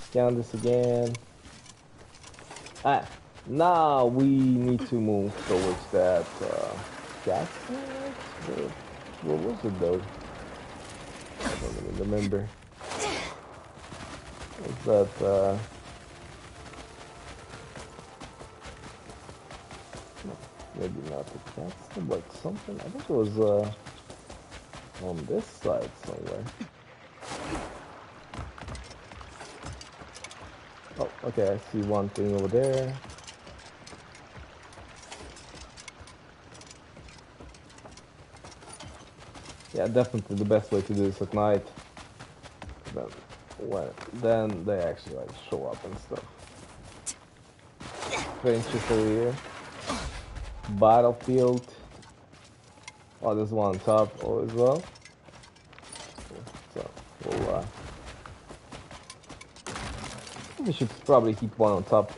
Scan this again. Ah. Now we need to move towards that gas. What was it though? I don't even remember. Is that maybe not the castle, but something? I think it was on this side somewhere. Oh, okay, I see one thing over there. Yeah, definitely the best way to do this at night. Then they actually like show up and stuff. Trenches over here. Battlefield. Oh, there's one on top as well. So we should probably keep one on top.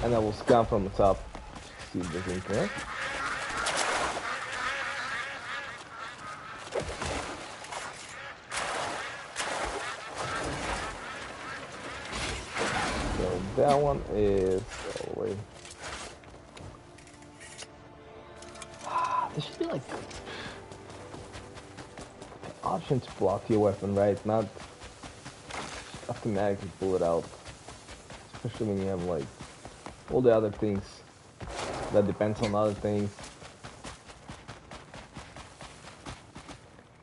And I will scan from the top. See if there's anything else. That one is all the way. There should be like an option to block your weapon, right? Not automatically pull it out. Especially when you have like all the other things. That depends on other things.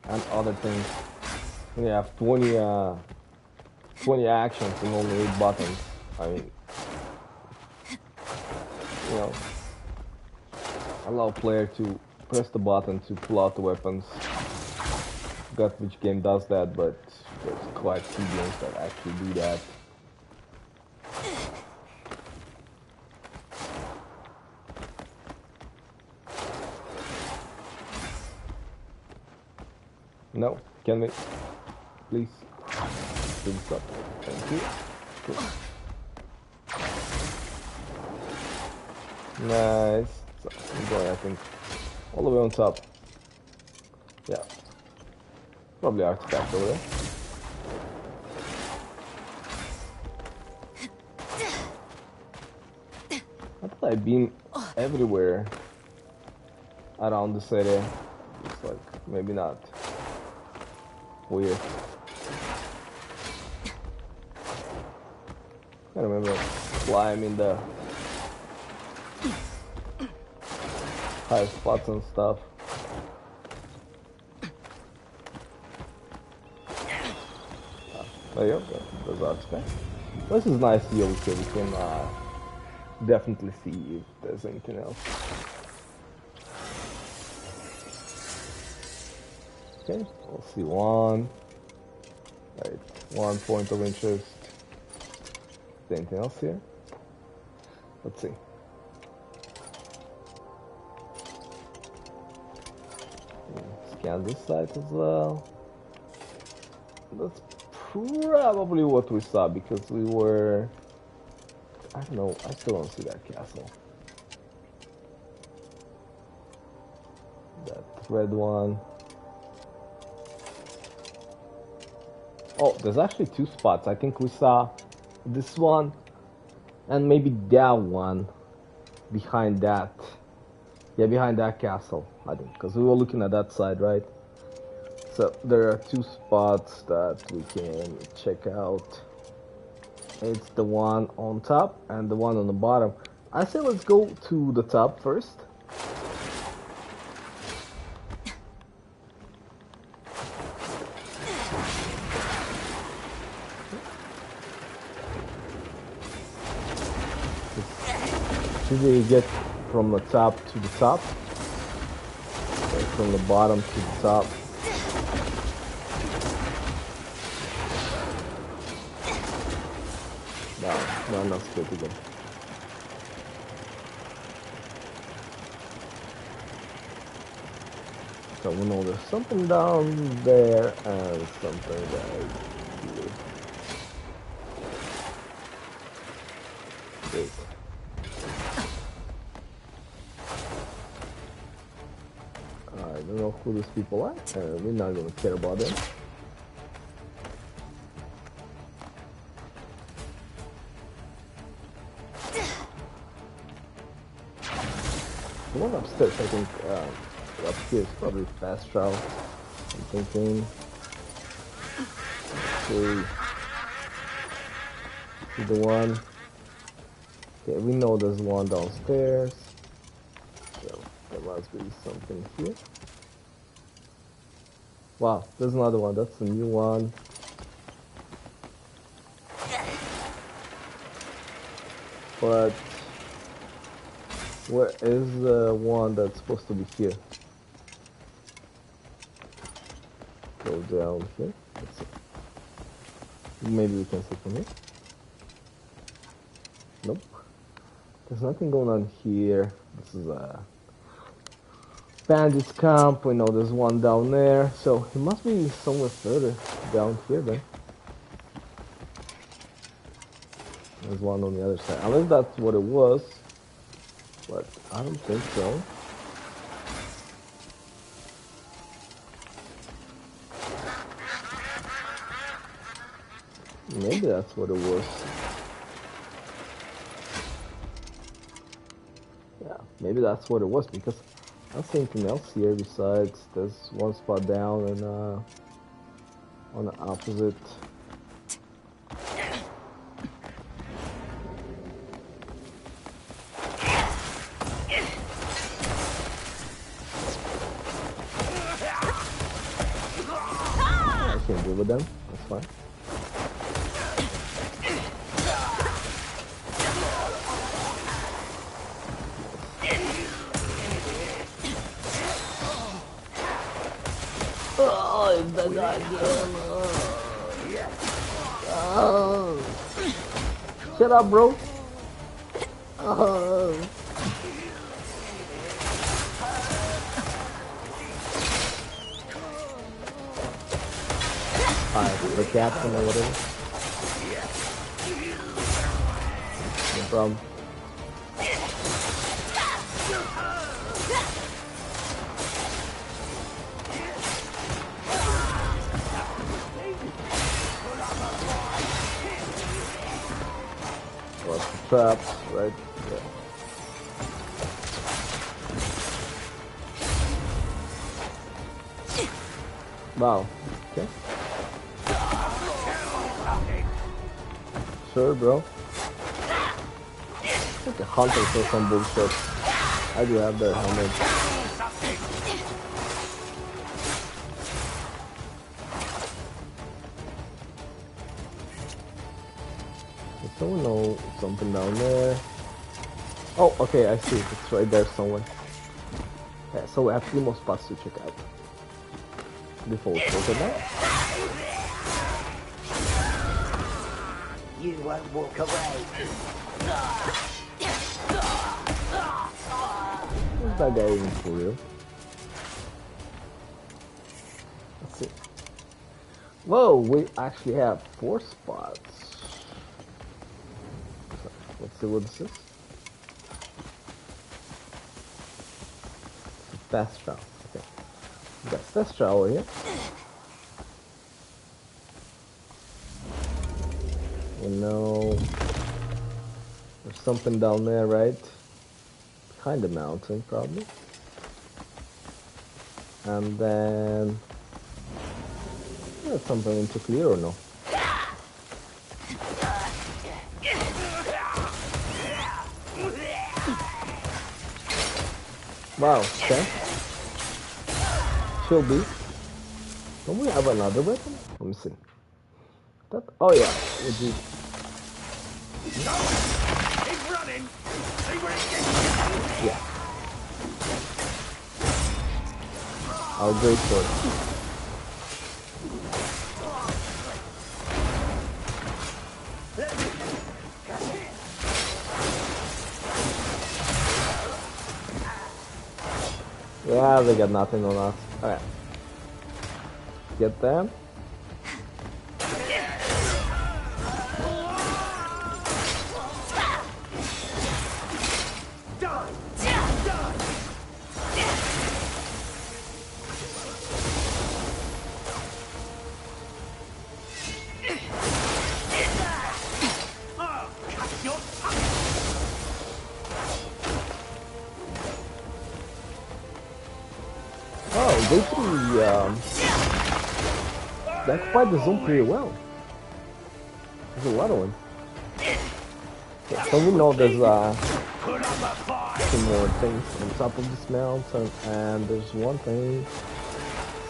And other things. When you have 20 actions and only 8 buttons. I mean, you know, allow player to press the button to pull out the weapons. Forgot which game does that, but there's quite a few games that actually do that. No, can we please do this up? Thank you. Cool. Nice. So I'm going, I think, all the way on top. Yeah. Probably artifact over there. I thought I've been everywhere around this area. It's like, maybe not. Weird. I remember climbing the high spots and stuff. There you go, those artifacts. This is nice here, we can definitely see if there's anything else. Okay, we'll see one. Right, 1 point of interest. Is there anything else here? Let's see. Scan this side as well. That's probably what we saw because we were... I don't know, I still don't see that castle. That red one. Oh, there's actually 2 spots. I think we saw this one and maybe that one behind that. Yeah, behind that castle, I think, because we were looking at that side, right? So there are 2 spots that we can check out. It's the one on top and the one on the bottom. I say let's go to the top first. Usually you get from the top to the top, or from the bottom to the top. No, not good again. So we know there's something down there and something right here. Great. I don't know who these people are, and we're not gonna care about them. The one upstairs, I think, up here is probably fast travel. I'm thinking. See the one. Okay, we know there's one downstairs. So there must be something here. Wow, there's another one. That's a new one. But where is the one that's supposed to be here? Go down here. Let's see. Maybe we can see from here. Nope. There's nothing going on here. This is a bandits camp. We know there's one down there. So it must be somewhere further down here then. There's one on the other side. Unless that's what it was. But I don't think so. Maybe that's what it was. Maybe that's what it was, because I don't see anything else here besides there's one spot down and on the opposite. I can't deal with them, that's fine. Oh, the goddamn. Oh. Shut up, bro. Oh. Alright, the captain or whatever. No problem. Traps, right? Yeah. Wow. Okay. Sure, bro. It's like a hunter for some bullshit. I do have their helmet. Does someone know something down there? Oh, okay, I see. It's right there somewhere. Yeah, so we have 3 more spots to check out before we close it out. You won't walk away. Who's that guy even for real? Let's see. Whoa, we actually have 4 spots. So, let's see what this is. Fast travel. Okay. We got fast travel here. You know, there's something down there, right? Behind the mountain, probably. And then there's something into clear or no? Wow, okay. Should be. Don't we have another weapon? Let me see. That, oh yeah, would you? Keep running. See where it gets you. Yeah. I'll go for it. Yeah, they got nothing on us. Alright. Get them. Oh, they occupied the zone pretty well. There's a lot of them. Yeah, so we know there's some more things on top of this mountain, and there's one thing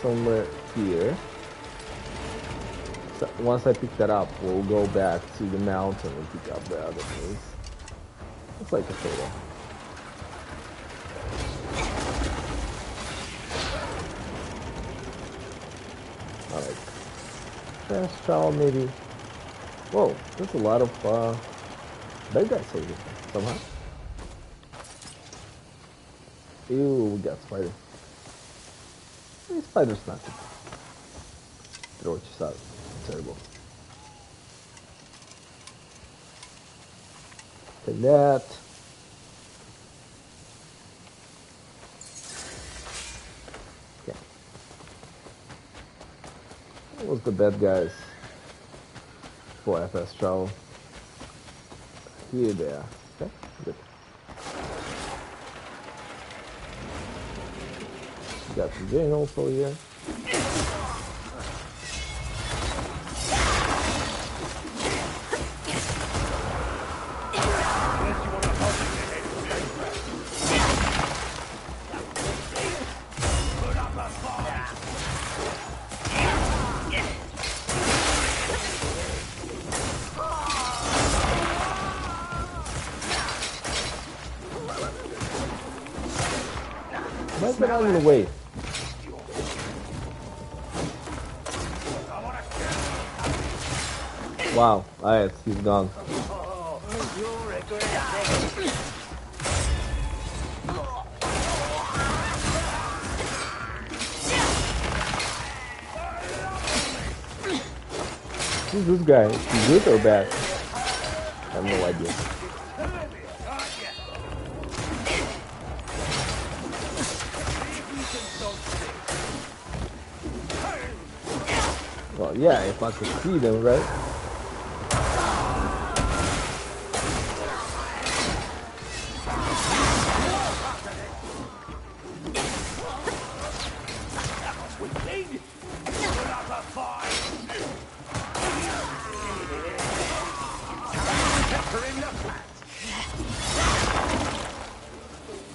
somewhere here. So once I pick that up, we'll go back to the mountain and pick up the other things. It's like a photo. Alright. Fast travel maybe. Whoa, there's a lot of bad guys over here somehow. Ew, we got spider. Spider's nothing. Throw it just out. Terrible. Take that. Okay. What was the bad guys for FS travel? Here they are. Okay, good. Got some gain also here. Why's that out of the way? Wow, alright, he's gone. Who's this guy? Is he good or bad? I have no idea. Well, yeah, if I could see them, right?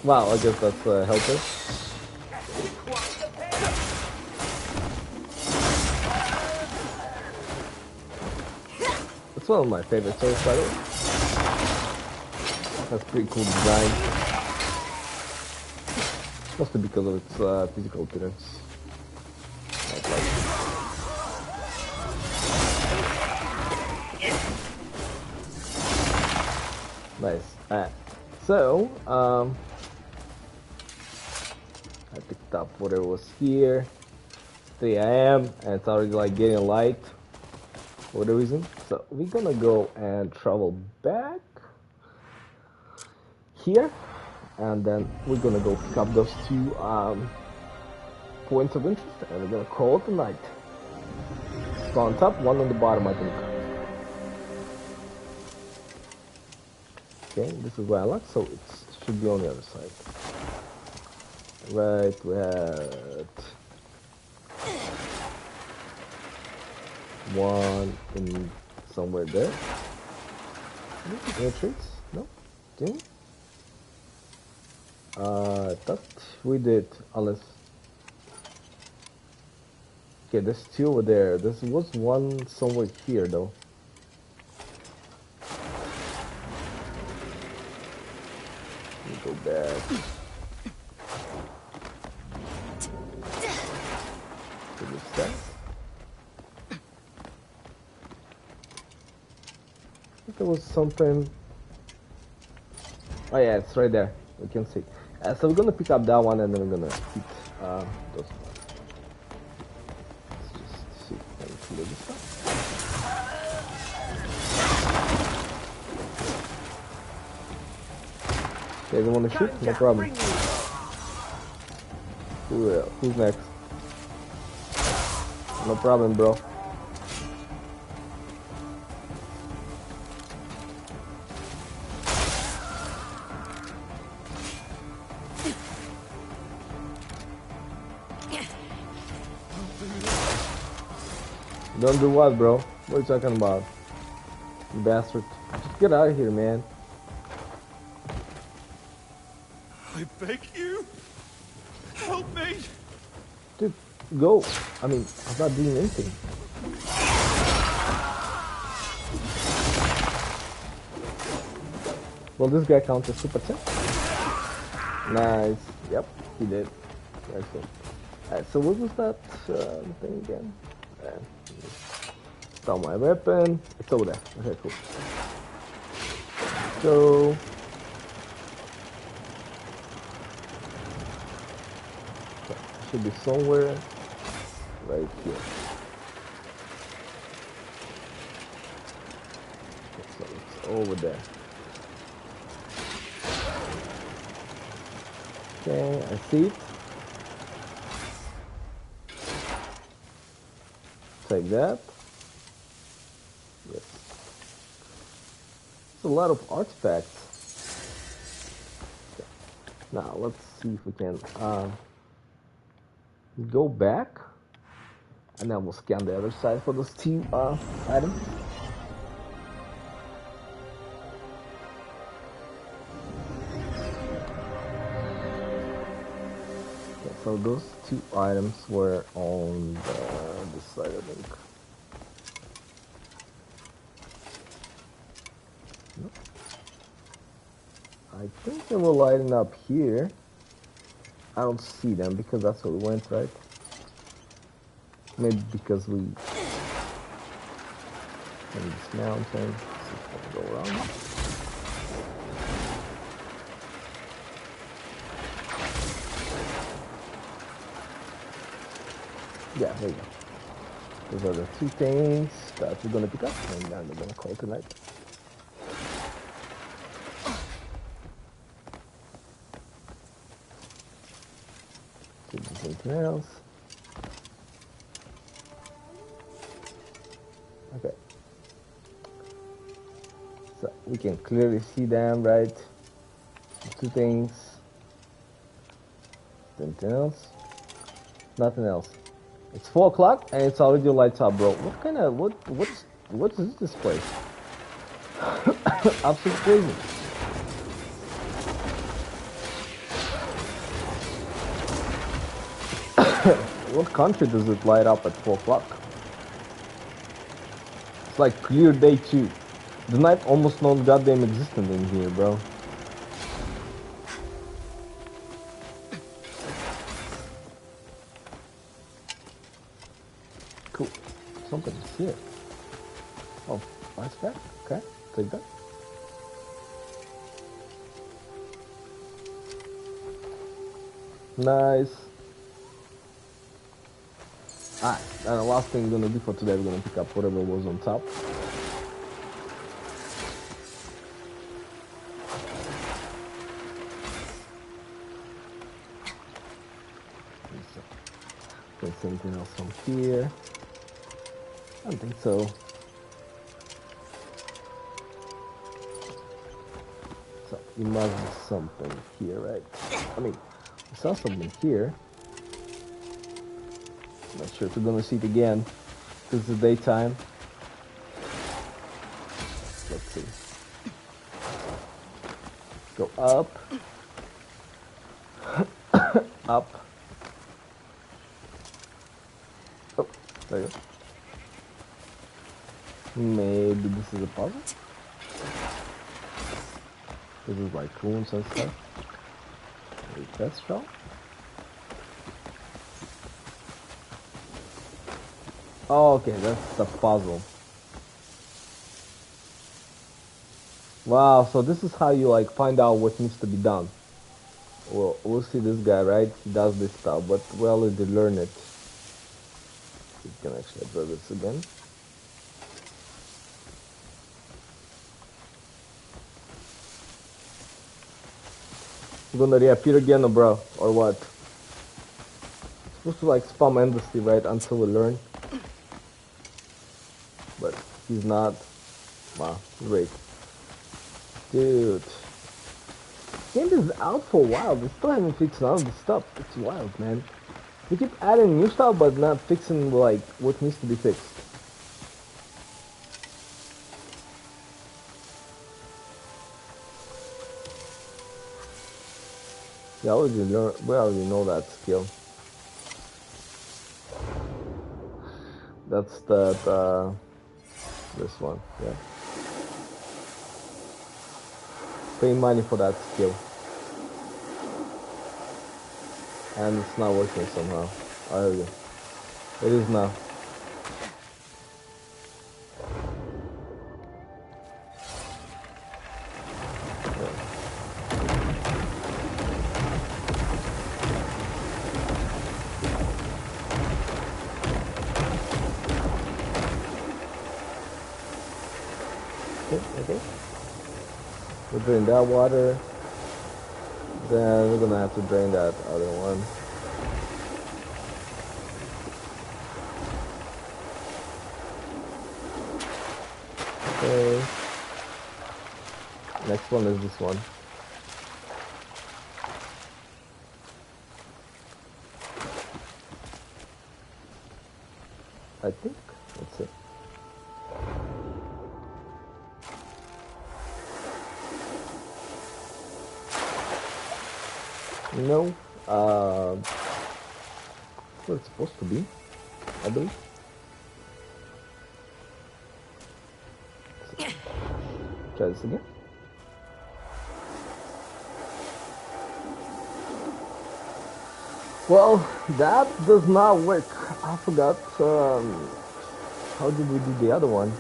Wow, I guess that's helpful. It's one of my favorite toys, by the way. That's pretty cool design. Mostly because of its physical appearance. Nice. So, I picked up whatever was here. 3 AM, and it's already like getting light for whatever reason. So we're gonna go and travel back here, and then we're gonna go pick up those 2 points of interest, and we're gonna call it a night. One on top, one on the bottom, I think. Okay, this is where I like, so it should be on the other side. Right, we're at 1 in somewhere there. Entrance? No? Didn't? I thought we did, unless... Okay, there's 2 over there. There was 1 somewhere here, though. Let me go back. There was something. Oh yeah, it's right there. We can see. So we're gonna pick up that one, and then we're gonna hit those ones. Let's just see if we can clear this stuff. Okay, you wanna shoot? No problem. Who's next? No problem, bro. Don't do what, bro? What are you talking about? You bastard. Just get out of here, man. I beg you, help me. Dude, go. I mean, I'm not doing anything. Well, this guy counts as super tip. Nice. Yep, he did. Excellent. Alright, so what was that thing again? Stole my weapon. It's over there. Okay, cool. So should be somewhere right here. Okay, so it's over there. Okay, I see it. Take that. Yes. There's a lot of artifacts. Okay. Now let's see if we can Go back, and then we'll scan the other side for those two items. Okay, so those two items were on this side, I think. Nope. I think they were lighting up here. I don't see them because that's where we went, right? Maybe because we in this mountain. See if I can go around. Yeah, there you go. Those are the two things that we're gonna pick up, and then we're gonna call it tonight. See if there's anything else. Okay. So we can clearly see them, right? Two things. Anything else? Nothing else. It's 4 o'clock and it's already lights up, bro. What kind of what is this place? Absolutely crazy. What country does it light up at 4 o'clock? It's like clear day too. The night almost not goddamn existent in here, bro. Cool. Something's here. Oh, ice pack. Okay, take that. Nice. Alright, and the last thing we're gonna do for today, we're gonna pick up whatever was on top. There's anything else from here? I don't think so. So, you must be something here, right? I mean, I saw something here. Not sure if we're gonna see it again. This is daytime. Let's see. Go up. Up. Oh, there you go. Maybe this is a puzzle? This is like runes and stuff. Maybe that's shop? Oh, okay, that's the puzzle. Wow, so this is how you like find out what needs to be done. Well, we'll see this guy, right? He does this stuff, but we already learned it. We can actually draw this again. You gonna reappear again, bro, or what? Supposed to like spam endlessly, right, until we learn. But he's not. Wow, great. Dude. Game is out for a while. They still haven't fixed none of the stuff. It's wild, man. We keep adding new stuff, but not fixing like what needs to be fixed. Yeah, we already know that skill. That's this one, yeah. Pay money for that skill. And it's not working somehow. It is now. Okay. We'll drain that water. Then we're gonna have to drain that other one. Okay. Next one is this one. I think that's it. No, where it's supposed to be, I believe. Try this again. Well, that does not work. I forgot, how did we do the other one?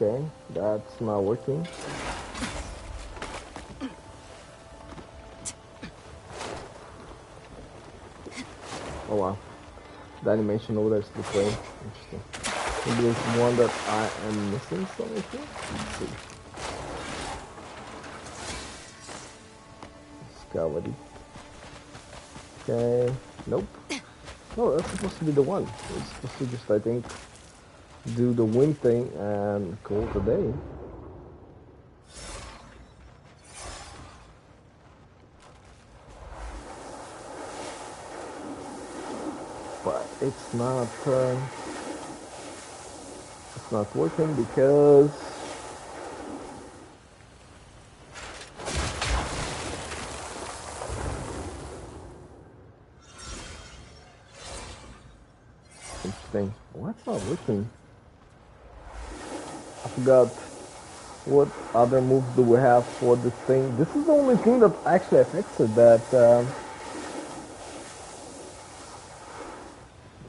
Okay, that's not working. Oh wow, the animation over there is still playing. Interesting. Maybe there's one that I am missing something here. Let's see. Discovery. Okay, nope. No, that's supposed to be the one. It's supposed to just, I think, do the wind thing and call it a day. But it's not working because interesting. What's not working? I forgot what other moves do we have for this thing. This is the only thing that actually affects it. That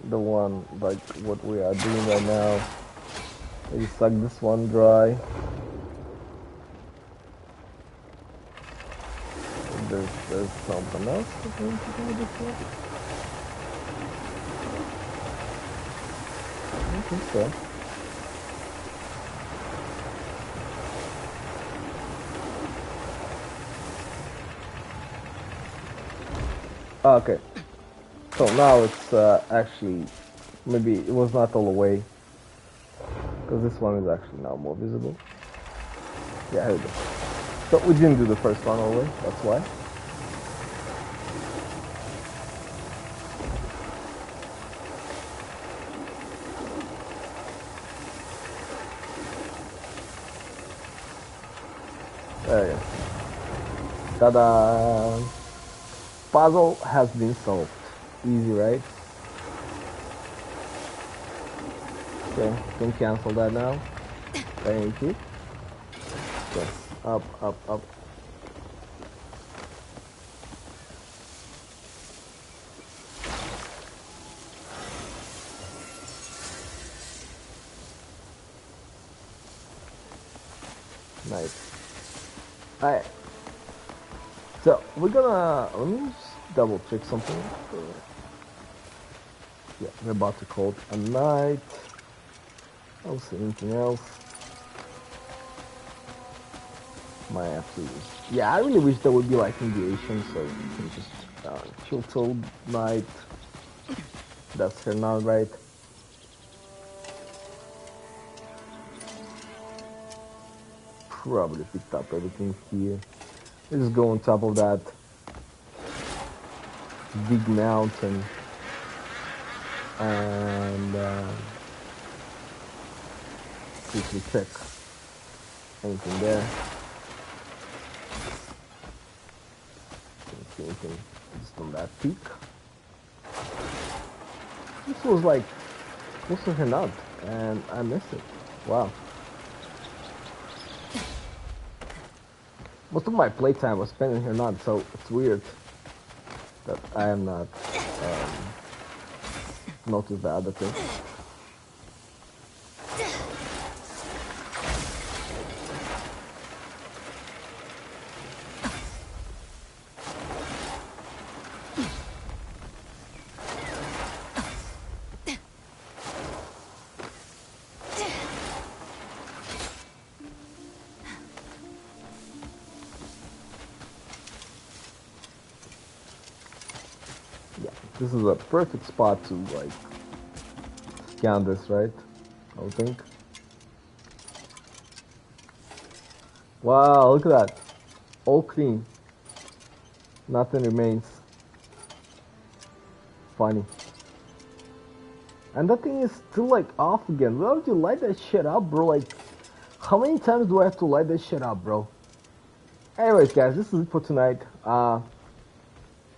the one like what we are doing right now. Maybe suck this one dry. There's something else that we need to do with this one. I don't think so. Okay. So now it's actually, maybe it was not all the way. Because this one is actually now more visible. Yeah, here we go. So we didn't do the first one all the way, that's why. There you go. Ta-da! Puzzle has been solved. Easy, right? Okay, can cancel that now. Thank you. Okay, up, up, up. Nice. Alright. So we're gonna let me just double check something. Yeah, we're about to call it a night. I don't see anything else. My absolute. Yeah, I really wish there would be like mediation, so you can just chill till night. That's her now, right? Probably picked up everything here. Let's just go on top of that big mountain and quickly check anything there. Don't see anything just on that peak. This was like close to her nut and I missed it. Wow. Most of my playtime was spent in here not, so it's weird that I am not noticed the other thing. This is a perfect spot to like scan this, right? I would think. Wow, look at that. All clean. Nothing remains. Funny. And that thing is still like off again. Why would you light that shit up, bro? Like, how many times do I have to light that shit up, bro? Anyways, guys, this is it for tonight. I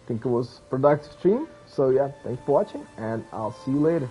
think it was a productive stream. So yeah, thanks for watching, and I'll see you later.